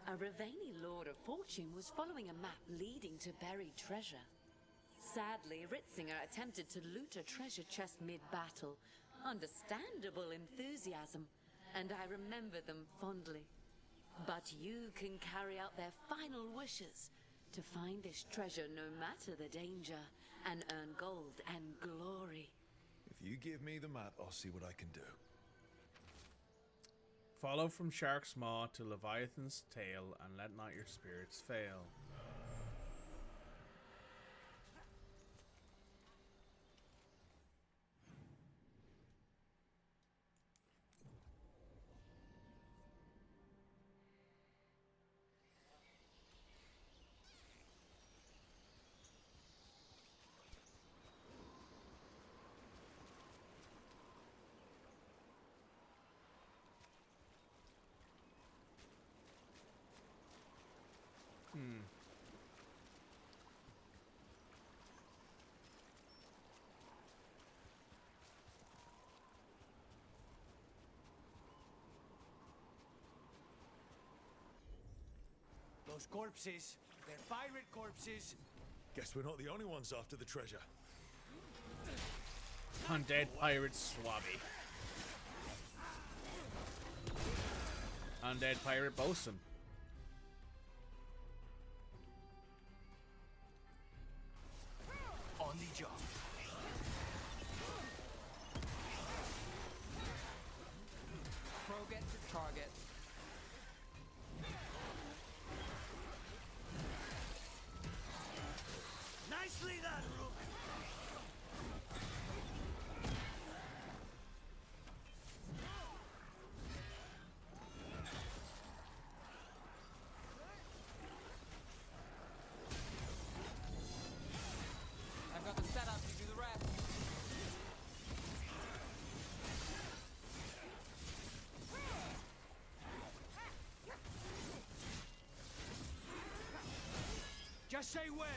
A Ravani Lord of Fortune was following a map leading to buried treasure. Sadly, Ritzinger attempted to loot a treasure chest mid-battle. Understandable enthusiasm, and I remember them fondly. But you can carry out their final wishes to find this treasure no matter the danger, and earn gold and glory. If you give me the map, I'll see what I can do. Follow from Shark's Maw to Leviathan's tail, and let not your spirits fail. Those corpses, they're pirate corpses. Guess we're not the only ones after the treasure. Undead pirate swabby. Undead pirate bosun. On the job. Pro gets his target. Nicely done, Rook. I've got the setup to do the rest. Just say when.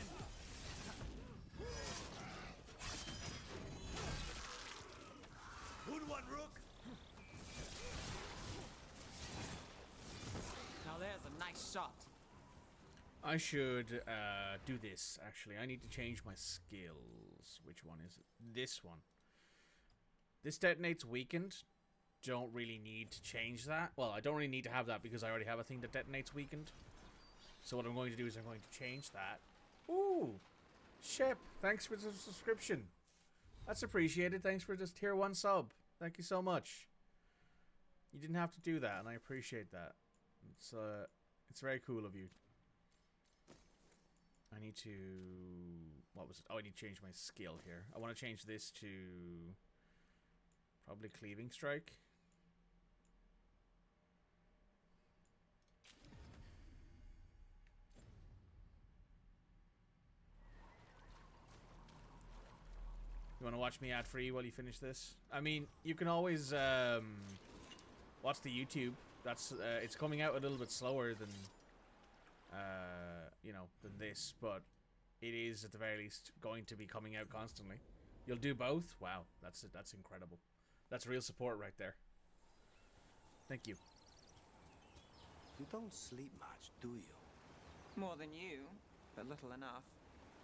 Good one, Rook. Now there's a nice shot. I should do this, actually. I need to change my skills. Which one is it? This one. This detonates weakened. Don't really need to change that. Well, I don't really need to have that because I already have a thing that detonates weakened. So what I'm going to do is I'm going to change that. Ooh! Shep, thanks for the subscription. That's appreciated. Thanks for this tier 1 sub. Thank you so much. You didn't have to do that, and I appreciate that. It's very cool of you. I need to... What was it? Oh, I need to change my skill here. I want to change this to... Probably Cleaving Strike. You want to watch me ad free while you finish this? I mean, you can always watch the YouTube. That's it's coming out a little bit slower than you know, than this, but it is at the very least going to be coming out constantly. You'll do both? Wow, that's incredible. That's real support right there. Thank you. You don't sleep much, do you? More than you, but little enough.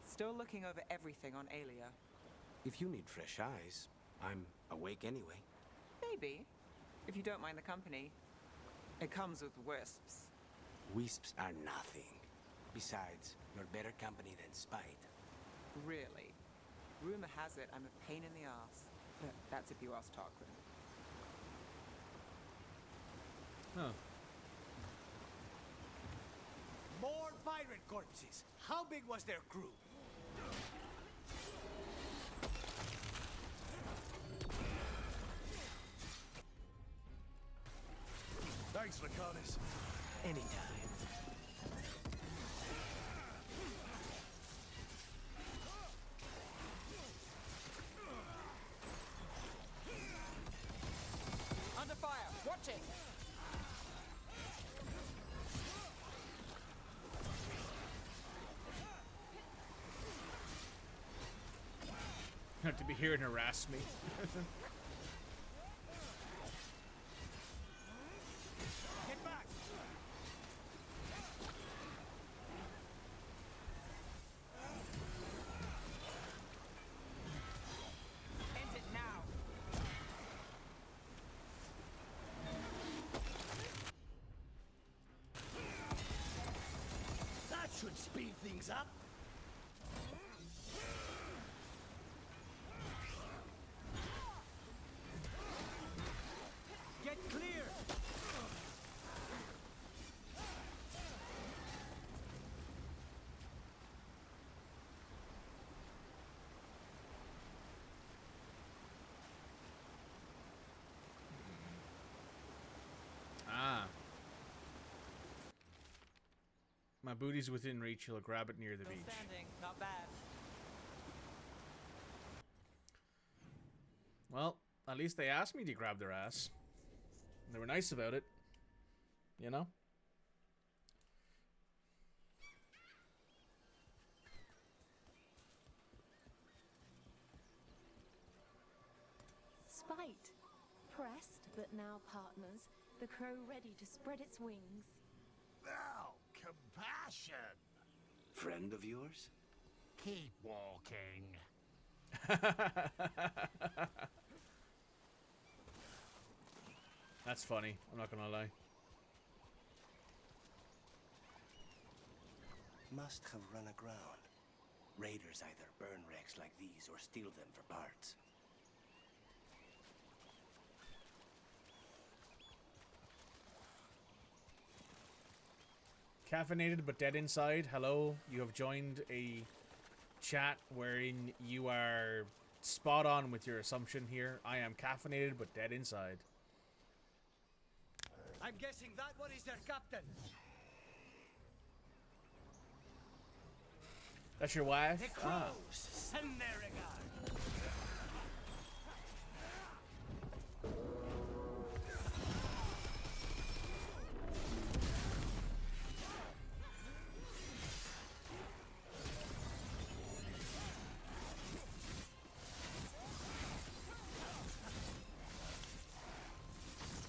Still looking over everything on Aelia. If you need fresh eyes, I'm awake anyway. Maybe, if you don't mind the company. It comes with wisps. Wisps are nothing. Besides, you're better company than Spite. Really? Rumor has it I'm a pain in the ass. But that's if you ask Tarquin. Oh. More pirate corpses. How big was their crew? Thanks, Laconis. Anytime. Under fire! Watch it! You have to be here and harass me. Get back! End it now! That should speed things up. Get clear! Ah. My booty's within reach. He'll grab it near the Still beach. standing, not bad. Well, at least they asked me to grab their ass. They were nice about it. You know? Spite. Pressed, but now partners. The crow ready to spread its wings. Now, compassion. Friend of yours? Keep walking. That's funny. I'm not gonna lie. Must have run aground. Raiders either burn wrecks like these or steal them for parts. Caffeinated but dead inside. Hello. You have joined a chat wherein you are spot on with your assumption here. I am caffeinated but dead inside. I'm guessing that one is their captain. That's your wife? The crows, send their regard.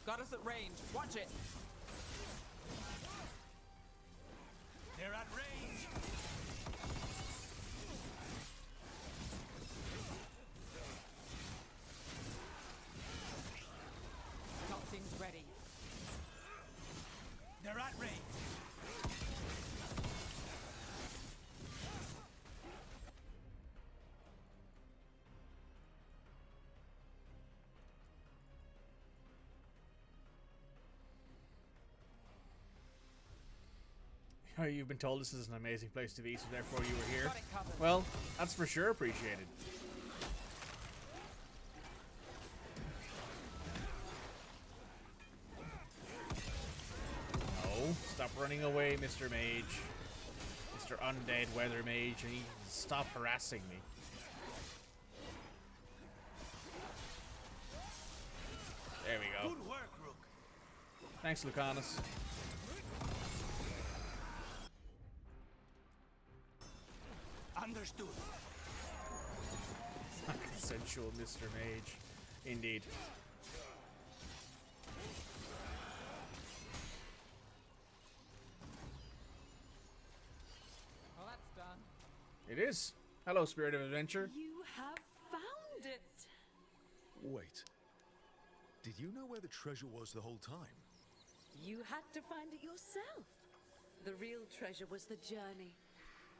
Got us at range. Watch it. They're at range. Got things ready. They're at range. Oh, you've been told this is an amazing place to be, so therefore you were here. Got it covered. Well, that's for sure appreciated. No, stop running away, Mr. Mage. Mr. Undead Weather Mage, and stop harassing me. There we go. Good work, Rook. Thanks, Lucanus. Understood. Sensual Mr. Mage. Indeed. Well, that's done. It is. Hello, Spirit of Adventure. You have found it. Wait. Did you know where the treasure was the whole time? You had to find it yourself. The real treasure was the journey.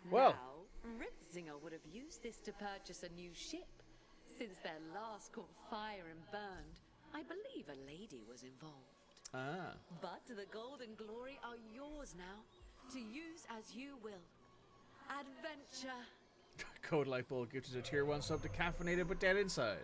Well. Now, Ritzinger would have used this to purchase a new ship. Since their last caught fire and burned, I believe a lady was involved. Ah. But the gold and glory are yours now, to use as you will. Adventure. Code Lightbulb gifted a tier 1 sub to Caffeinated but Dead Inside.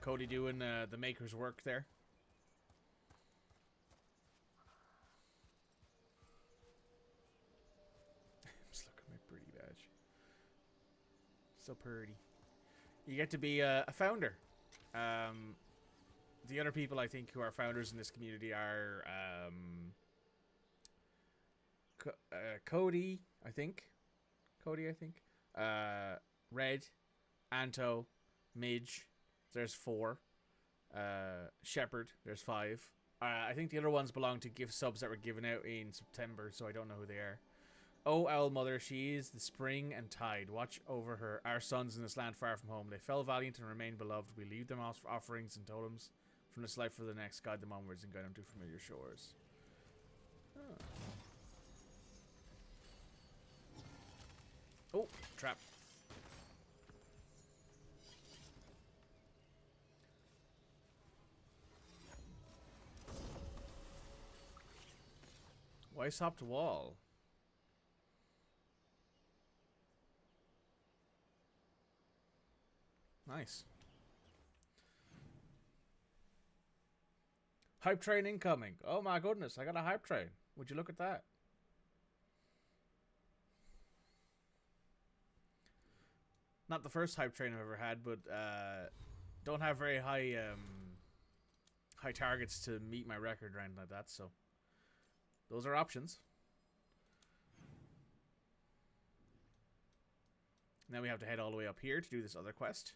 Cody doing the maker's work there. Just look at my pretty badge. So pretty. You get to be a founder. The other people I think who are founders in this community are Cody, I think. Red, Anto, Midge. There's 4. Shepherd. There's 5. I think the other ones belong to gift subs that were given out in September, so I don't know who they are. Oh, Owl Mother, she is the spring and tide. Watch over her, our sons in this land far from home. They fell valiant and remain beloved. We leave them offerings and totems from this life for the next. Guide them onwards and guide them to familiar shores. Oh, trap. Why hopped wall? Nice. Hype train incoming. Oh my goodness, I got a hype train. Would you look at that? Not the first hype train I've ever had, but don't have very high high targets to meet my record or anything like that, so those are options. Now we have to head all the way up here to do this other quest.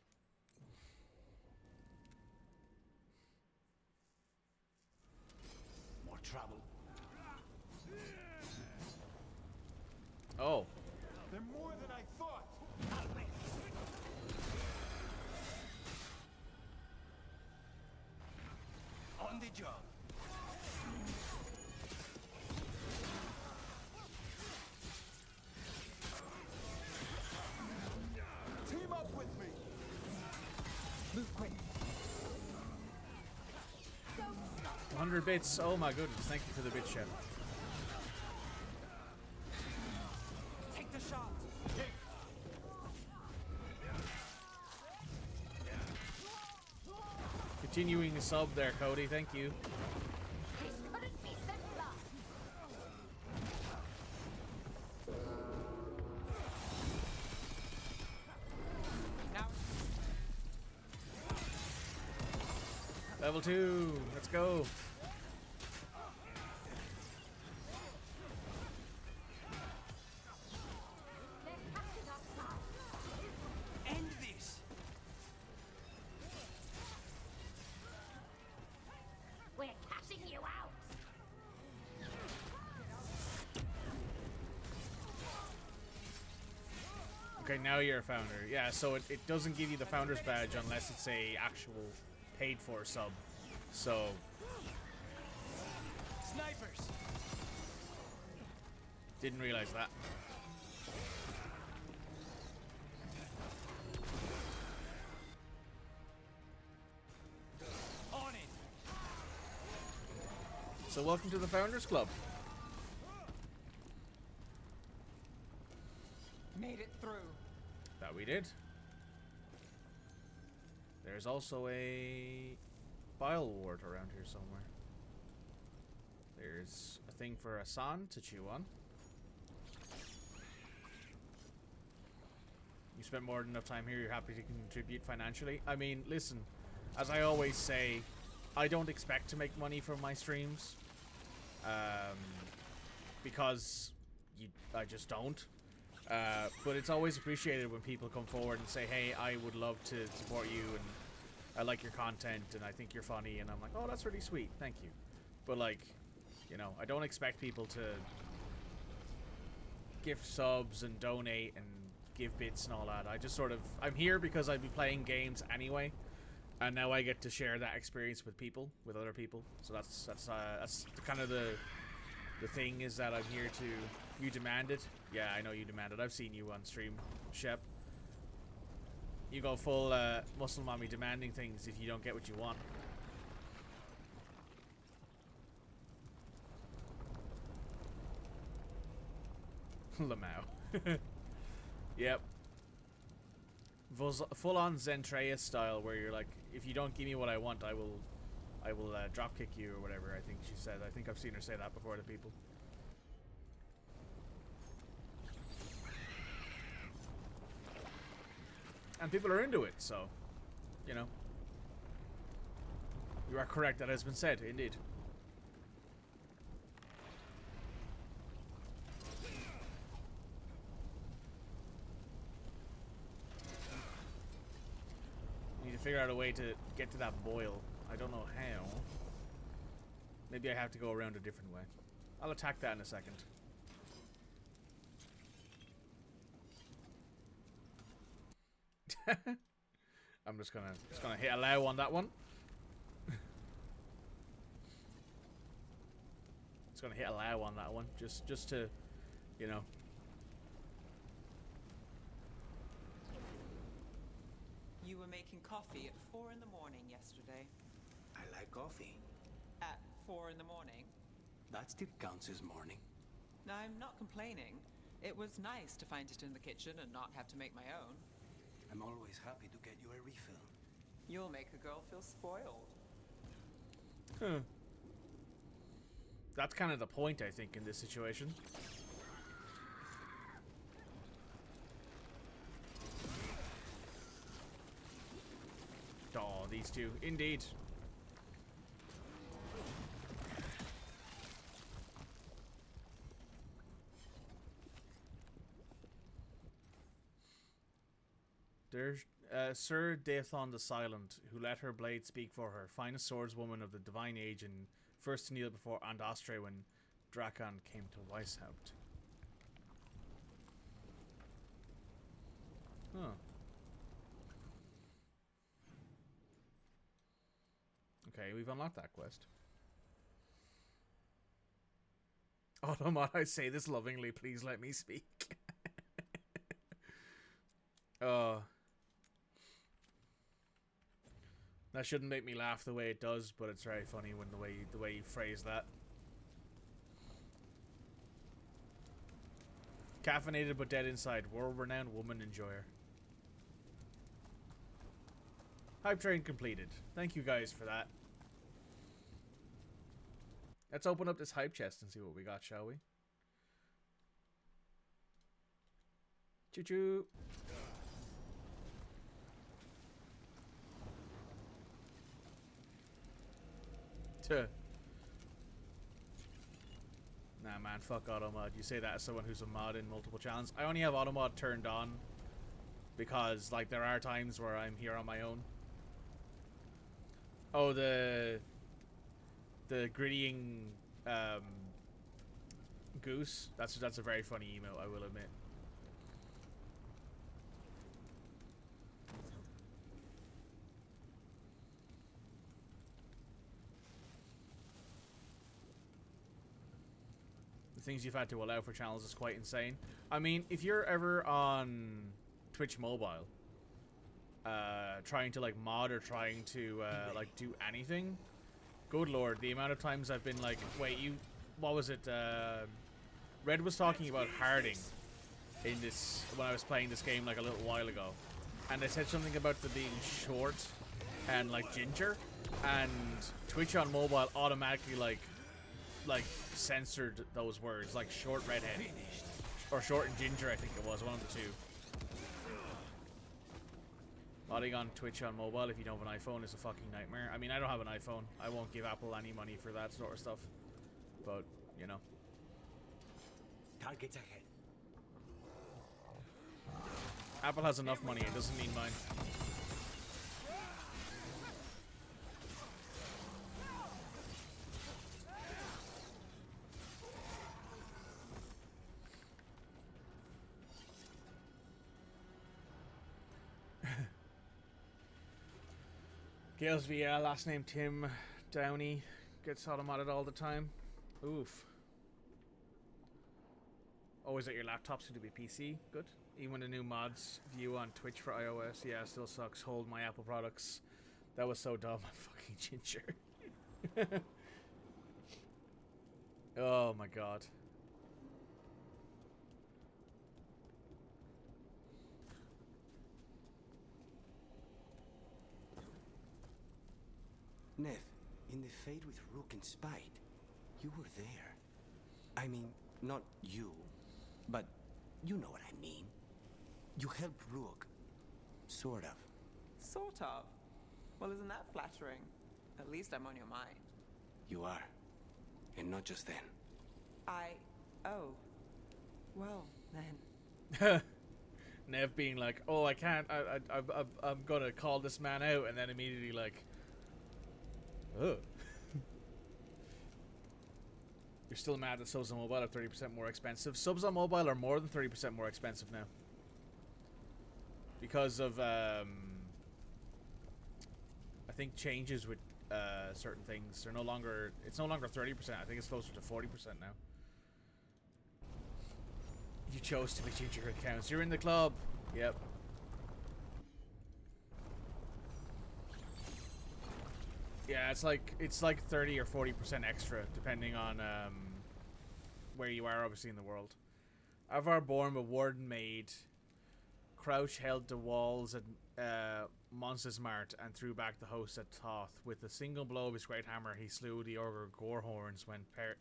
More trouble. Oh. They're more than I thought. On the job. Team up with me. Move quick. 100 bits. Oh my goodness. Thank you for the bit, Chef. Take the shot. Continuing the sub there, Cody. Thank you. This couldn't be simpler. Now. Level 2. Let's go. End this. We're cashing you out. Okay, now you're a founder. Yeah, so it doesn't give you the founder's badge unless it's a actual paid for sub. So Snipers. didn't realize that. On it. So welcome to the Founders Club. Made it through. That we did. There's also a bile ward around here somewhere. There's a thing for Hassan to chew on. You spent more than enough time here, you're happy to contribute financially. I mean, listen, as I always say, I don't expect to make money from my streams. Because I just don't. But it's always appreciated when people come forward and say, hey, I would love to support you, and I like your content, and I think you're funny, and I'm like, oh, that's really sweet, thank you. But, like, you know, I don't expect people to gift subs and donate and give bits and all that. I just sort of, I'm here because I'd be playing games anyway, and now I get to share that experience with people, with other people. So that's kind of the thing, is that I'm here to, you demanded. Yeah, I know you demanded. I've seen you on stream, Shep. You go full muscle mommy demanding things if you don't get what you want. Lamau. Yep. Full-on Zentreya style, where you're like, if you don't give me what I want, I will drop kick you or whatever. I think she said. I think I've seen her say that before to people. And people are into it, so, you know. You are correct, that has been said, indeed. Need to figure out a way to get to that boil. I don't know how. Maybe I have to go around a different way. I'll attack that in a second. I'm just gonna hit allow on that one. Just gonna hit allow on that one, just to, you know. You were making coffee at 4 in the morning yesterday. I like coffee. At 4 in the morning? That still counts as morning. I'm not complaining. It was nice to find it in the kitchen and not have to make my own. I'm always happy to get you a refill. You'll make a girl feel spoiled. Huh. That's kind of the point, I think, in this situation. Oh, these two. Indeed. There's Sir Daethon the Silent, who let her blade speak for her, finest swordswoman of the divine age, and first to kneel before Andastre when Drakon came to Weishaupt. Huh. Okay, we've unlocked that quest. Automat, I say this lovingly, please let me speak. That shouldn't make me laugh the way it does, but it's very funny when the way you phrase that. Caffeinated but dead inside. World-renowned woman enjoyer. Hype train completed. Thank you guys for that. Let's open up this hype chest and see what we got, shall we? Choo-choo. Nah, man, fuck automod. You say that as someone who's a mod in multiple channels. I only have automod turned on because, like, there are times where I'm here on my own. Oh, the grittying goose. That's a very funny emote, I will admit. Things you've had to allow for channels is quite insane. I mean, if you're ever on Twitch mobile, trying to like mod or trying to like do anything, good lord, the amount of times I've been like, wait, what was it? Red was talking about harding in this when I was playing this game like a little while ago, and they said something about the being short and like ginger, and Twitch on mobile automatically like censored those words, like short redhead or short and ginger, I think it was one of the two. Modding on Twitch on mobile if you don't have an iPhone is a fucking nightmare. I mean, I don't have an iPhone. I won't give Apple any money for that sort of stuff. But, you know. Targets ahead. Apple has enough money, it doesn't need mine. Gales via last name Tim Downey gets automated all the time. Oof. Oh, is it your laptop soon to be PC? Good. Even the new mods view on Twitch for iOS, yeah, still sucks. Hold my Apple products. That was so dumb. Fucking ginger. Oh my god. Nev, in the fade with Rook and Spite, you were there. I mean, not you, but you know what I mean. You helped Rook. Sort of. Sort of. Well, isn't that flattering? At least I'm on your mind. You are. And not just then. Oh. Well, then. Nev being like, oh, I can't, I'm gonna call this man out, and then immediately like, ugh. You're still mad that subs on mobile are 30% more expensive. Subs on mobile are more than 30% more expensive now. Because of, I think changes with certain things. They're no longer, it's no longer 30%. I think it's closer to 40% now. You chose to be ginger accounts. You're in the club. Yep. Yeah, it's like 30 or 40% extra depending on where you are, obviously, in the world. Avar born a Warden made. Crouch held the walls at Mons's Mart and threw back the host at Thoth. With a single blow of his great hammer, he slew the ogre Gorehorns,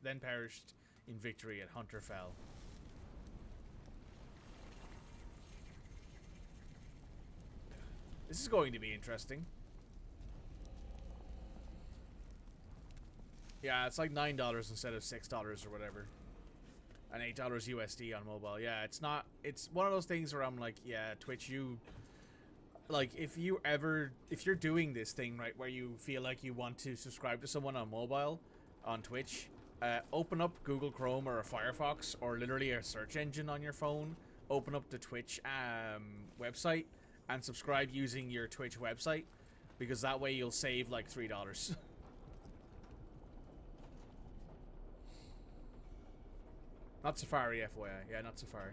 then perished in victory at Hunterfell. This is going to be interesting. Yeah, it's like $9 instead of $6 or whatever. And $8 USD on mobile. Yeah, it's not, it's one of those things where I'm like, yeah, Twitch, you, like, if you're doing this thing, right, where you feel like you want to subscribe to someone on mobile, on Twitch, open up Google Chrome or a Firefox, or literally a search engine on your phone, open up the Twitch website, and subscribe using your Twitch website, because that way you'll save like $3. Not Safari, FYI. Yeah, not Safari.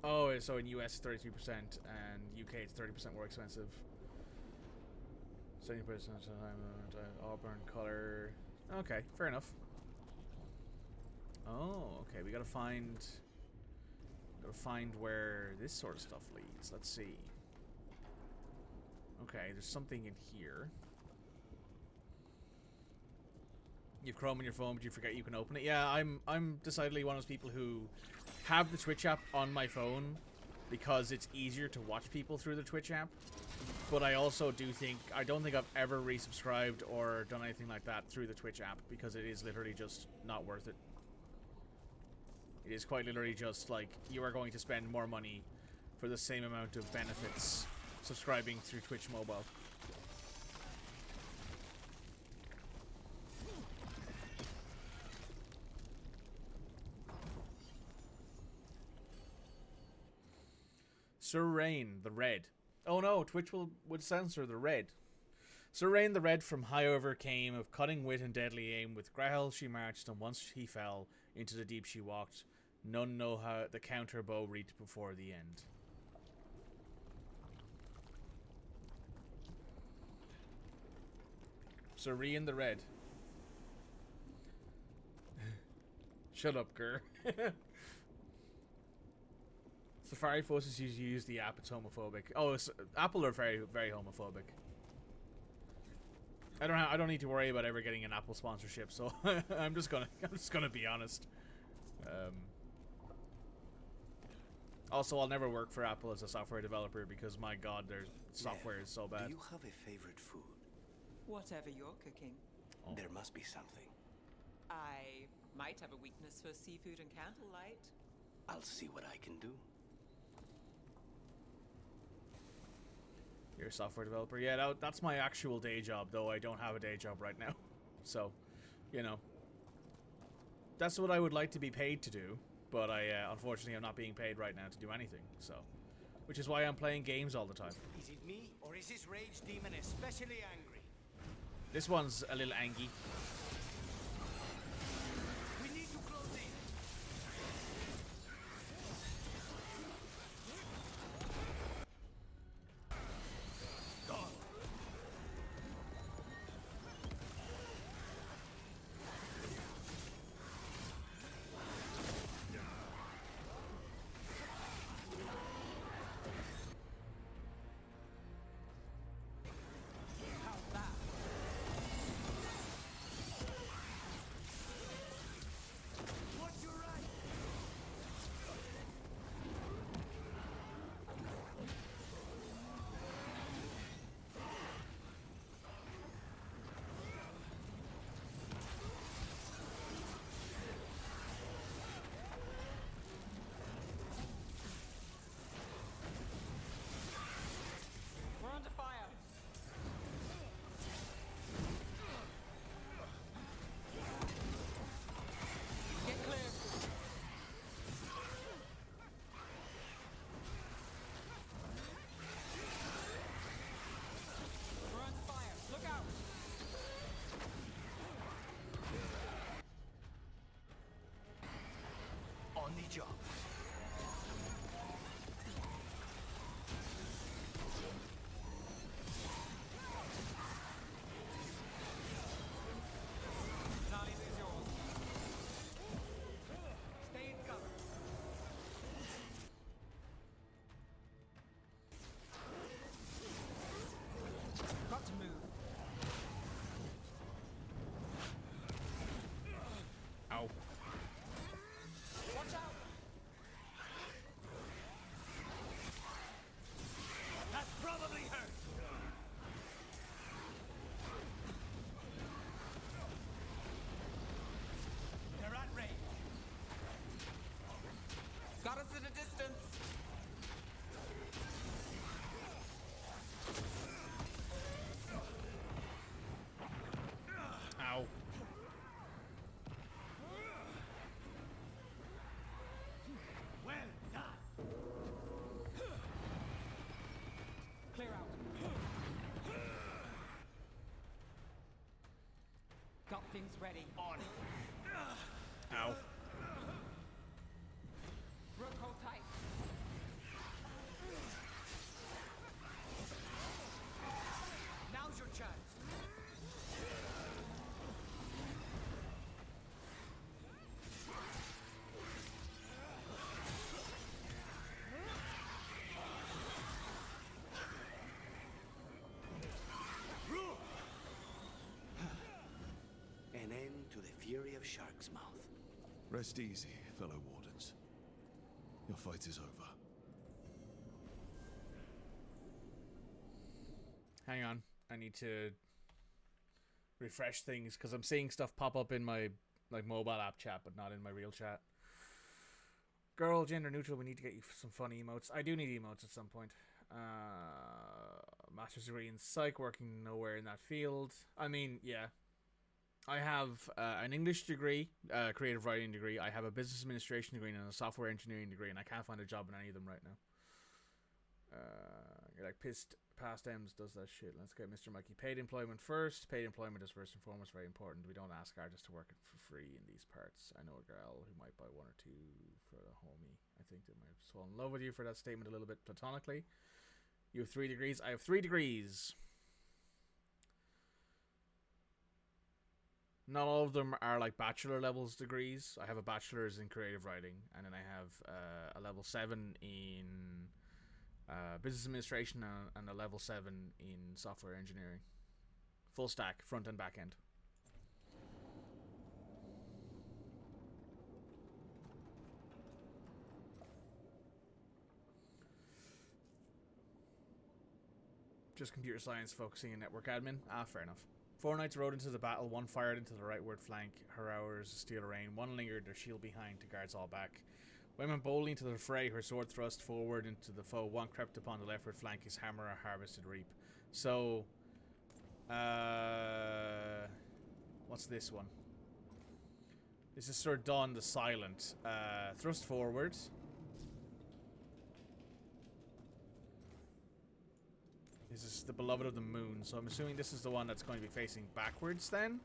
Oh, so in US it's 33% and UK it's 30% more expensive. 70% of the time, auburn color. Okay, fair enough. Oh, okay, we gotta find where this sort of stuff leads. Let's see. Okay, there's something in here. You have Chrome on your phone, but you forget you can open it. Yeah, I'm decidedly one of those people who have the Twitch app on my phone because it's easier to watch people through the Twitch app. But I also I don't think I've ever resubscribed or done anything like that through the Twitch app because it is literally just not worth it. It is quite literally just like you are going to spend more money for the same amount of benefits subscribing through Twitch mobile. Sir Rain, the Red. Oh no, Twitch would censor the Red. Sir Rain the Red from high over came, of cutting wit and deadly aim. With Grahel she marched, and once he fell, into the deep she walked. None know how the counter bow reached before the end. Sir Rain the Red. Shut up, Gur. Safari forces you to use the app. It's homophobic. Oh, Apple are very, very homophobic. I don't need to worry about ever getting an Apple sponsorship, so I'm just gonna be honest. Also, I'll never work for Apple as a software developer because, my God, their software is so bad. Do you have a favorite food? Whatever you're cooking. Oh. There must be something. I might have a weakness for seafood and candlelight. I'll see what I can do. You're a software developer? Yeah, that's my actual day job, though I don't have a day job right now. So, you know. That's what I would like to be paid to do, but unfortunately I'm not being paid right now to do anything, so. Which is why I'm playing games all the time. Is it me, or is this rage demon especially angry? This one's a little angry. We need to close in. We're under fire. Get clear. We're under fire. Look out. On the job. Charlie's is yours. Stay in cover. Got to move. Ow. Watch out. That's probably hurt. They're at range. Got us at a distance. Ow. Well done. Clear out. Got things ready. On it. Ow. Rook, hold tight. Now's your chance. An end to the fury of Shark's Mouth. Rest easy, fellow Wardens. Your fight is over. Hang on. I need to refresh things because I'm seeing stuff pop up in my mobile app chat, but not in my real chat. Girl, gender neutral. We need to get you some fun emotes. I do need emotes at some point. Master's degree in psych, working nowhere in that field. I mean, yeah. I have an English degree, creative writing degree. I have a business administration degree and a software engineering degree, and I can't find a job in any of them right now. You're like pissed. Past M's does that shit. Let's get Mr. Mikey. Paid employment first. Paid employment is first and foremost very important. We don't ask artists to work for free in these parts. I know a girl who might buy one or two for the homie. I think they might have fallen in love with you for that statement a little bit platonically. You have 3 degrees. I have 3 degrees. Not all of them are like bachelor levels degrees. I have a bachelor's in creative writing, and then I have a level 7 in business administration and a level 7 in software engineering. Full stack, front and back end. Just computer science focusing in network admin. Ah, fair enough. 4 knights rode into the battle, 1 fired into the rightward flank, her hours steel rain, 1 lingered, their shield behind to guards all back. Women boldly into the fray, her sword thrust forward into the foe, 1 crept upon the leftward flank, his hammer a harvested reap. So, what's this one? This is Sir Dawn the Silent. Thrust forward. This is the Beloved of the Moon, so I'm assuming this is the one that's going to be facing backwards then?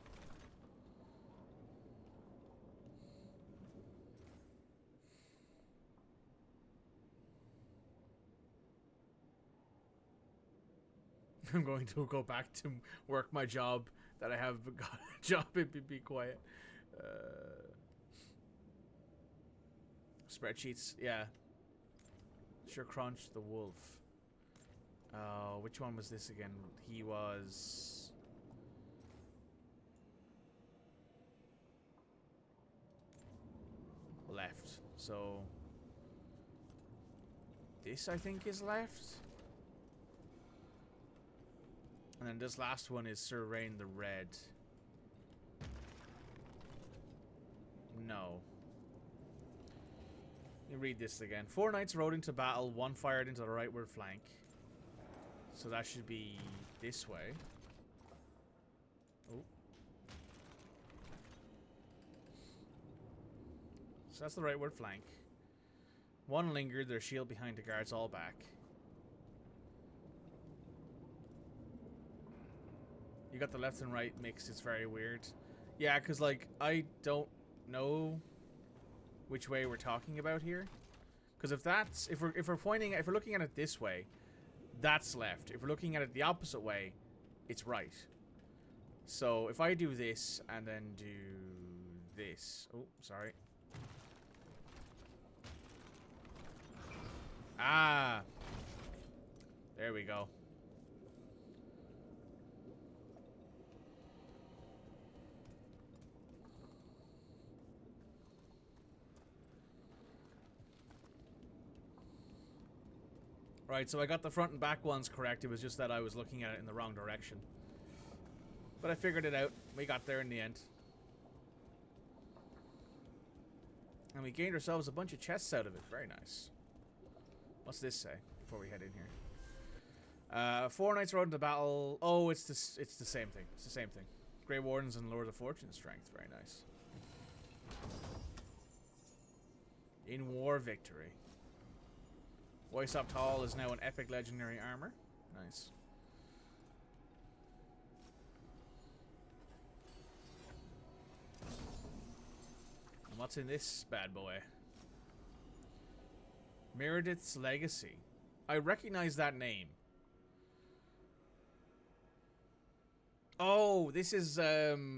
I'm going to go back to work my job that I have got a job in. Be quiet. Spreadsheets, yeah. Sure, Crunch the Wolf. Which one was this again? He was... left. So... this, I think, is left. And then this last one is Sir Rain the Red. No. Let me read this again. 4 knights rode into battle, 1 fired into the rightward flank. So that should be this way. Oh. So that's the rightward flank. 1 lingered, their shield behind the guards all back. You got the left and right mixed, it's very weird. Yeah, because like I don't know which way we're talking about here. Because if that's if we're looking at it this way, that's left. If we're looking at it the opposite way, it's right. So if I do this and then do this. Oh, sorry. Ah. There we go. Right, so I got the front and back ones correct. It was just that I was looking at it in the wrong direction. But I figured it out. We got there in the end. And we gained ourselves a bunch of chests out of it. Very nice. What's this say before we head in here? 4 knights rode into battle. Oh, it's the same thing. It's the same thing. Grey Wardens and Lord of Fortune strength. Very nice. In war victory. Weissop Hall is now an epic legendary armor. Nice. And what's in this bad boy? Meredith's Legacy. I recognize that name. Oh, this is yeah,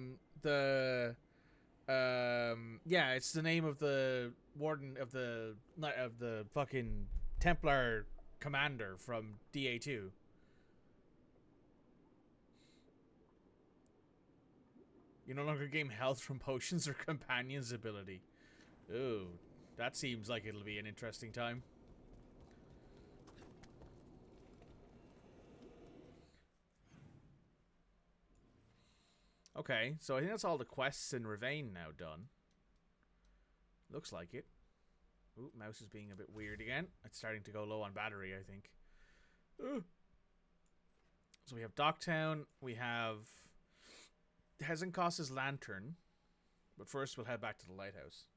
it's the name of the warden of the fucking Templar commander from DA2. You no longer gain health from potions or companions ability. Ooh, that seems like it'll be an interesting time. Okay, so I think that's all the quests in Ravane now done. Looks like it. Ooh, mouse is being a bit weird again. It's starting to go low on battery, I think. Ooh. So we have Docktown. We have Hezenkos's Lantern. But first we'll head back to the lighthouse.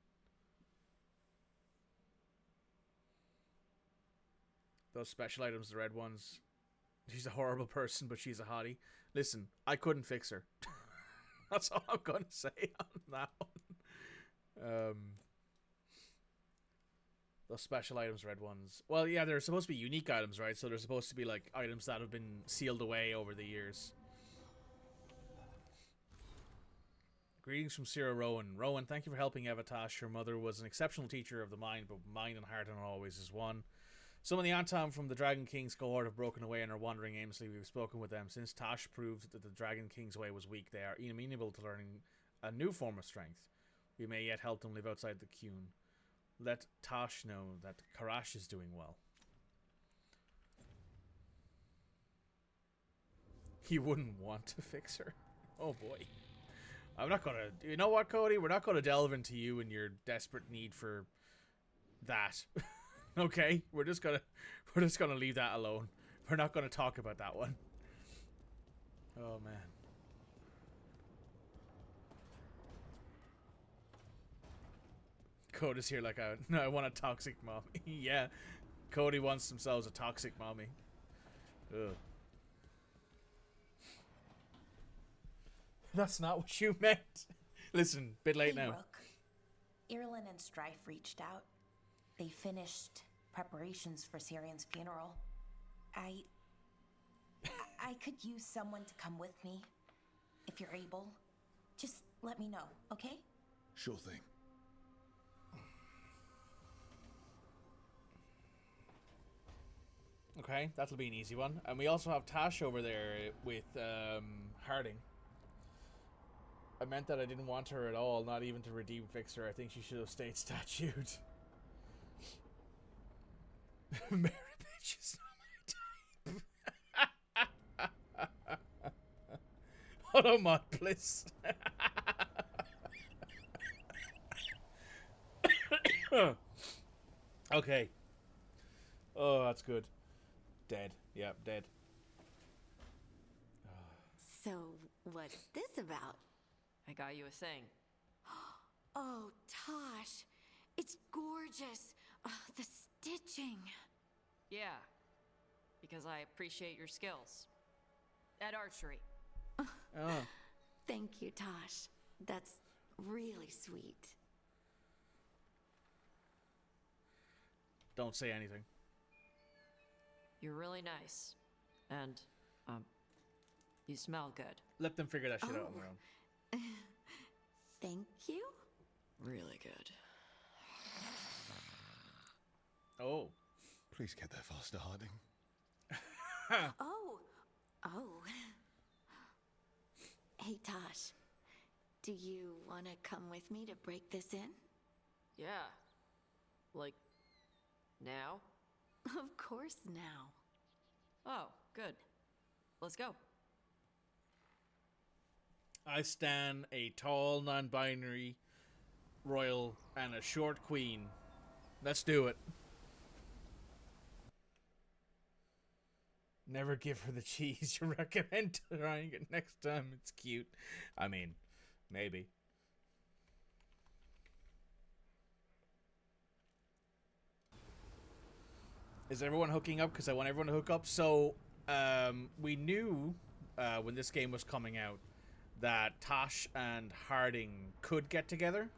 Those special items, the red ones. She's a horrible person, but she's a hottie. Listen, I couldn't fix her. That's all I'm going to say on that one. Those special items, red ones. Well, yeah, they're supposed to be unique items, right? So they're supposed to be like items that have been sealed away over the years. Greetings from Sierra Rowan. Rowan, thank you for helping Evatash. Your mother was an exceptional teacher of the mind, but mind and heart are not always as one. Some of the Antom from the Dragon King's cohort have broken away and are wandering aimlessly. We've spoken with them. Since Tosh proved that the Dragon King's way was weak, they are amenable to learning a new form of strength. We may yet help them live outside the Qun. Let Tosh know that Karash is doing well. You wouldn't want to fix her. Oh boy. I'm not gonna... You know what, Cody? We're not gonna delve into you and your desperate need for that. Okay? We're just gonna leave that alone. We're not gonna talk about that one. Oh, man. Cody's here like no, I want a toxic mommy. Yeah. Cody wants themselves a toxic mommy. Ugh. That's not what you meant. Listen, bit late now. Rook. Irlin and Strife reached out. They finished preparations for Syrian's funeral. I could use someone to come with me. If you're able. Just let me know, okay? Sure thing. Okay, that'll be an easy one. And we also have Tash over there with Harding. I meant that I didn't want her at all, not even to redeem fix her. I think she should have stayed statued. Mary bitch is not my type. Hold on, Mod Bliss. Okay. Oh, that's good. Dead. Yep, dead. So, what's this about? I got you a thing. Oh, Tosh. It's gorgeous. Oh, the stitching. Yeah. Because I appreciate your skills. At archery. Oh. Thank you, Tosh. That's really sweet. Don't say anything. You're really nice. And, you smell good. Let them figure that shit out on their own. Thank you. Really good. Oh. Please get there faster, Harding. Oh. Hey, Tosh. Do you want to come with me to break this in? Yeah. Like, now? Of course now. Oh, good. Let's go. I stan a tall, non-binary royal and a short queen. Let's do it. Never give her the cheese you recommend trying it next time. It's cute. I mean, maybe. Is everyone hooking up? Because I want everyone to hook up. So, we knew when this game was coming out that Tosh and Harding could get together.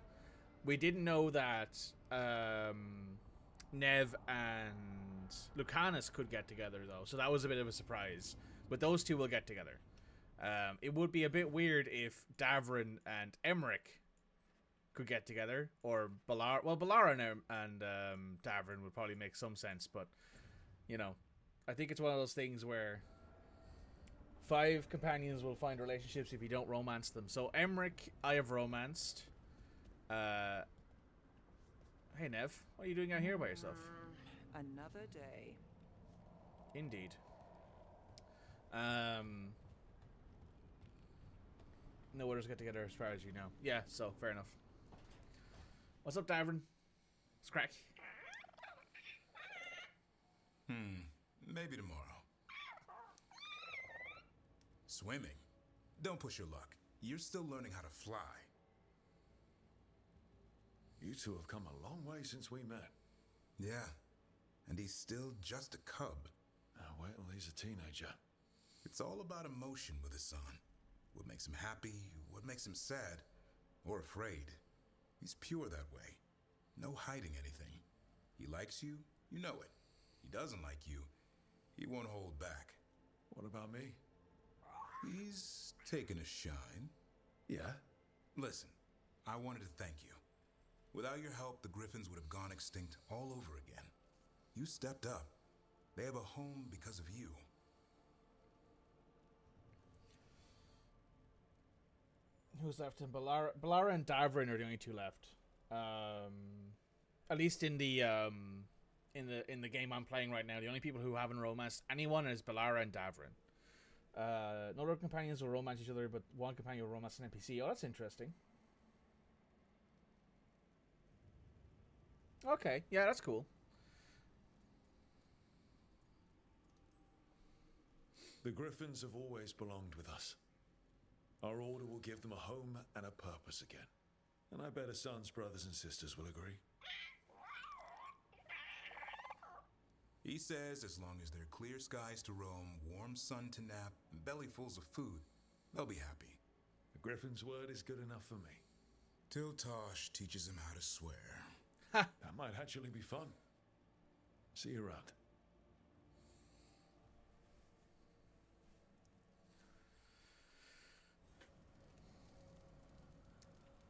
We didn't know that Nev and Lucanus could get together, though. So that was a bit of a surprise. But those two will get together. It would be a bit weird if Davrin and Emmerich could get together. Or Balara. Well, Balara and Davrin would probably make some sense. But, you know, I think it's one of those things where 5 companions will find relationships if you don't romance them. So Emmerich, I have romanced. Hey Nev, what are you doing out here by yourself? Another day. Indeed. No others get together as far as you know. Yeah, so fair enough. What's up, Davrin? What's crack? Maybe tomorrow. Swimming? Don't push your luck. You're still learning how to fly. You two have come a long way since we met. Yeah, and he's still just a cub. Wait till he's a teenager. It's all about emotion with his son. What makes him happy, what makes him sad, or afraid. He's pure that way. No hiding anything. He likes you, you know it. He doesn't like you, he won't hold back. What about me? He's taken a shine. Yeah? Listen, I wanted to thank you. Without your help, the Griffins would have gone extinct all over again. You stepped up. They have a home because of you. Who's left in Balara and Davrin are the only two left. At least in the game I'm playing right now, the only people who haven't romanced anyone is Balara and Davrin. No other companions will romance each other, but one companion will romance an NPC. Oh, that's interesting. Okay, yeah, that's cool. The Griffins have always belonged with us. Our order will give them a home and a purpose again. And I bet Hassan's brothers and sisters will agree. He says as long as there are clear skies to roam, warm sun to nap, and bellyfuls of food, they'll be happy. The Griffin's word is good enough for me. Till Tosh teaches him how to swear. That might actually be fun. See you around.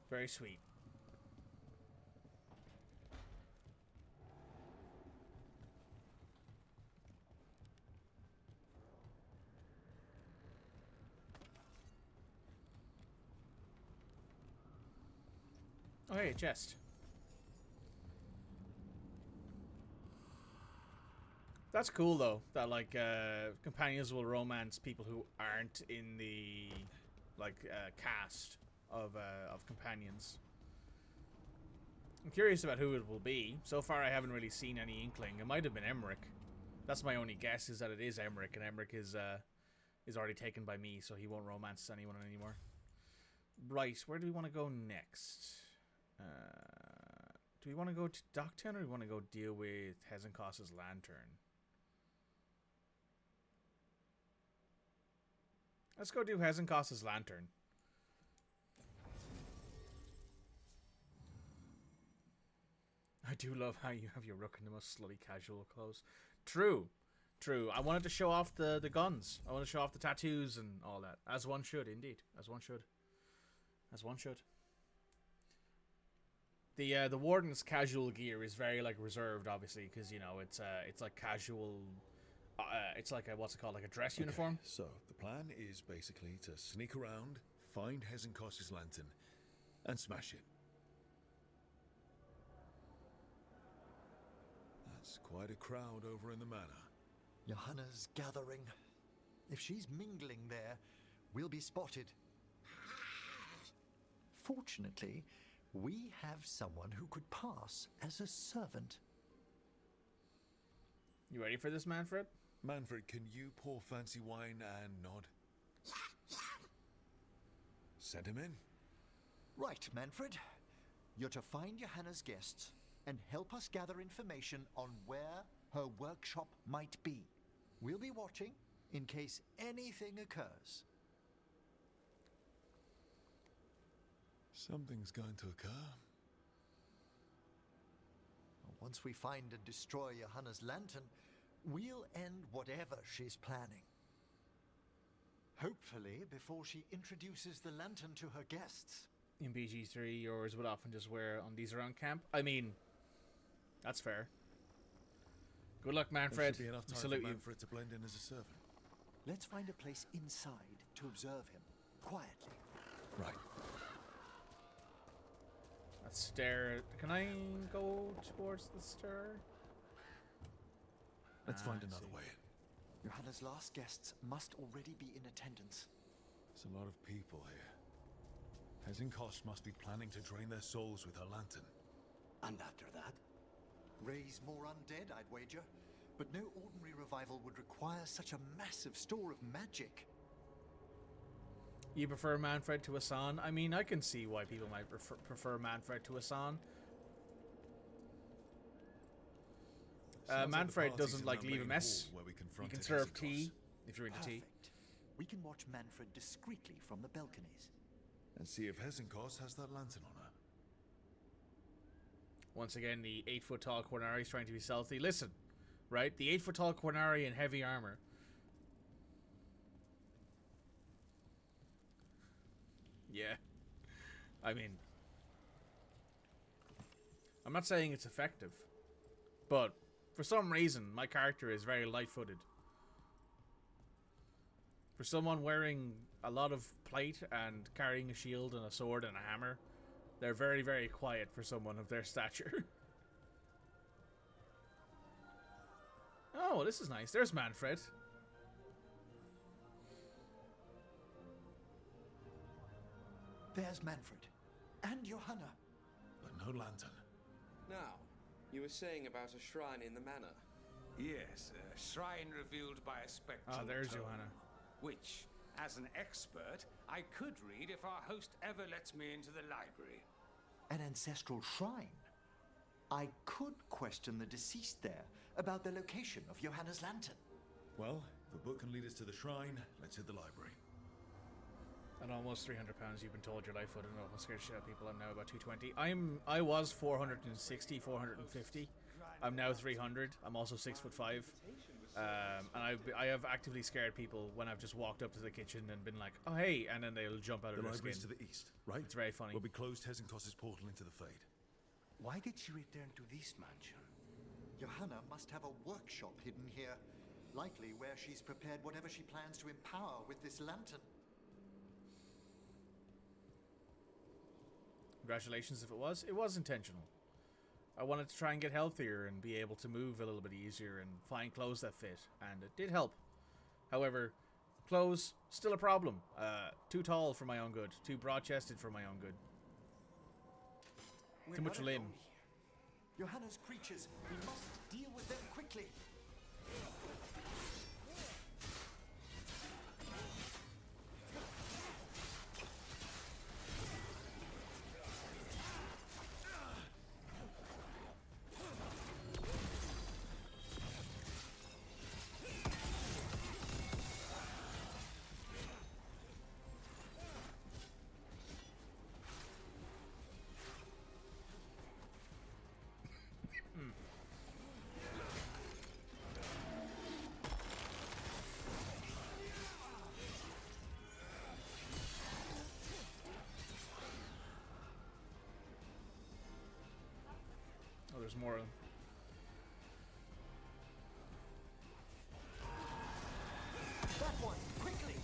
Very sweet. Oh, hey, chest. That's cool though. That like companions will romance people who aren't in the like cast of companions. I'm curious about who it will be. So far, I haven't really seen any inkling. It might have been Emmerich. That's my only guess, is that it is Emmerich, and Emmerich is already taken by me, so he won't romance anyone anymore. Right, where do we want to go next? Do we want to go to Docktown, or do we want to go deal with Hezenkos's lantern? Let's go do Hezenkos's lantern. I do love how you have your Rook in the most slutty casual clothes. True. True. I wanted to show off the guns. I want to show off the tattoos and all that. As one should, indeed. As one should. As one should. The Warden's casual gear is very like reserved, obviously, because you know it's like casual. It's like a, what's it called, like a dress uniform. So the plan is basically to sneak around, find Hezenkos's lantern, and smash it. That's quite a crowd over in the manor. Johanna's gathering. If she's mingling there, we'll be spotted. Fortunately, we have someone who could pass as a servant. You ready for this, Manfred? Manfred, can you pour fancy wine and nod? Send him in. Right, Manfred. You're to find Johanna's guests and help us gather information on where her workshop might be. We'll be watching in case anything occurs. Something's going to occur. Once we find and destroy Johanna's lantern, we'll end whatever she's planning. Hopefully before she introduces the lantern to her guests. In BG3, yours would often just wear undies around camp. I mean, that's fair. Good luck, Manfred. There should be enough time Salute for you. Manfred to blend in as a servant. Let's find a place inside to observe him, quietly. Right. That stair. Can I go towards the stair? Let's find another way in. Johanna's last guests must already be in attendance. There's a lot of people here. Hezenkos must be planning to drain their souls with her lantern. And after that? Raise more undead, I'd wager. But no ordinary revival would require such a massive store of magic. You prefer Manfred to Hassan? I mean, I can see why people might prefer Manfred to Hassan. Manfred doesn't like leave a mess. You can serve tea if you're into tea. We can watch Manfred discreetly from the balconies. And see if Hezenkos has that lantern on her. Once again, the 8-foot-tall Qunari is trying to be stealthy. Listen, right? The 8-foot-tall Qunari in heavy armor. Yeah. I mean, I'm not saying it's effective, but for some reason, my character is very light-footed. For someone wearing a lot of plate and carrying a shield and a sword and a hammer, they're very, very quiet for someone of their stature. Oh, this is nice. There's Manfred. There's Manfred. And Johanna. But no lantern. Now, you were saying about a shrine in the manor. Yes, a shrine revealed by a spectral there's tome, Johanna. which, as an expert, I could read if our host ever lets me into the library. An ancestral shrine? I could question the deceased there about the location of Johanna's lantern. Well, if a book can lead us to the shrine, let's hit the library. At almost 300 pounds, you've been told your life wouldn't know. I'm scared shit out of people. I'm now about 220. I was 460, 450. I'm now 300. I'm also 6'5". And I have actively scared people when I've just walked up to the kitchen and been like, "Oh hey," and then they'll jump out of their skin. The library's to the east, right? It's very funny. Where we closed Hezenkos's portal into the Fade. Why did she return to this mansion? Johanna must have a workshop hidden here. Likely where she's prepared whatever she plans to empower with this lantern. Congratulations if it was. It was intentional. I wanted to try and get healthier and be able to move a little bit easier and find clothes that fit, and it did help. However, clothes, still a problem. Too tall for my own good. Too broad-chested for my own good. Too much limb. Johanna's creatures, we must deal with them quickly. Oh, there's more of them. That one, quickly!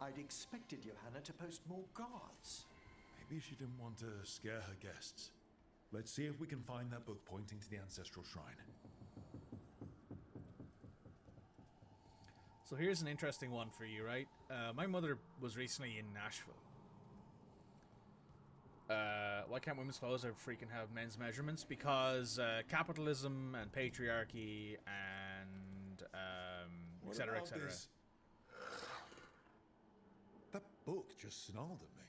I'd expected Johanna to post more guards. Maybe she didn't want to scare her guests. Let's see if we can find that book pointing to the ancestral shrine. So here's an interesting one for you, right? My mother was recently in Nashville. Why can't women's clothes ever freaking have men's measurements? Because capitalism and patriarchy and etc. etc. That book just snarled at me.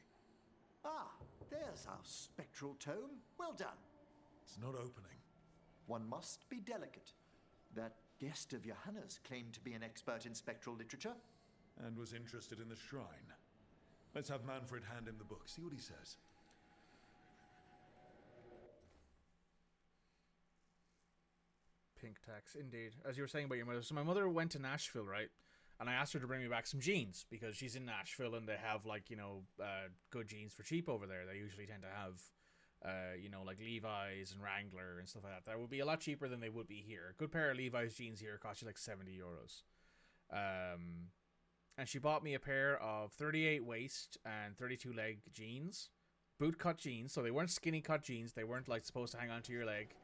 Ah, there's our spectral tome. Well done. It's not opening. One must be delicate. That guest of Johanna's claimed to be an expert in spectral literature. And was interested in the shrine. Let's have Manfred hand him the book, see what he says. Pink tax, indeed. As you were saying about your mother. So my mother went to Nashville, right? And I asked her to bring me back some jeans because she's in Nashville and they have, like, you know, good jeans for cheap over there. They usually tend to have, you know, like Levi's and Wrangler and stuff like that. That would be a lot cheaper than they would be here. A good pair of Levi's jeans here cost you like 70 euros. And she bought me a pair of 38 waist and 32 leg jeans. Boot cut jeans. So they weren't skinny cut jeans. They weren't, like, supposed to hang onto your leg.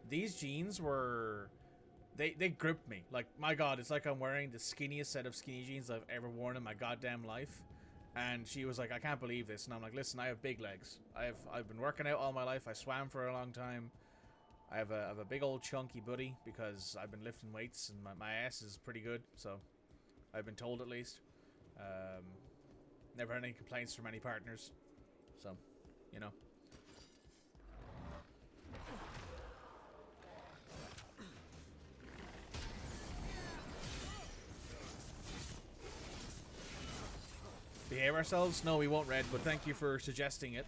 These jeans were... They gripped me. Like, my god, it's like I'm wearing the skinniest set of skinny jeans I've ever worn in my goddamn life. And she was like, I can't believe this. And I'm like, listen, I have big legs. I've been working out all my life. I swam for a long time. I have a big old chunky booty because I've been lifting weights and my ass is pretty good. So, I've been told at least. Never had any complaints from any partners. So, you know. Behave ourselves? No, we won't, Red, but thank you for suggesting it.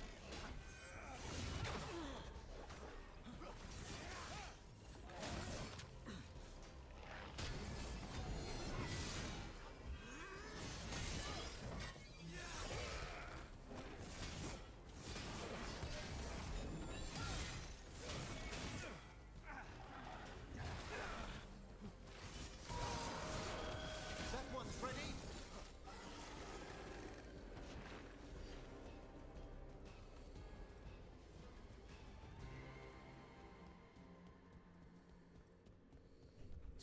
That one's ready.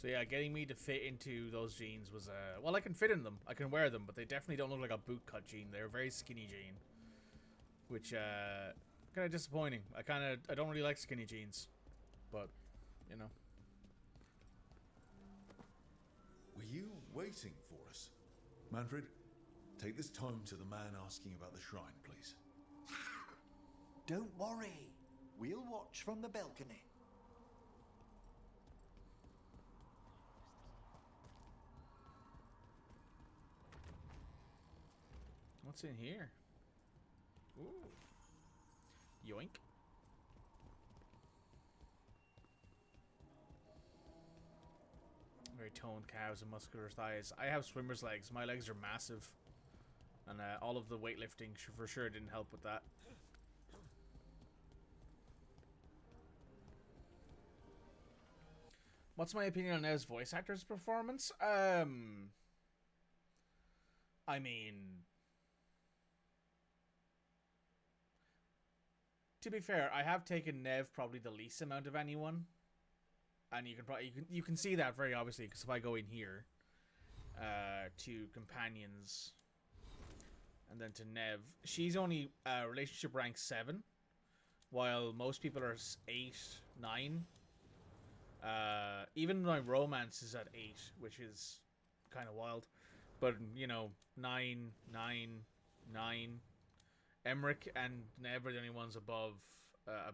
So yeah, getting me to fit into those jeans was well, I can fit in them, I can wear them, but they definitely don't look like a bootcut jean. They're a very skinny jean, which kind of disappointing. I don't really like skinny jeans, but you know. Were you waiting for us? Manfred, take this tome to the man asking about the shrine, please. Don't worry. We'll watch from the balcony. What's in here? Ooh. Yoink. Very toned calves and muscular thighs. I have swimmer's legs. My legs are massive. And all of the weightlifting for sure didn't help with that. What's my opinion on Nev's voice actor's performance? I mean, to be fair, I have taken Nev probably the least amount of anyone, and you can see that very obviously because if I go in here to companions and then to Nev, she's only relationship rank 7, while most people are 8, 9. Even my romance is at 8, which is kind of wild. But, you know, 9, 9, 9. Emmerich and Neb are the only ones above,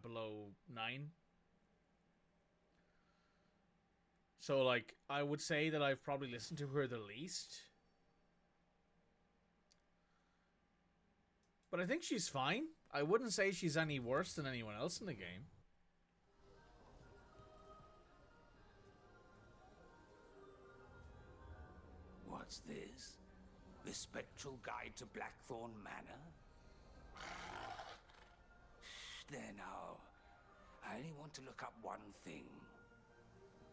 below 9. So, like, I would say that I've probably listened to her the least. But I think she's fine. I wouldn't say she's any worse than anyone else in the game. What's this? The Spectral Guide to Blackthorn Manor? There now. I only want to look up one thing.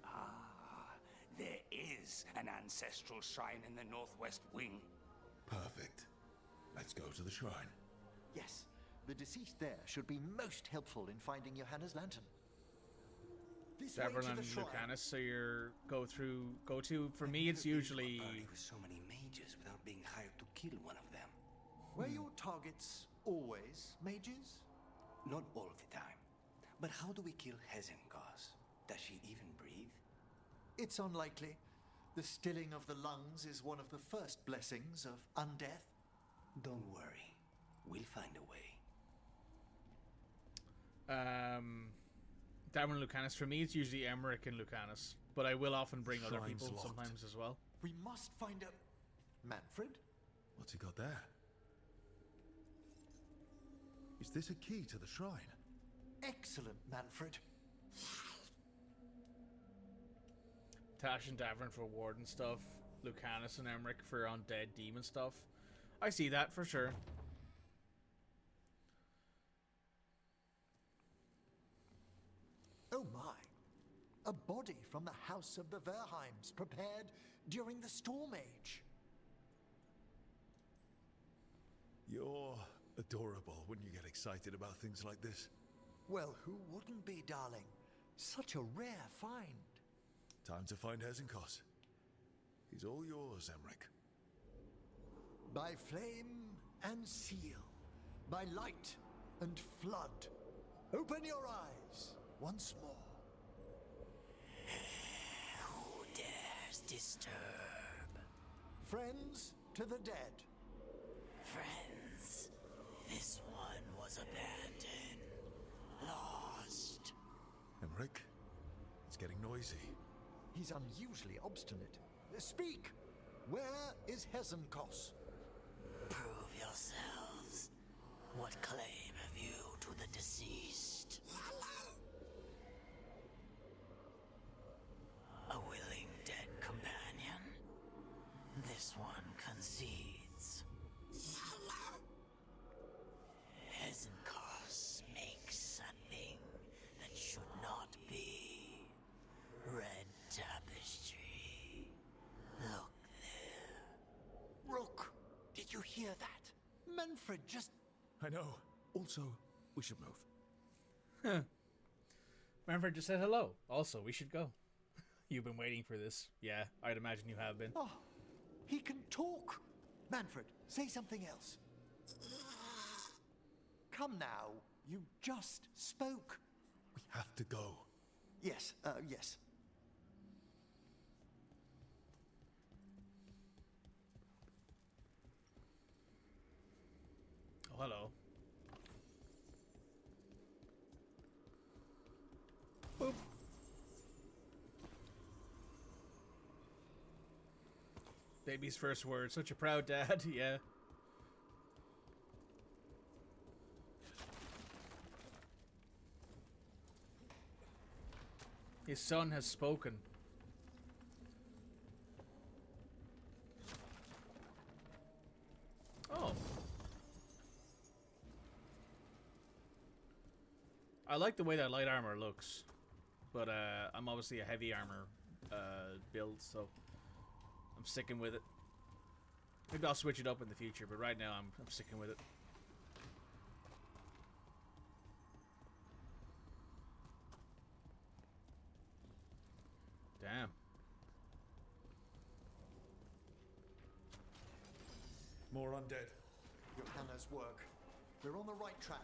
Ah, there is an ancestral shrine in the northwest wing. Perfect. Let's go to the shrine. Yes, the deceased there should be most helpful in finding Johanna's lantern. This way Davern to and the shrine. Lucanus, so you're go to. For me, it's usually. With so many mages without being hired to kill one of them. Were your targets always mages? Not all the time. But how do we kill Hezenkos? Does she even breathe? It's unlikely. The stilling of the lungs is one of the first blessings of undeath. Don't worry. We'll find a way. Davern and Lucanus. For me, it's usually Emmerich and Lucanus, but I will often bring other Shrine's people locked. sometimes as well. We must find a... Manfred? What's he got there? Is this a key to the shrine? Excellent, Manfred. Tash and Davern for Warden stuff. Lucanus and Emmerich for undead demon stuff. I see that for sure. Oh my. A body from the House of the Verheims, prepared during the Storm Age. You're adorable when you get excited about things like this. Well, who wouldn't be, darling? Such a rare find. Time to find Hezenkos. He's all yours, Emmerich. By flame and seal, by light and flood, open your eyes once more. Who dares disturb? Friends to the dead. Friends, this one was abandoned, lost. Emmerich, it's getting noisy. He's unusually obstinate. Speak! Where is Hezenkos? Prove yourselves. What claim have you to the deceased? A willing dead companion? This one concedes. Hezenkos makes a thing that should not be. Red tapestry. Look there. Rook, did you hear that? Manfred just... I know. Also, we should move. Manfred just said hello. Also, we should go. You've been waiting for this. Yeah, I'd imagine you have been. Oh, he can talk. Manfred, say something else. Come now, you just spoke. We have to go. Yes, yes. Oh, hello. Boop. Baby's first word. Such a proud dad. Yeah. His son has spoken. Oh. I like the way that light armor looks. But I'm obviously a heavy armor build, so I'm sticking with it. Maybe I'll switch it up in the future, but right now I'm sticking with it. Damn. More undead. Johanna's work. We're on the right track.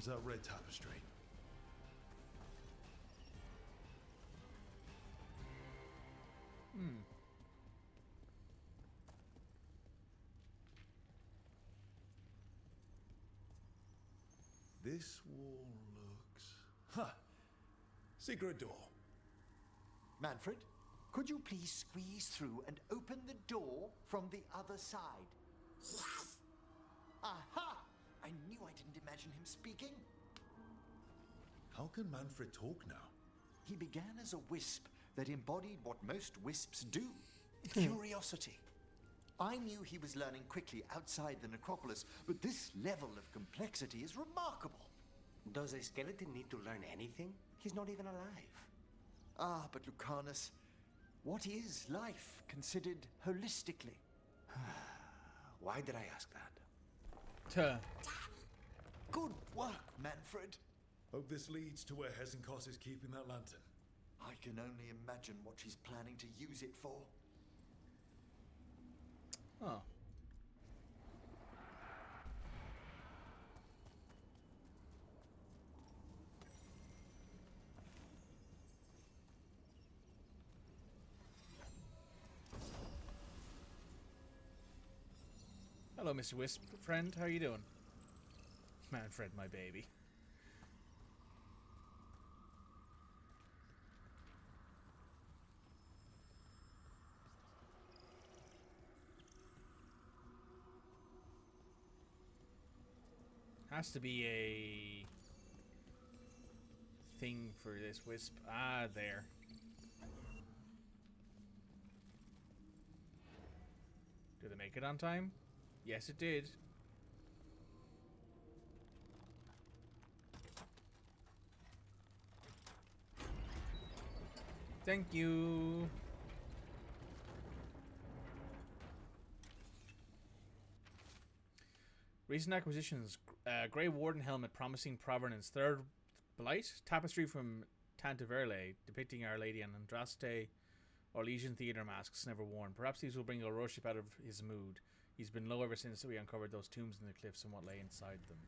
That red tapestry. This wall looks... Huh! Secret door. Manfred, could you please squeeze through and open the door from the other side? Yes! Aha! I knew I didn't imagine him speaking. How can Manfred talk now? He began as a wisp that embodied what most wisps do. Curiosity. I knew he was learning quickly outside the necropolis, but this level of complexity is remarkable. Does a skeleton need to learn anything? He's not even alive. Ah, but Lucanus, what is life considered holistically? Why did I ask that? Good work, Manfred. Hope this leads to where Hezenkos is keeping that lantern. I can only imagine what she's planning to use it for. Oh. Hello, Mr. Wisp friend. How are you doing? Manfred, my baby. Has to be a thing for this wisp. Ah, there. Did they make it on time? Yes, it did. Thank you. Recent acquisitions. Grey Warden helmet promising provenance. Third Blight. Tapestry from Tantaverle depicting Our Lady and Andraste. Orlesian theatre masks never worn. Perhaps these will bring a worship out of his mood. He's been low ever since we uncovered those tombs in the cliffs and what lay inside them.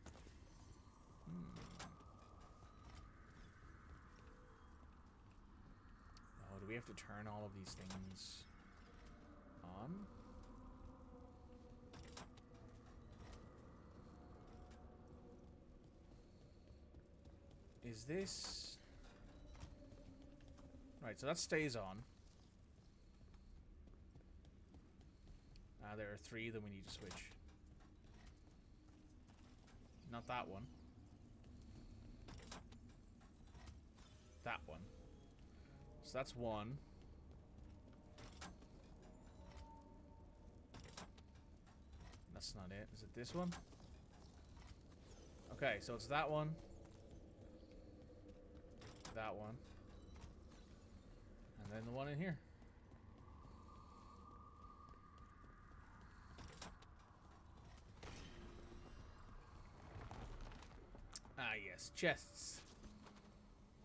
Oh, do we have to turn all of these things on? Is this... Right, so that stays on. there are 3 that we need to switch. Not that one. That one. So that's 1. That's not it. Is it this one? Okay, so it's that one. That one. And then the one in here. Ah, yes. Chests.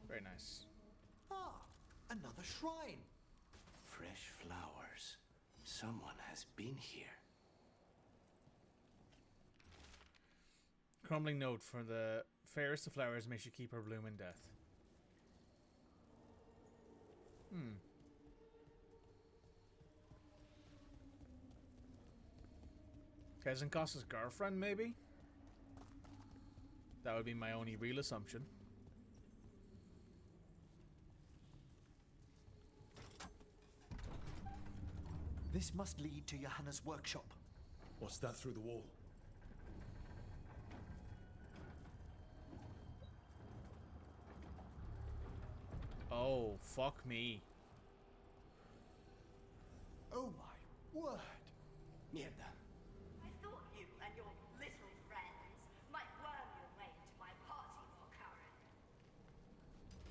Very nice. Ah, another shrine. Fresh flowers. Someone has been here. Crumbling note: for the fairest of flowers, may she keep her bloom in death. Kezenkoss's girlfriend, maybe? That would be my only real assumption. This must lead to Johanna's workshop. What's that through the wall? Oh, fuck me. Oh my word. Mierda. I thought you and your little friends might worm your way into my party, Volkaren.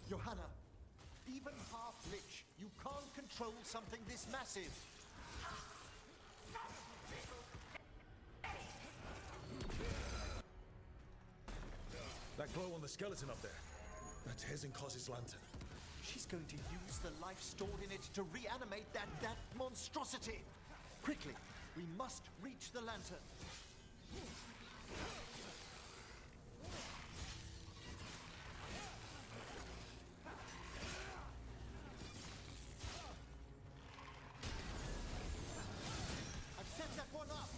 Johanna, even half-lich, you can't control something this massive. That glow on the skeleton up there. That's Hezenkoss's lantern. She's going to use the life stored in it to reanimate that monstrosity. Quickly, we must reach the lantern. I've set that one up.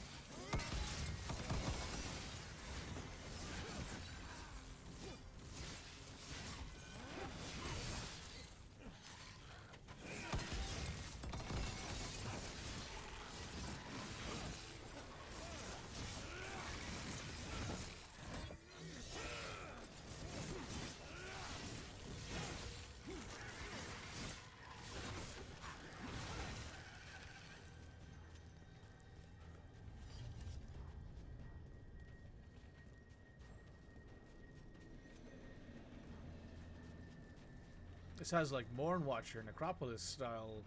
This has like Morn Watcher, Necropolis style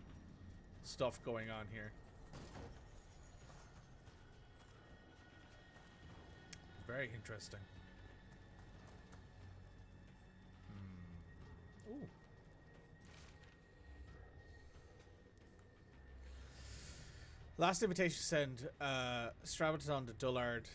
stuff going on here. Very interesting. Ooh. Last invitation sent Stravaton to Dullard.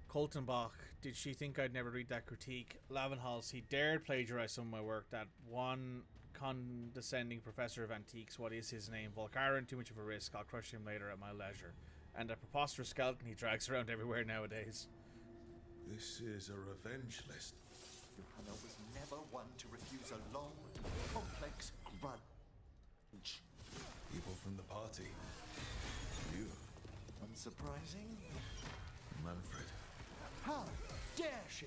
Coltenbach, did she think I'd never read that critique? Lavenhals, he dared plagiarize some of my work. That one condescending professor of antiques, what is his name? Volkaren, too much of a risk. I'll crush him later at my leisure. And a preposterous skeleton he drags around everywhere nowadays. This is a revenge list. Johanna was never one to refuse a long, complex grudge. People from the party. You. Unsurprising. Manfred. How dare she?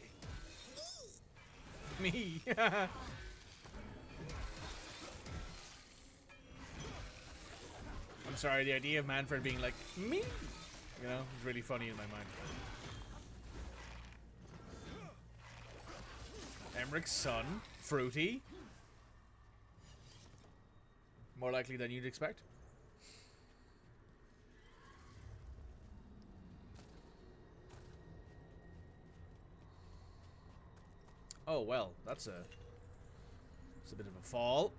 Me. I'm sorry, the idea of Manfred being like, me, you know, is really funny in my mind. Emmerich's son, fruity. More likely than you'd expect. Oh, well, it's a bit of a fall.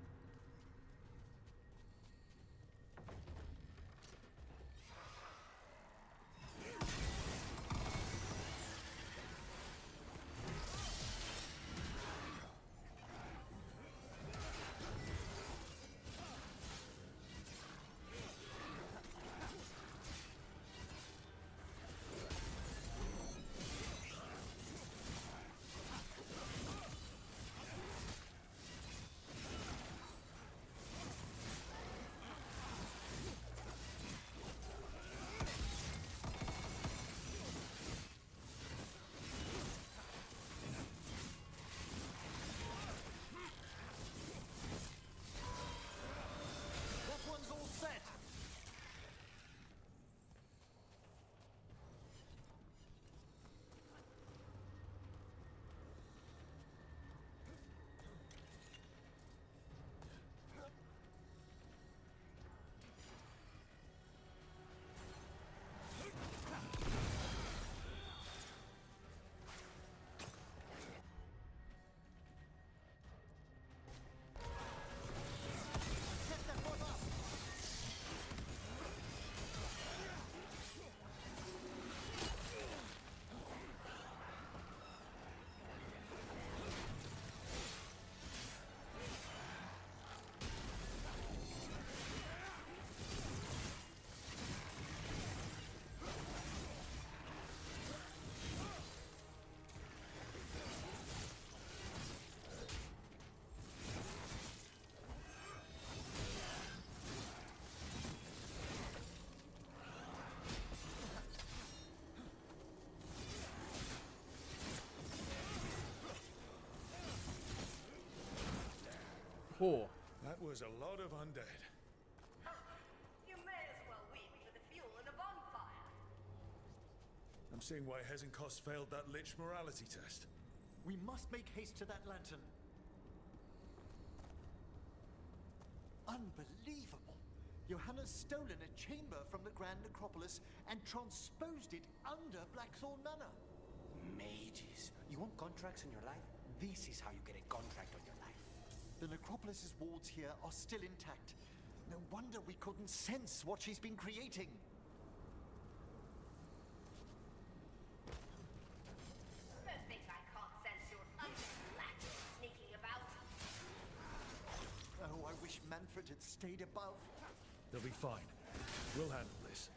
Whoa. That was a lot of undead. You may as well weep for the fuel in a bonfire. I'm seeing why Hezenkos failed that Lich morality test. We must make haste to that lantern. Unbelievable! Johanna's stolen a chamber from the Grand Necropolis and transposed it under Blackthorn Manor. Mages. You want contracts in your life? This is how you get a contract on your life. The Necropolis's walls here are still intact. No wonder we couldn't sense what she's been creating. Don't think I can't sense your undead latches sneaking about. Oh, I wish Manfred had stayed above. They'll be fine. We'll handle this.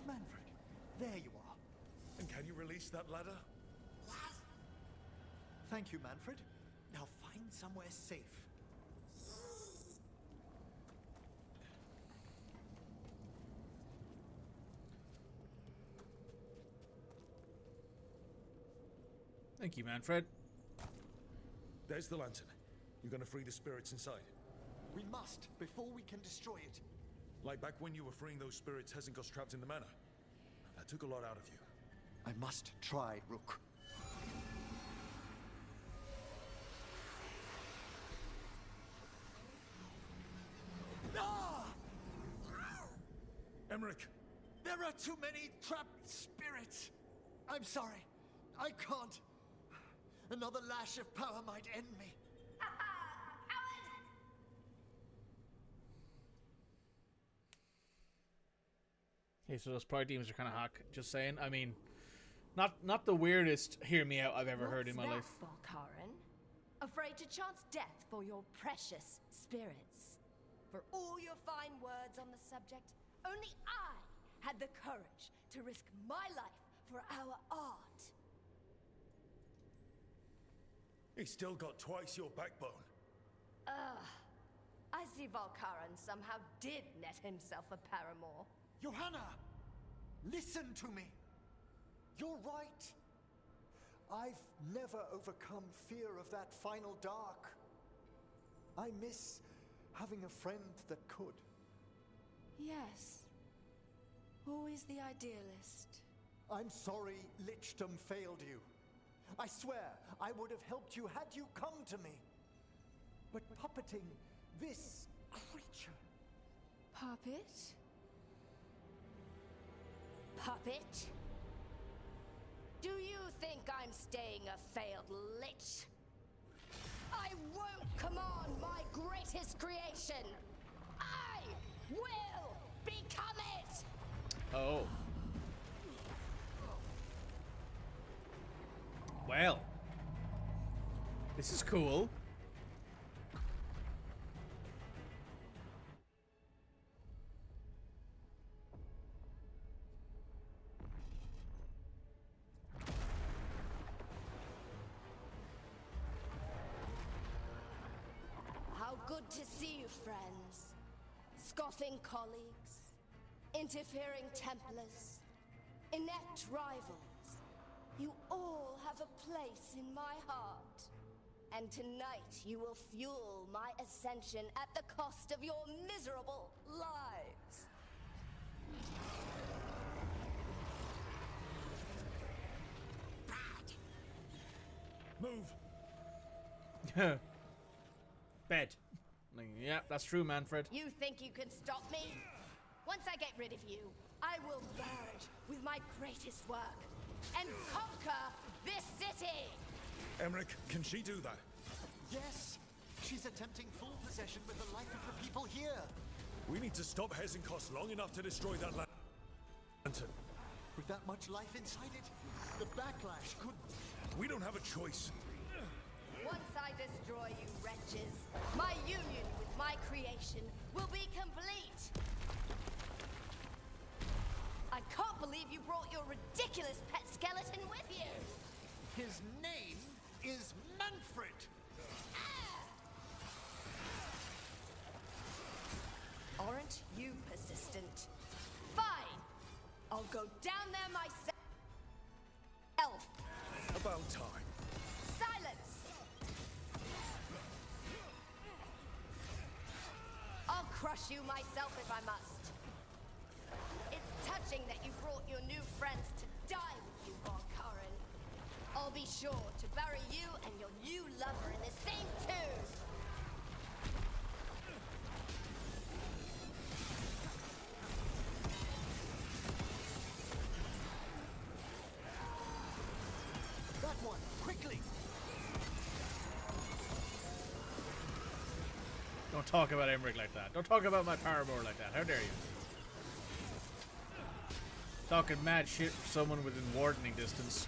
Manfred, there you are. And can you release that ladder? Thank you, Manfred. Now find somewhere safe. Thank you, Manfred. There's the lantern. You're gonna free the spirits inside. We must, before we can destroy it. Like back when you were freeing those spirits Hezenkos trapped in the manor. That took a lot out of you. I must try, Rook. Ah! Emmerich! There are too many trapped spirits! I'm sorry. I can't. Another lash of power might end me. Hey, so those pride demons are kind of hack. Just saying. I mean, not the weirdest hear me out I've ever heard in my life. Volkaren? Afraid to chance death for your precious spirits? For all your fine words on the subject, only I had the courage to risk my life for our art. He's still got twice your backbone. I see Volkaren somehow did net himself a paramour. Johanna! Listen to me! You're right. I've never overcome fear of that final dark. I miss having a friend that could. Yes. Always the idealist. I'm sorry Lichdom failed you. I swear I would have helped you had you come to me. But puppeting this creature... Puppet? Puppet? Do you think I'm staying a failed lich? I won't command my greatest creation! I will become it! Oh. Well. This is cool. Good to see you, friends. Scoffing colleagues, interfering Templars, inept rivals. You all have a place in my heart. And tonight you will fuel my ascension at the cost of your miserable lives. Move. Bed. Yeah, that's true, Manfred. You think you can stop me? Once I get rid of you, I will merge with my greatest work and conquer this city! Emmerich, can she do that? Yes! She's attempting full possession with the life of the people here. We need to stop Hezenkos long enough to destroy that lantern. With that much life inside it, the backlash could... We don't have a choice. Once I destroy you wretches, my union with my creation will be complete! I can't believe you brought your ridiculous pet skeleton with you! His name is Manfred! Aren't you persistent? Fine! I'll go down there myself. Elf! About time. Silence! I'll crush you myself if I must. It's touching that you brought your new friends to die with you, Valkarin. I'll be sure to bury you and your new lover in the same tomb. That one, quickly! Don't talk about Emmerich like that. Don't talk about my paramour like that. How dare you? Talking mad shit for someone within wardening distance.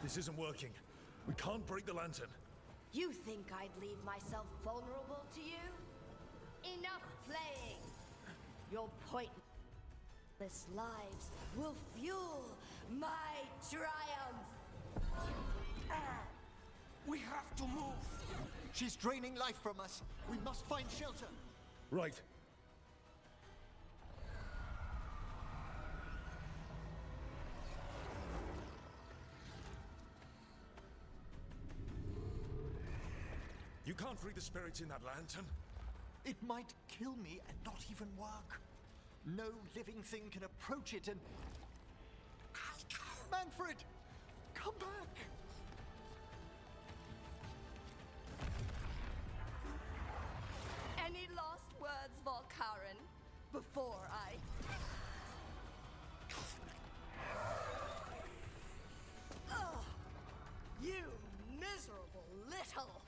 This isn't working. We can't break the lantern. You think I'd leave myself vulnerable to you? Enough playing! Your pointless lives will fuel my triumph! We have to move! She's draining life from us. We must find shelter. Right. You can't free the spirits in that lantern. It might kill me and not even work. No living thing can approach it and... Manfred! Come back! Any last words, Valkarin, before I... Ugh! You miserable little...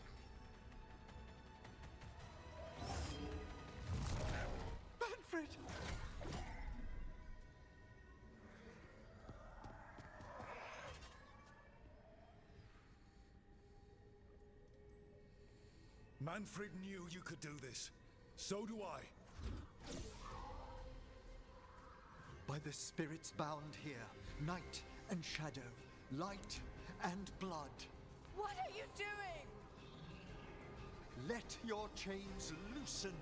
Manfred! Manfred knew you could do this. So do I. By the spirits bound here, night and shadow, light and blood. What are you doing? Let your chains loosen.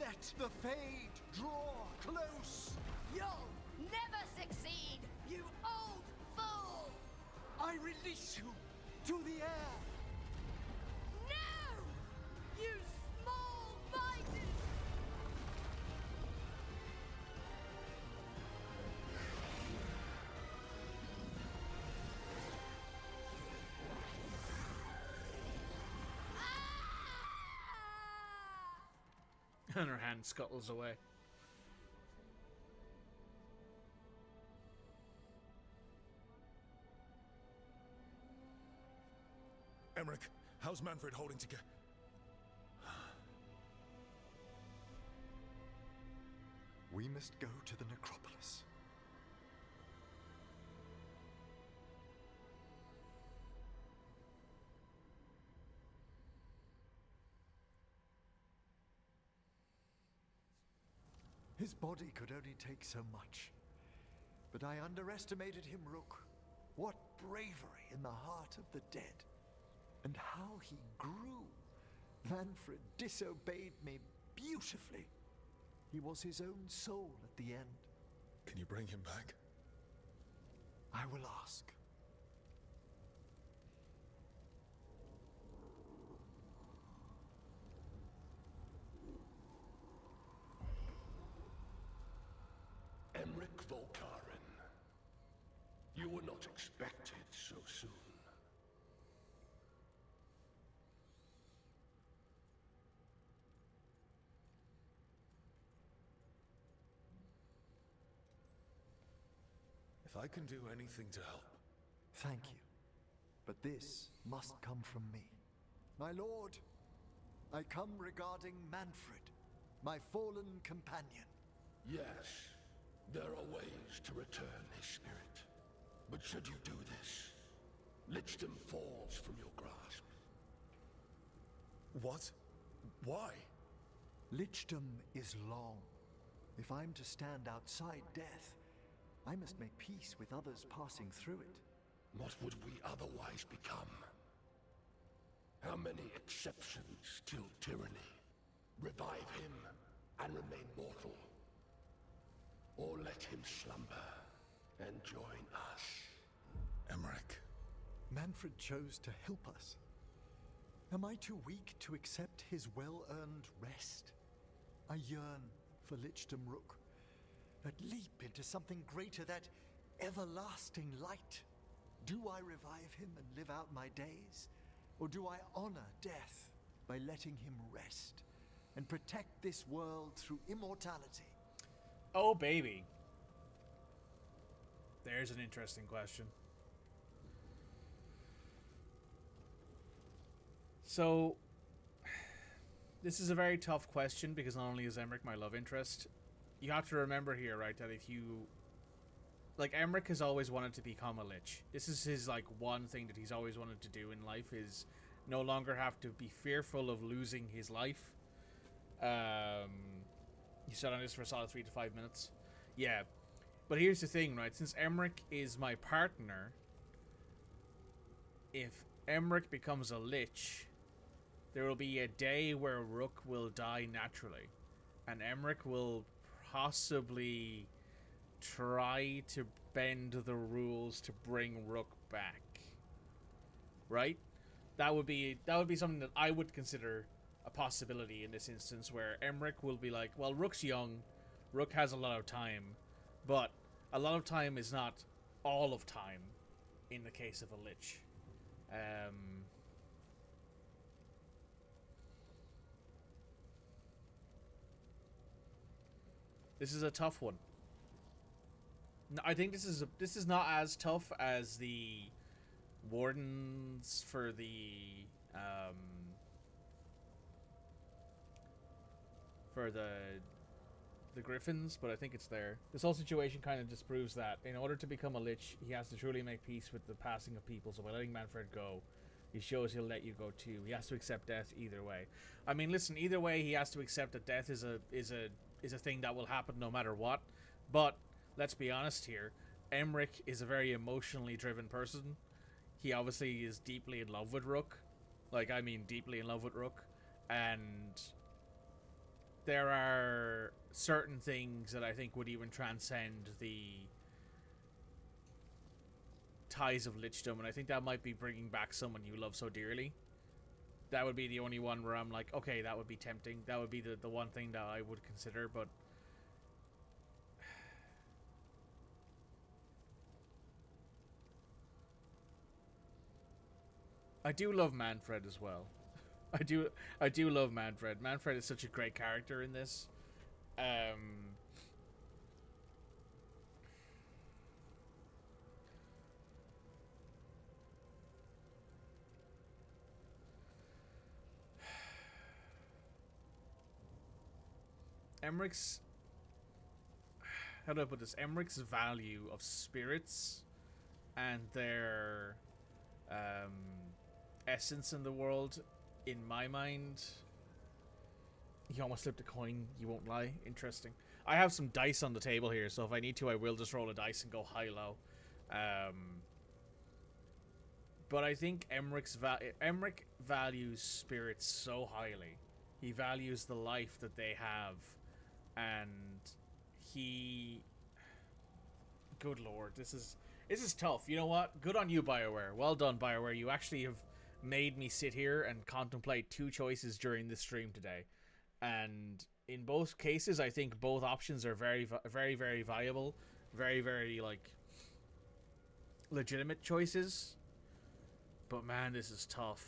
Let the Fade draw close. You'll never succeed, you old fool! I release you to the air. No! You small-minded! And her hand scuttles away. Emmerich, how's Manfred holding together? We must go to the necropolis. His body could only take so much. But I underestimated him, Rook. What bravery in the heart of the dead. And how he grew. Manfred disobeyed me beautifully. He was his own soul at the end. Can you bring him back? I will ask. Emmerich Volkaren. You were not expected so soon. If I can do anything to help. Thank you. But this must come from me. My lord, I come regarding Manfred, my fallen companion. Yes, there are ways to return his spirit. But should you do this, Lichdom falls from your grasp. What? Why? Lichdom is long. If I'm to stand outside death, I must make peace with others passing through it. What would we otherwise become? How many exceptions till tyranny? Revive him and remain mortal. Or let him slumber and join us. Emmerich. Manfred chose to help us. Am I too weak to accept his well-earned rest? I yearn for Lichdom, Rook. That leap into something greater, that everlasting light. Do I revive him and live out my days? Or do I honor death by letting him rest and protect this world through immortality? Oh, baby. There's an interesting question. So, this is a very tough question because not only is Emmerich my love interest, you have to remember here, right, that if you... Like, Emmerich has always wanted to become a Lich. This is his, like, one thing that he's always wanted to do in life, is no longer have to be fearful of losing his life. You sat on this for a solid 3 to 5 minutes. Yeah. But here's the thing, right? Since Emmerich is my partner, if Emmerich becomes a Lich, there will be a day where Rook will die naturally. And Emmerich will possibly try to bend the rules to bring Rook back. Right? That would be something that I would consider a possibility in this instance, where Emmerich will be like, well, Rook's young, Rook has a lot of time, but a lot of time is not all of time in the case of a Lich. This is a tough one. I think this is not as tough as the Wardens for the Griffins, but I think it's there. This whole situation kind of just proves that in order to become a Lich, he has to truly make peace with the passing of people. So by letting Manfred go, he shows he'll let you go too. He has to accept death either way. I mean, listen, either way, he has to accept that death is a thing that will happen no matter what. But let's be honest here, Emmerich is a very emotionally driven person. He obviously is deeply in love with Rook. Like, I mean deeply in love with Rook. And there are certain things that I think would even transcend the ties of Lichdom, and I think that might be bringing back someone you love so dearly. That would be the only one where I'm like, okay, that would be tempting. That would be the one thing that I would consider, but I do love Manfred as well. I do love Manfred. Manfred is such a great character in this. Emmeric's, how do I put this? Emmeric's value of spirits and their essence in the world, in my mind. You almost flipped a coin, you won't lie. Interesting. I have some dice on the table here, so if I need to, I will just roll a dice and go high-low. But I think Emmerich values spirits so highly. He values the life that they have. And he... Good lord, this is tough. You know what? Good on you, BioWare. Well done, BioWare. You actually have made me sit here and contemplate two choices during this stream today. And in both cases, I think both options are very, very, very viable. Very, very, like, legitimate choices. But man, this is tough.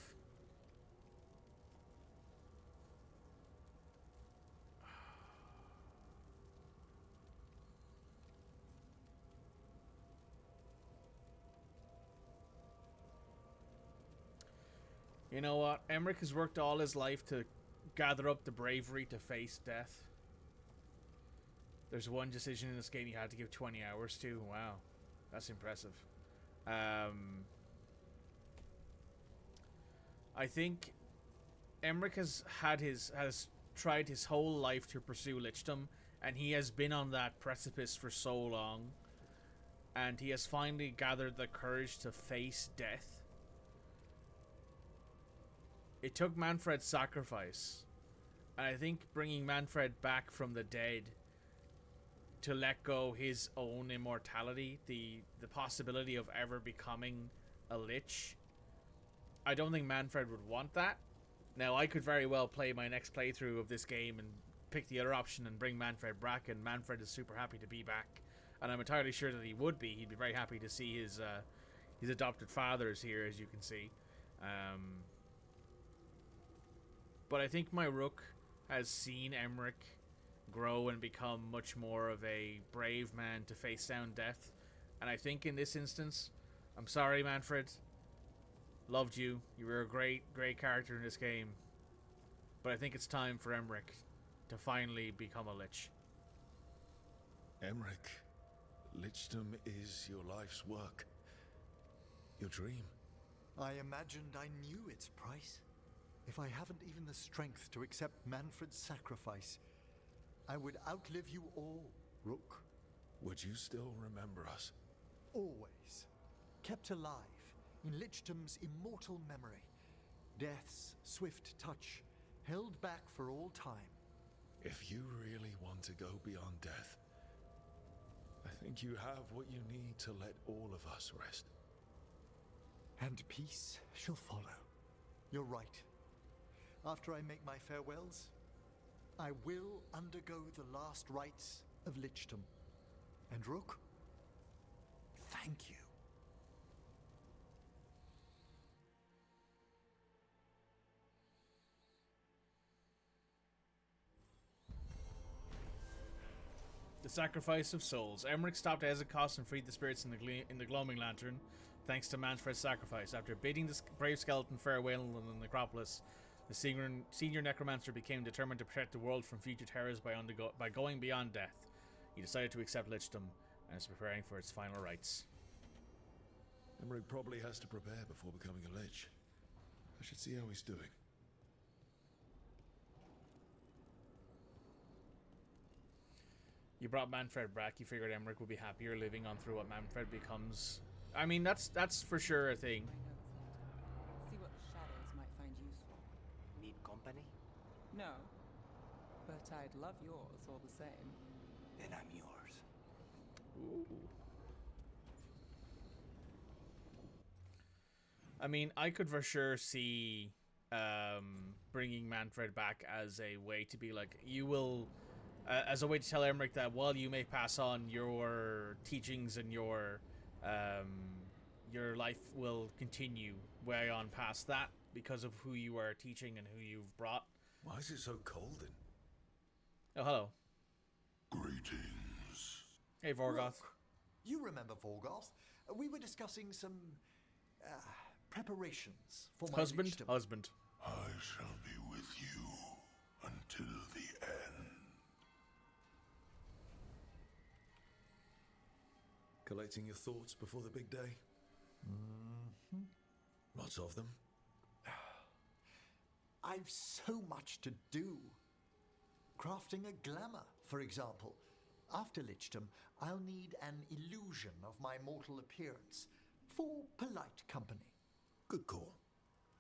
You know what? Emmerich has worked all his life to gather up the bravery to face death. There's one decision in this game you had to give 20 hours to. Wow. That's impressive. I think Emmerich has tried his whole life to pursue lichdom, and he has been on that precipice for so long, and he has finally gathered the courage to face death. It took Manfred's sacrifice, and I think bringing Manfred back from the dead to let go his own immortality, the possibility of ever becoming a lich. I don't think Manfred would want that. Now, I could very well play my next playthrough of this game and pick the other option and bring Manfred back, and Manfred is super happy to be back. And I'm entirely sure that he would be. He'd be very happy to see his adopted fathers here, as you can see. But I think my Rook has seen Emmerich grow and become much more of a brave man to face down death. And I think in this instance, I'm sorry, Manfred. Loved you. You were a great, great character in this game. But I think it's time for Emmerich to finally become a lich. Emmerich, lichdom is your life's work. Your dream. I imagined I knew its price. If I haven't even the strength to accept Manfred's sacrifice, I would outlive you all, Rook. Would you still remember us? Always. Kept alive in lichdom's immortal memory. Death's swift touch, held back for all time. If you really want to go beyond death, I think you have what you need to let all of us rest. And peace shall follow. You're right. After I make my farewells, I will undergo the last rites of lichdom. And Rook, thank you. The sacrifice of souls. Emmerich stopped Ezekos and freed the spirits in the gloaming lantern, thanks to Manfred's sacrifice. After bidding the brave skeleton farewell in the necropolis, the senior necromancer became determined to protect the world from future terrors by going beyond death. He decided to accept lichdom and is preparing for its final rites. Emmerich probably has to prepare before becoming a lich. I should see how he's doing. You brought Manfred back. You figured Emmerich would be happier living on through what Manfred becomes. I mean, that's for sure a thing. See what the shadows might find useful. Need company? No, but I'd love yours all the same. Then I'm yours. Ooh. I mean, I could for sure see bringing Manfred back as a way to be like, you will... as a way to tell Emmerich that while you may pass on your teachings and your life will continue way on past that because of who you are teaching and who you've brought. Why is it so cold in? Oh, hello. Greetings. Hey, Vorgoth. Rook, you remember Vorgoth? We were discussing some preparations for my husband. lichdom. Husband. I shall be with you until the end. Collecting your thoughts before the big day? Mm-hmm. Lots of them? I've so much to do. Crafting a glamour, for example. After Lichdom, I'll need an illusion of my mortal appearance for polite company. Good call.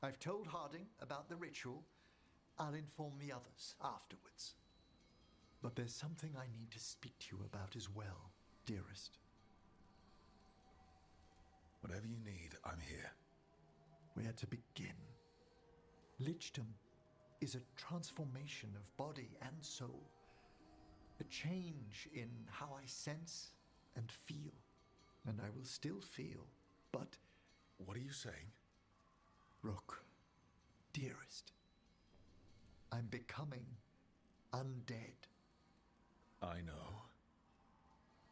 I've told Harding about the ritual. I'll inform the others afterwards. But there's something I need to speak to you about as well, dearest. Whatever you need, I'm here. Where to begin? Lichdom is a transformation of body and soul. A change in how I sense and feel. And I will still feel, but... What are you saying? Rook, dearest, I'm becoming undead. I know.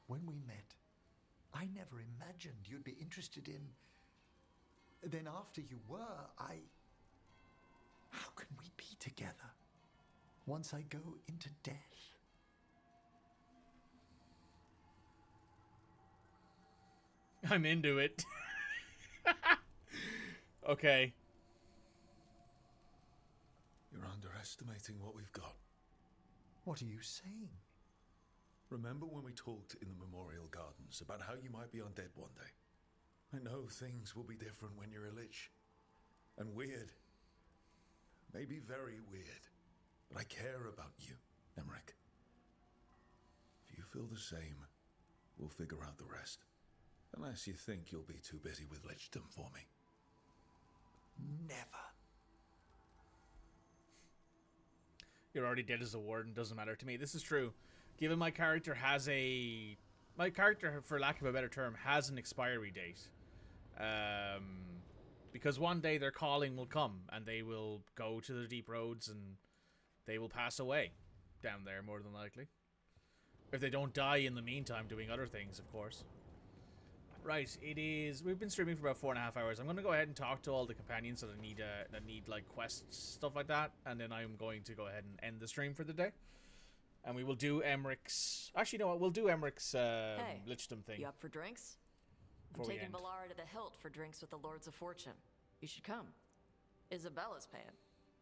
When we met, I never imagined you'd be interested in... Then after you were, How can we be together once I go into death? I'm into it. Okay. You're underestimating what we've got. What are you saying? Remember when we talked in the Memorial Gardens about how you might be undead one day? I know things will be different when you're a lich. And weird. Maybe very weird. But I care about you, Emmerich. If you feel the same, we'll figure out the rest. Unless you think you'll be too busy with lichdom for me. Never. You're already dead as a warden, doesn't matter to me. This is true. Given my character has a... My character, for lack of a better term, has an expiry date. Because one day their calling will come, and they will go to the deep roads, and they will pass away down there, more than likely. If they don't die in the meantime doing other things, of course. Right, it is... We've been streaming for about 4.5 hours. I'm going to go ahead and talk to all the companions that need like, quests, stuff like that. And then I'm going to go ahead and end the stream for the day. And we will do Emmerich's... Actually, you know what? We'll do Emmerich's Hey, lichdom thing. you up for drinks? I'm before we taking end. Valara to the Hilt for drinks with the Lords of Fortune. You should come. Isabella's paying.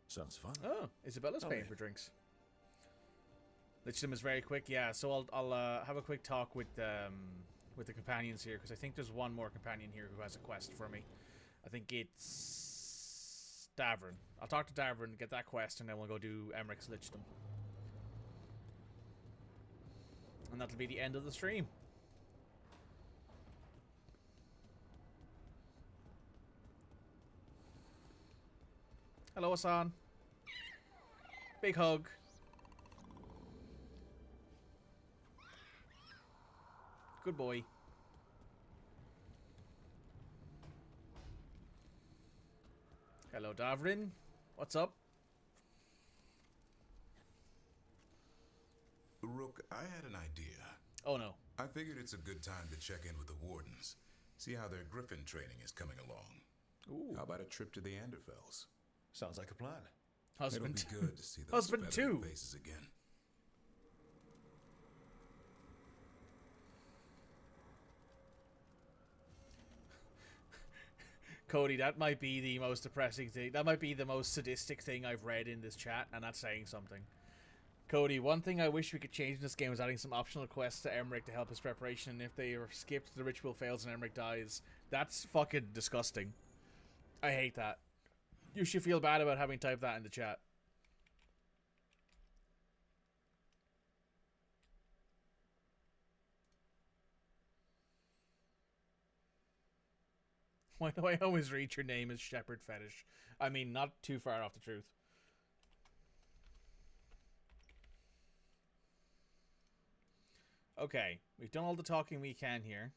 Sounds fun. Oh, Isabella's paying for drinks. Lichdom is very quick, yeah. So I'll have a quick talk with the companions here, because I think there's one more companion here who has a quest for me. I think it's Davrin. I'll talk to Davrin, get that quest, and then we'll go do Emmerich's lichdom. And that'll be the end of the stream. Hello, Hassan. Big hug. Good boy. Hello, Davrin. What's up? Rook, I had an idea. Oh, no. I figured it's a good time to check in with the Wardens. See how their Griffin training is coming along. Ooh. How about a trip to the Anderfells? Sounds like a plan. Husband. It'll be good to see those Husband feathered 2. faces again. Cody, that might be the most depressing thing. That might be the most sadistic thing I've read in this chat, and that's saying something. Cody, one thing I wish we could change in this game is adding some optional quests to Emmerich to help his preparation, and if they are skipped, the ritual fails and Emmerich dies. That's fucking disgusting. I hate that. You should feel bad about having typed that in the chat. Why do I always read your name as Shepherd Fetish? I mean, not too far off the truth. Okay, we've done all the talking we can here.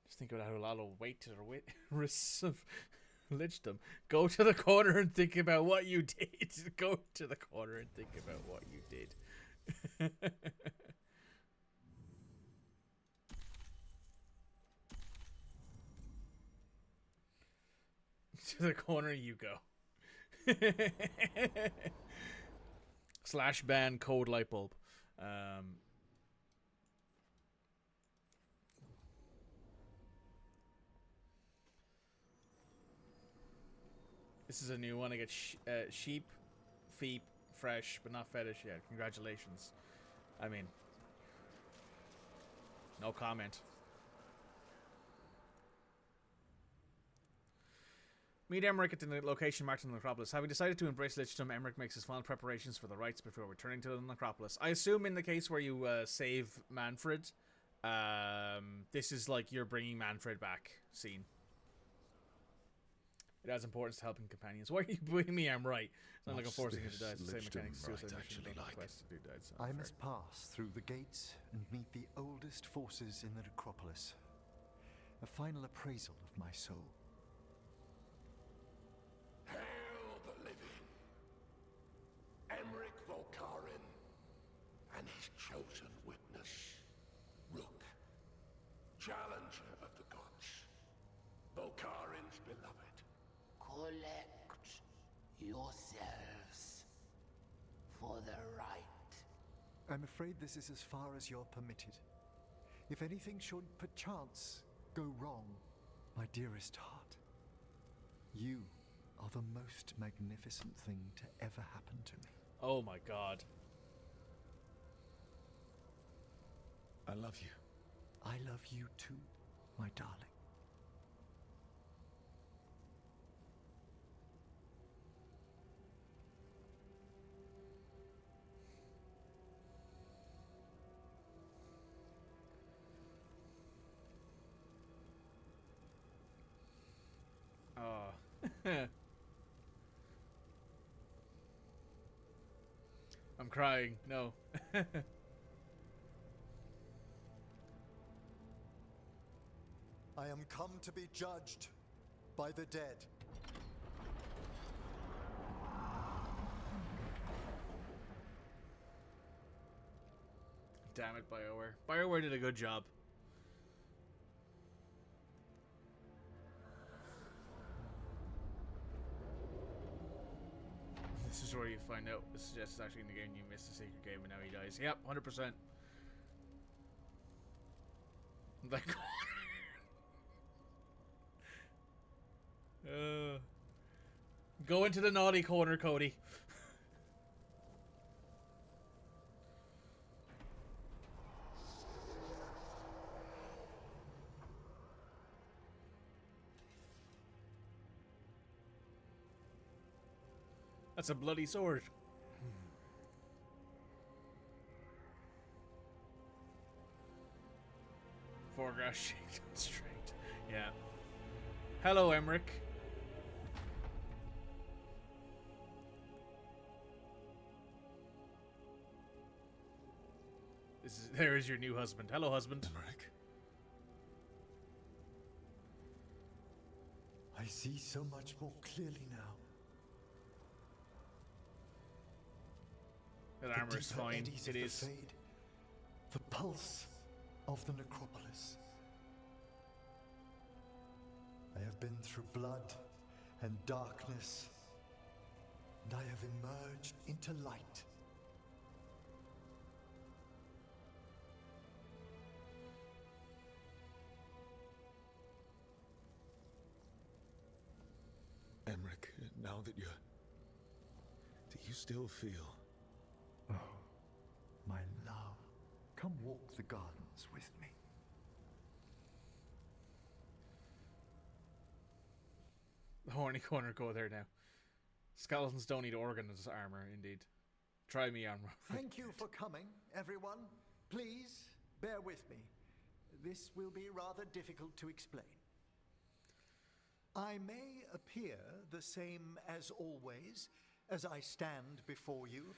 Just think about how a lot of weight to the risks of lichdom. Go to the corner and think about what you did. Go to the corner and think about what you did. To the corner you go. /ban code lightbulb. This is a new one. I get sheep, feep, fresh, but not fetish yet. Congratulations. I mean, no comment. Meet Emmerich at the location marked in the necropolis. Having decided to embrace Lichdom, Emmerich makes his final preparations for the rites before returning to the necropolis. I assume in the case where you save Manfred, this is like you're bringing Manfred back scene. It has importance to helping companions. Why are you blaming me? I'm right. It's not like I'm forcing you to die. It's the same mechanics. Suicide mission. Quest to do died. So I must pass through the gates and meet the oldest forces in the necropolis. A final appraisal of my soul. Hail the living! Emmerich Volkarin and his chosen witness, Rook, challenger of the gods, Volkarin's beloved. Collect yourselves for the right. I'm afraid this is as far as you're permitted. If anything should perchance go wrong, my dearest heart, you are the most magnificent thing to ever happen to me. Oh my god. I love you. I love you too, my darling. I'm crying. No. I am come to be judged by the dead. Damn it, BioWare. BioWare did a good job. This is where you find out this is actually in the game you missed a secret game and now he dies. Yep, 100%. Like, go into the naughty corner, Cody. That's a bloody sword. Foregrass shake straight. Yeah. Hello, Emmerich. There is your new husband. Hello, husband. Emmerich. I see so much more clearly now. That armor is fine. It is. Fade, the pulse of the necropolis. I have been through blood and darkness, and I have emerged into light. Emmerich, now that you're... Do you still feel... Oh, my love, come walk the gardens with me. The horny corner, go there now. Skeletons don't need organs armor, indeed. Try me armor. Thank you for coming, everyone. Please, bear with me. This will be rather difficult to explain. I may appear the same as always, as I stand before you,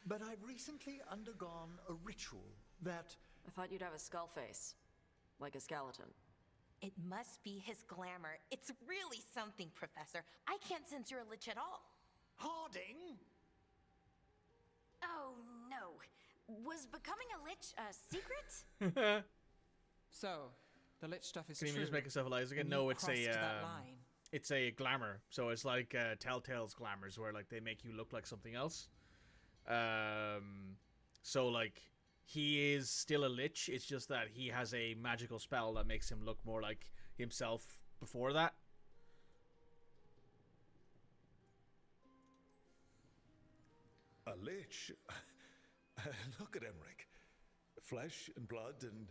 but I've recently undergone a ritual that... I thought you'd have a skull face. Like a skeleton. It must be his glamour. It's really something, Professor. I can't sense you're a lich at all. Harding? Oh, no. Was becoming a lich a secret? So, the lich stuff is Can you true. just make yourself alive again? and No, you it's crossed a that line. it's a glamour. So it's like Telltale's glamours, where like they make you look like something else. So like he is still a lich. It's just that he has a magical spell that makes him look more like himself before that. A lich? Look at Emmerich. Flesh and blood and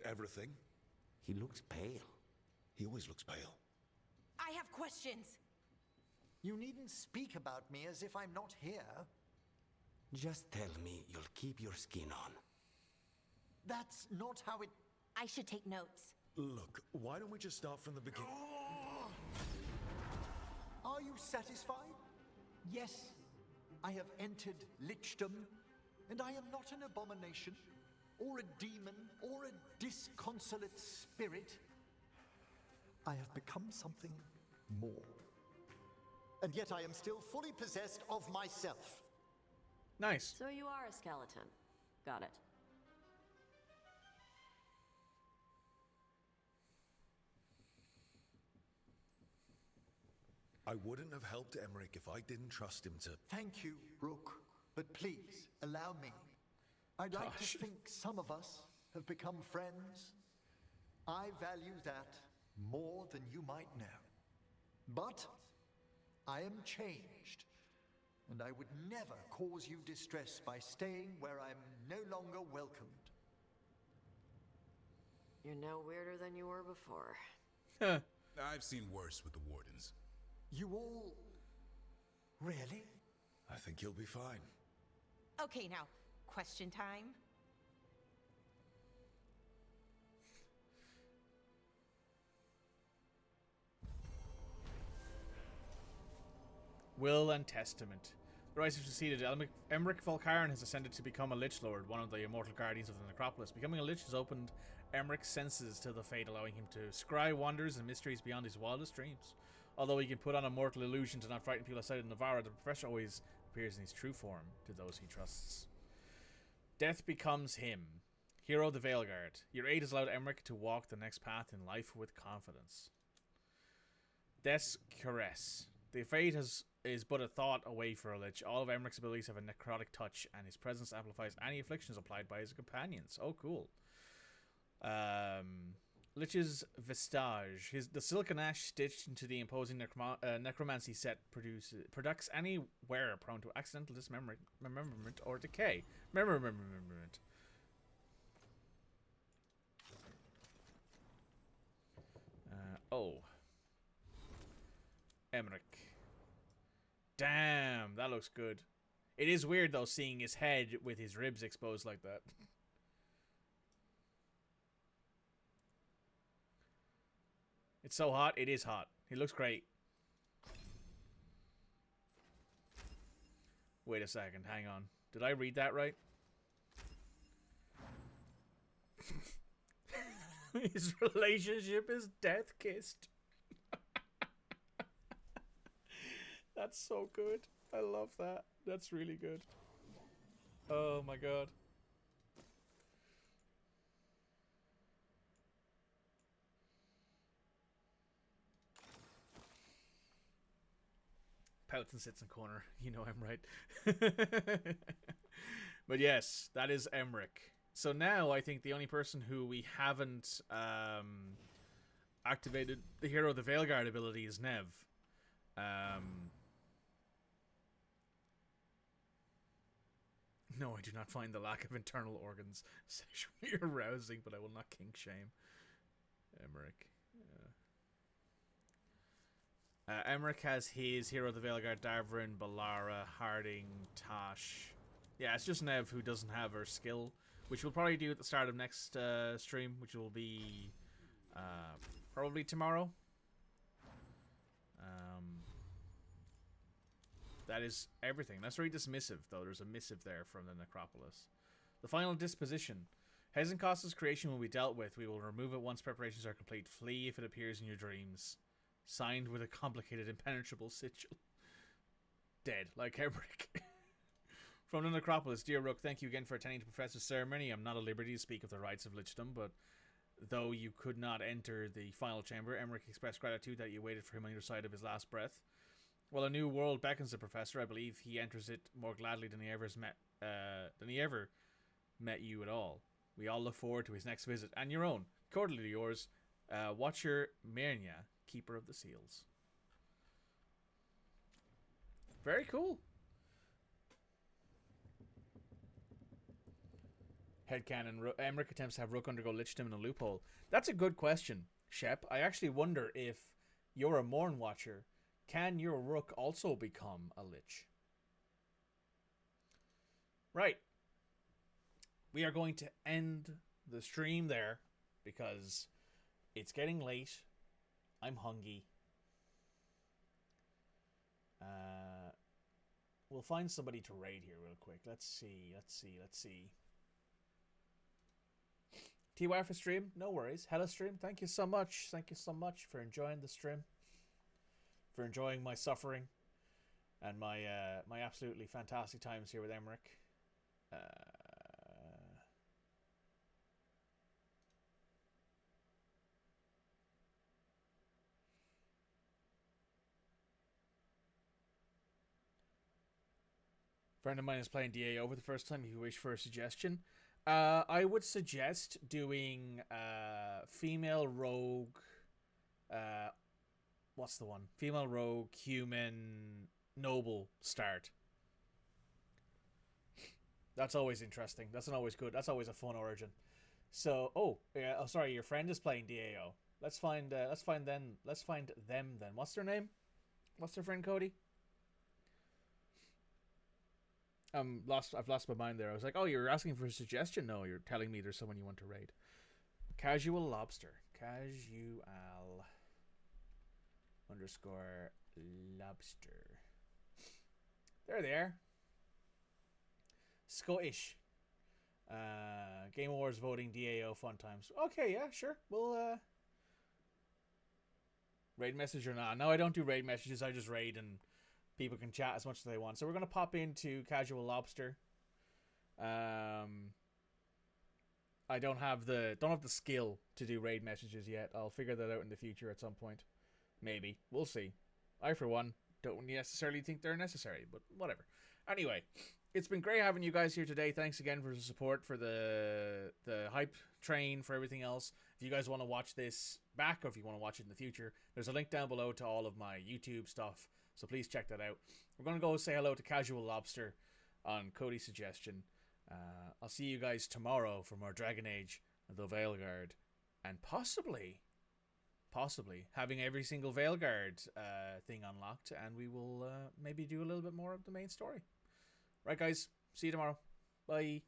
everything. He looks pale. He always looks pale. I have questions. You needn't speak about me as if I'm not here. Just tell me you'll keep your skin on. That's not how it... I should take notes. Look, why don't we just start from the beginning? Are you satisfied? Yes, I have entered lichdom, and I am not an abomination, or a demon, or a disconsolate spirit. I have become something more. And yet I am still fully possessed of myself. Nice. So you are a skeleton. Got it. I wouldn't have helped Emmerich if I didn't trust him to... Thank you, Rook. But please, allow me. I'd like to think some of us have become friends. I value that more than you might know. But I am changed, and I would never cause you distress by staying where I'm no longer welcomed. You're no weirder than you were before. I've seen worse with the Wardens. You all... Really? I think you'll be fine. Okay, now, question time. Will and Testament. The Rise have succeeded. Emmerich Volkaren has ascended to become a Lich Lord, one of the immortal guardians of the Necropolis. Becoming a Lich has opened Emmerich's senses to the fate, allowing him to scry wonders and mysteries beyond his wildest dreams. Although he can put on a mortal illusion to not frighten people outside of Navarra, the professor always appears in his true form to those he trusts. Death becomes him. Hero of the Veilguard. Your aid has allowed Emmerich to walk the next path in life with confidence. Death's Caress. The fate is but a thought away for a Lich. All of Emmerich's abilities have a necrotic touch, and his presence amplifies any afflictions applied by his companions. Oh, cool. Lich's Vestige. The silken ash stitched into the imposing necromancy set protects any wearer prone to accidental dismemberment or decay. Rememberment. Emmerich. Damn, that looks good. It is weird, though, seeing his head with his ribs exposed like that. It's so hot, it is hot. He looks great. Wait a second, hang on. Did I read that right? His relationship is death-kissed. That's so good. I love that. That's really good. Oh my god. Pouts and sits in corner. You know I'm right. But yes, that is Emmerich. So now I think the only person who we haven't activated the Hero of the Veilguard ability is Nev. No, I do not find the lack of internal organs sexually arousing, but I will not kink shame. Emmerich. Emmerich has his Hero of the Veilguard, Davrin, Balara, Harding, Tosh. Yeah, it's just Nev who doesn't have her skill, which we'll probably do at the start of next stream, which will be probably tomorrow. That is everything. Let's read this missive, though. There's a missive there from the Necropolis. The final disposition. Hezenkost's creation will be dealt with. We will remove it once preparations are complete. Flee if it appears in your dreams. Signed with a complicated, impenetrable sigil. Dead, like Emmerich. From the Necropolis. Dear Rook, thank you again for attending the Professor's ceremony. I'm not at liberty to speak of the rights of Lichdom, but though you could not enter the final chamber, Emmerich expressed gratitude that you waited for him on your side of his last breath. While a new world beckons the Professor, I believe he enters it more gladly than he ever met you at all. We all look forward to his next visit, and your own. Cordially yours, Watcher Myrnia, Keeper of the Seals. Very cool. Headcanon, Emmerich attempts to have Rook undergo lichdom in a loophole. That's a good question, Shep. I actually wonder if you're a Morn Watcher, can your Rook also become a lich? Right. We are going to end the stream there because it's getting late. I'm hungry. We'll find somebody to raid here real quick. Let's see. TY for stream, no worries. Hello stream, thank you so much. Thank you so much for enjoying the stream. For enjoying my suffering. And my my absolutely fantastic times here with Emmerich. Friend of mine is playing DAO for the first time. If you wish for a suggestion, I would suggest doing female rogue. What's the one? Female rogue, human, noble start. That's always interesting. That's always good. That's always a fun origin. So, oh sorry, your friend is playing DAO. Let's find them then. What's their name? What's their friend, Cody? I've lost my mind there. I was like, oh, you're asking for a suggestion? No, you're telling me there's someone you want to raid. Casual Lobster. Casual _ lobster. There they are. Scottish. Game Awards voting DAO fun times. Okay, yeah, sure. We'll raid message or not. No, I don't do raid messages. I just raid and people can chat as much as they want. So we're going to pop into Casual Lobster. I don't have the skill to do raid messages yet. I'll figure that out in the future at some point. Maybe. We'll see. I, for one, don't necessarily think they're necessary, but whatever. Anyway, it's been great having you guys here today. Thanks again for the support, for the hype train, for everything else. If you guys want to watch this back, or if you want to watch it in the future, there's a link down below to all of my YouTube stuff. So please check that out. We're going to go say hello to Casual Lobster on Cody's suggestion. I'll see you guys tomorrow for more Dragon Age, the Veilguard, and possibly having every single Veilguard thing unlocked, and we will maybe do a little bit more of the main story. Right, guys. See you tomorrow. Bye.